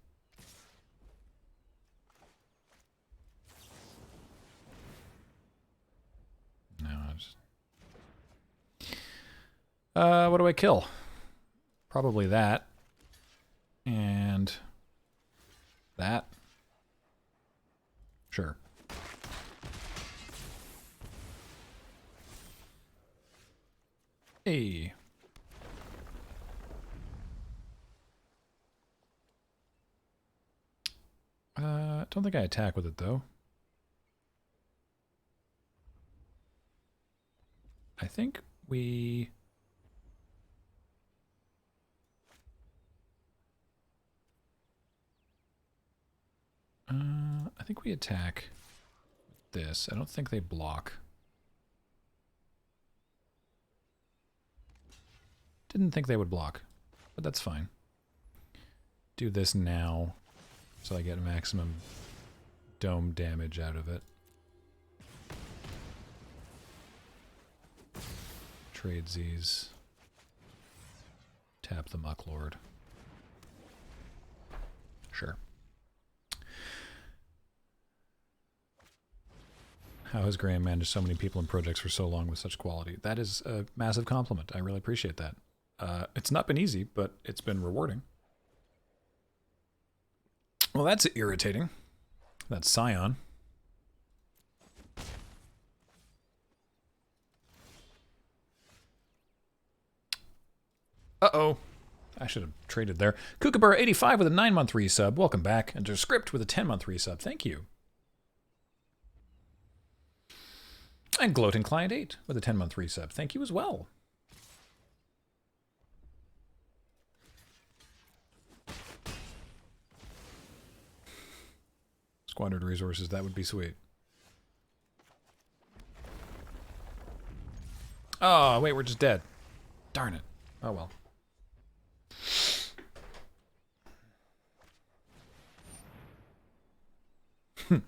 No, I just... what do I kill? Probably that. And... that. Sure. Hey. Don't think I attack with it, though. I think we... I think we attack with this. I don't think they block. Didn't think they would block, but that's fine. Do this now, so I get maximum dome damage out of it. Trade these. Tap the Mucklord. Sure. How has Graham managed so many people and projects for so long with such quality? That is a massive compliment. I really appreciate that. It's not been easy, but it's been rewarding. Well, that's irritating. That's Scion. Uh-oh. I should have traded there. Kookaburra85 with a 9-month resub. Welcome back. And Script with a 10-month resub. Thank you. And Gloating Client 8 with a 10-month resub. Thank you as well. Squandered resources, that would be sweet. Oh, wait, we're just dead. Darn it. Oh, well.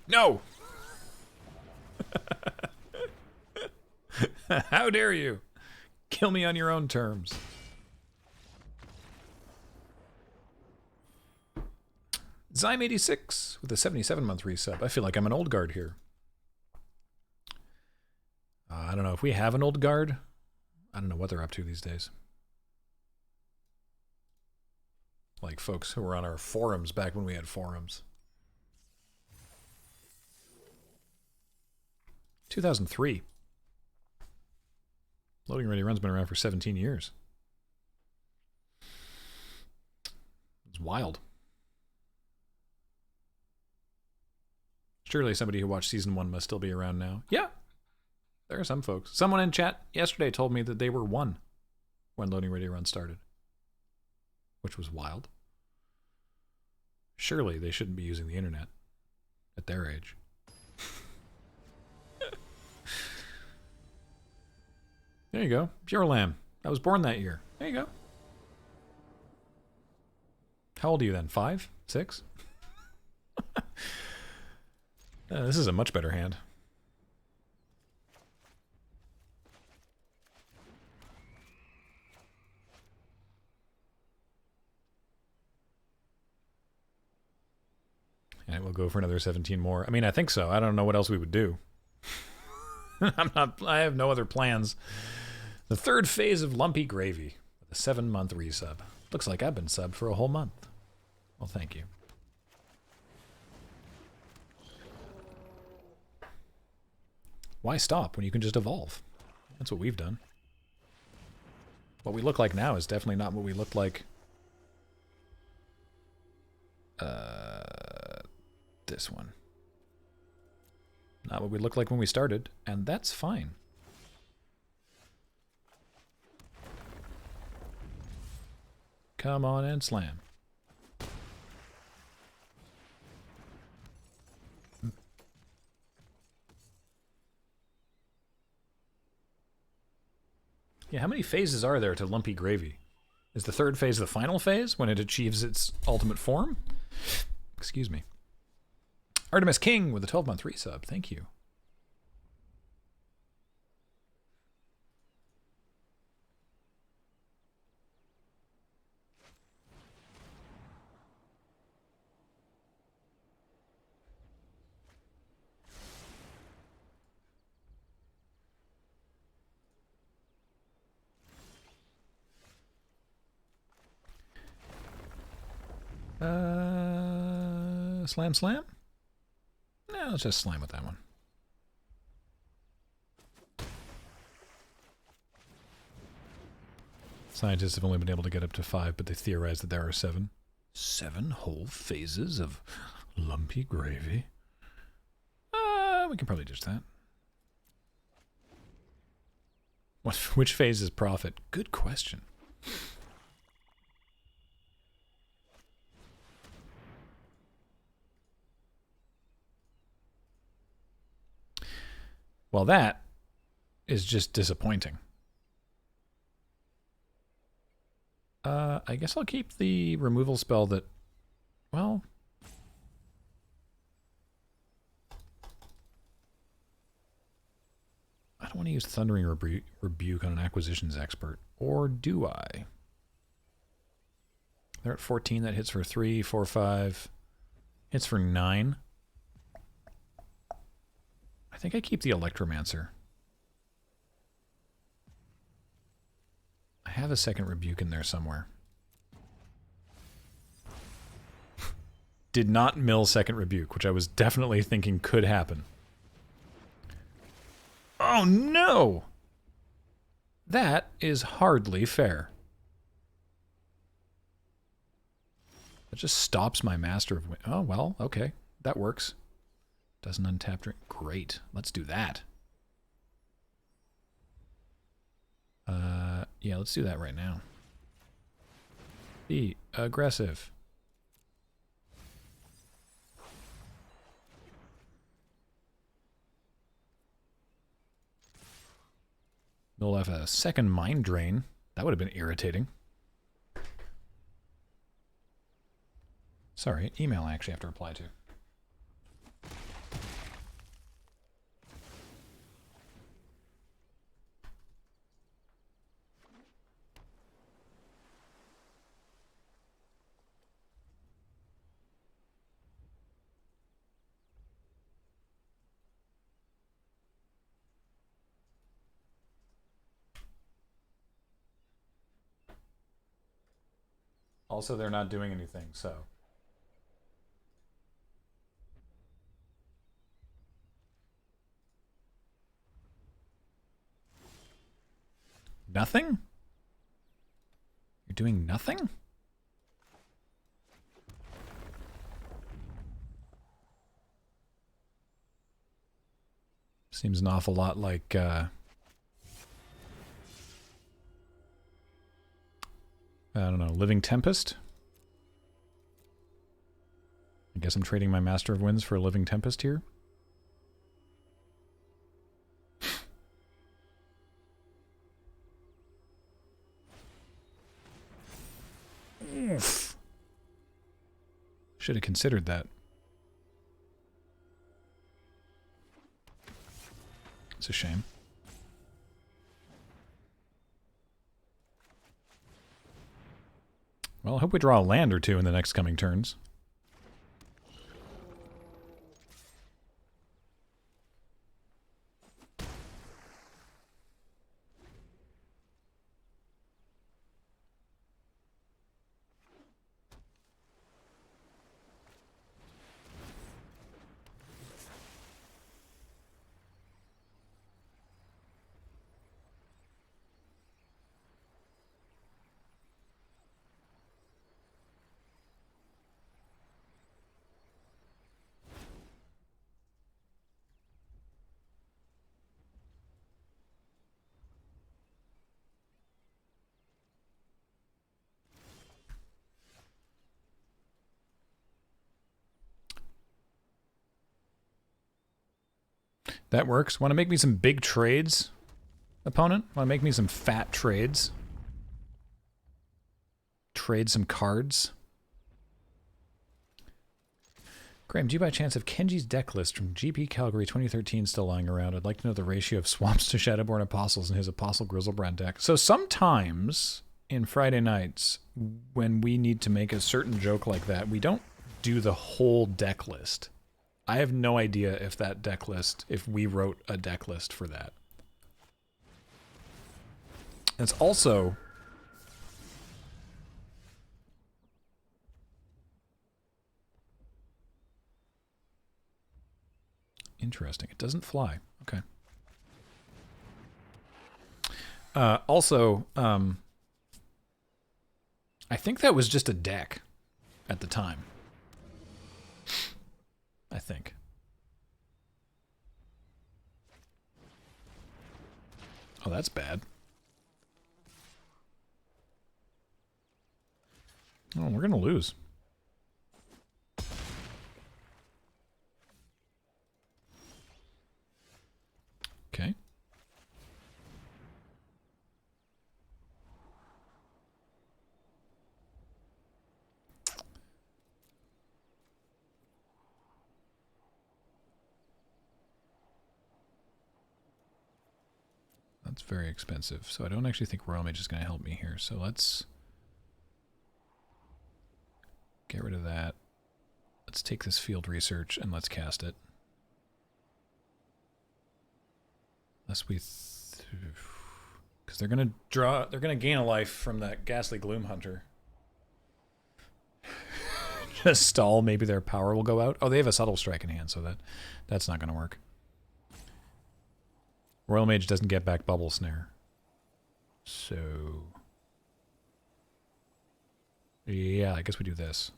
No! How dare you? Kill me on your own terms. Zyme86 with a 77-month resub. I feel like I'm an old guard here. I don't know if we have an old guard. I don't know what they're up to these days. Like folks who were on our forums back when we had forums. 2003. Loading Ready Run's been around for 17 years. It's wild. Surely somebody who watched season 1 must still be around now. Yeah, there are some folks. Someone in chat yesterday told me that they were 1 when Loading Ready Run started, which was wild. Surely they shouldn't be using the internet at their age. There you go. Pure lamb. I was born that year. There you go. How old are you then? 5? 6? This is a much better hand. And we'll go for another 17 more. I mean, I think so. I don't know what else we would do. I have no other plans. The third phase of Lumpy Gravy with a 7-month resub. Looks like I've been subbed for a whole month. Well, thank you. Why stop when you can just evolve? That's what we've done. What we look like now is definitely not what we looked like this one. Not what we looked like when we started, and that's fine. Come on and slam. Yeah, how many phases are there to Lumpy Gravy? Is the third phase the final phase when it achieves its ultimate form? Excuse me. Artemis King with a 12-month resub. Thank you. Slam, slam? No, let's just slam with that one. Scientists have only been able to get up to 5, but they theorize that there are 7. 7 whole phases of Lumpy Gravy? We can probably ditch that. Which phase is profit? Good question. Well, that is just disappointing. I guess I'll keep the removal spell that, well... I don't want to use Thundering Rebuke on an Acquisitions Expert. Or do I? They're at 14. That hits for 3, 4, 5. Hits for 9. I think I keep the Electromancer. I have a second Rebuke in there somewhere. Did not mill second Rebuke, which I was definitely thinking could happen. Oh no! That is hardly fair. That just stops my Master of... Oh, well, okay. That works. Doesn't untap drink. Great. Let's do that. Yeah, let's do that right now. Be aggressive. We'll have a second Mind Drain. That would have been irritating. Sorry, email I actually have to reply to. Also, they're not doing anything, so... Nothing? You're doing nothing? Seems an awful lot like, I don't know, Living Tempest? I guess I'm trading my Master of Winds for a Living Tempest here. Should have considered that. It's a shame. Well, I hope we draw a land or two in the next coming turns. That works. Want to make me some big trades, opponent? Want to make me some fat trades? Trade some cards? Graham, do you by chance have Kenji's deck list from GP Calgary 2013 still lying around? I'd like to know the ratio of swamps to Shadowborn Apostles in his Apostle Grizzlebrand deck. So sometimes in Friday nights, when we need to make a certain joke like that, we don't do the whole deck list. I have no idea if that deck list, if we wrote a deck list for that. It's also... interesting. It doesn't fly. Okay. Also, I think that was just a deck at the time. I think. Oh, that's bad. Oh, we're gonna lose. Okay. That's very expensive. So I don't actually think Royal Mage is going to help me here. So let's get rid of that. Let's take this field research and let's cast it. Unless we... because they're going to draw... they're going to gain a life from that Ghastly Gloom Hunter. Just stall. Maybe their power will go out. Oh, they have a Subtle Strike in hand, so that's not going to work. Royal Mage doesn't get back Bubble Snare. So... yeah, I guess we do this.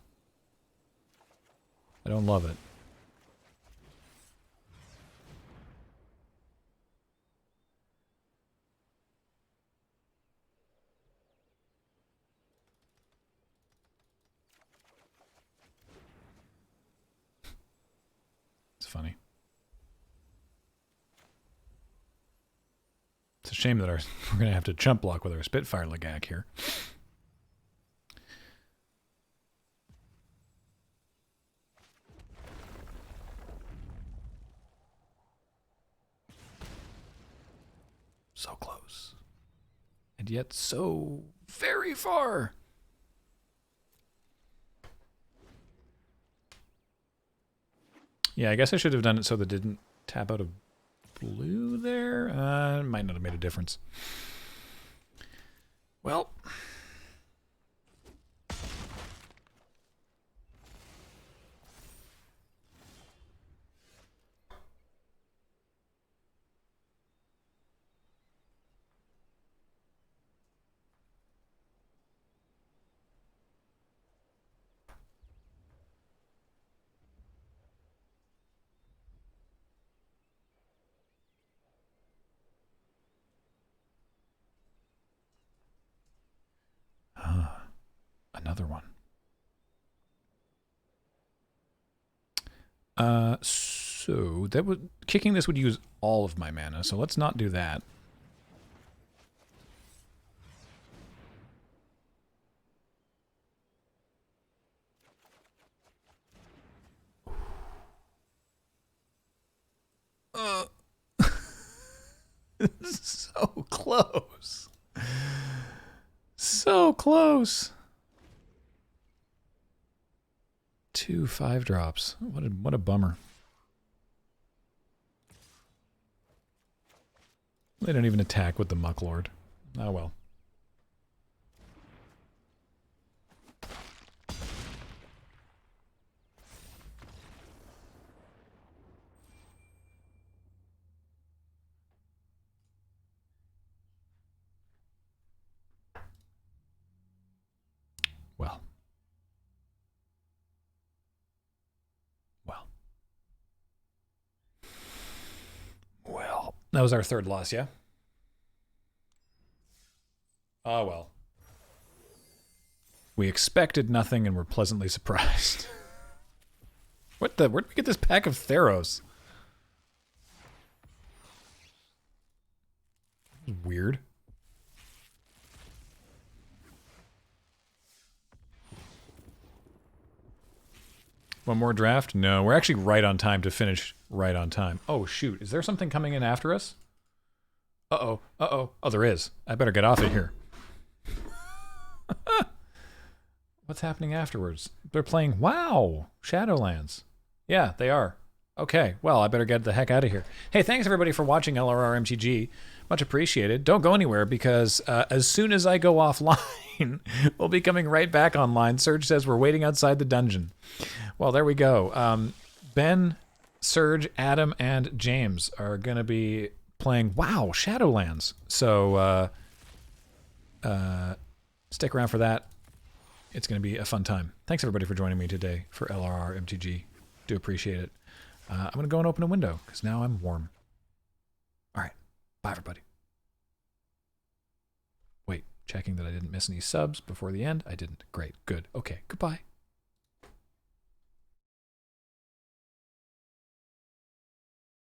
I don't love it. It's funny. It's a shame that we're going to have to chump block with our Spitfire Legak here. So close. And yet so very far. Yeah, I guess I should have done it so that it didn't tap out of blue there. Might not have made a difference. Well. Another one. So that would kicking this would use all of my mana, so let's not do that. So close. So close. 2 5-drops. What a bummer. They don't even attack with the Mucklord. Oh well. Well. Well. Well. That was our third loss, yeah? Oh well. We expected nothing and were pleasantly surprised. Where'd we get this pack of Theros? Weird. One more draft? No, we're actually right on time to finish right on time. Oh, shoot. Is there something coming in after us? Uh-oh. Uh-oh. Oh, there is. I better get off of here. What's happening afterwards? They're playing, wow, Shadowlands. Yeah, they are. Okay, well, I better get the heck out of here. Hey, thanks everybody for watching LRRMTG. Much appreciated. Don't go anywhere because as soon as I go offline, we'll be coming right back online. Serge says we're waiting outside the dungeon. Well, there we go. Ben, Serge, Adam, and James are going to be playing, wow, Shadowlands. So stick around for that. It's going to be a fun time. Thanks everybody for joining me today for LRRMTG. Do appreciate it. I'm going to go and open a window because now I'm warm. All right. Bye, everybody. Wait, checking that I didn't miss any subs before the end. I didn't. Great. Good. Okay. Goodbye.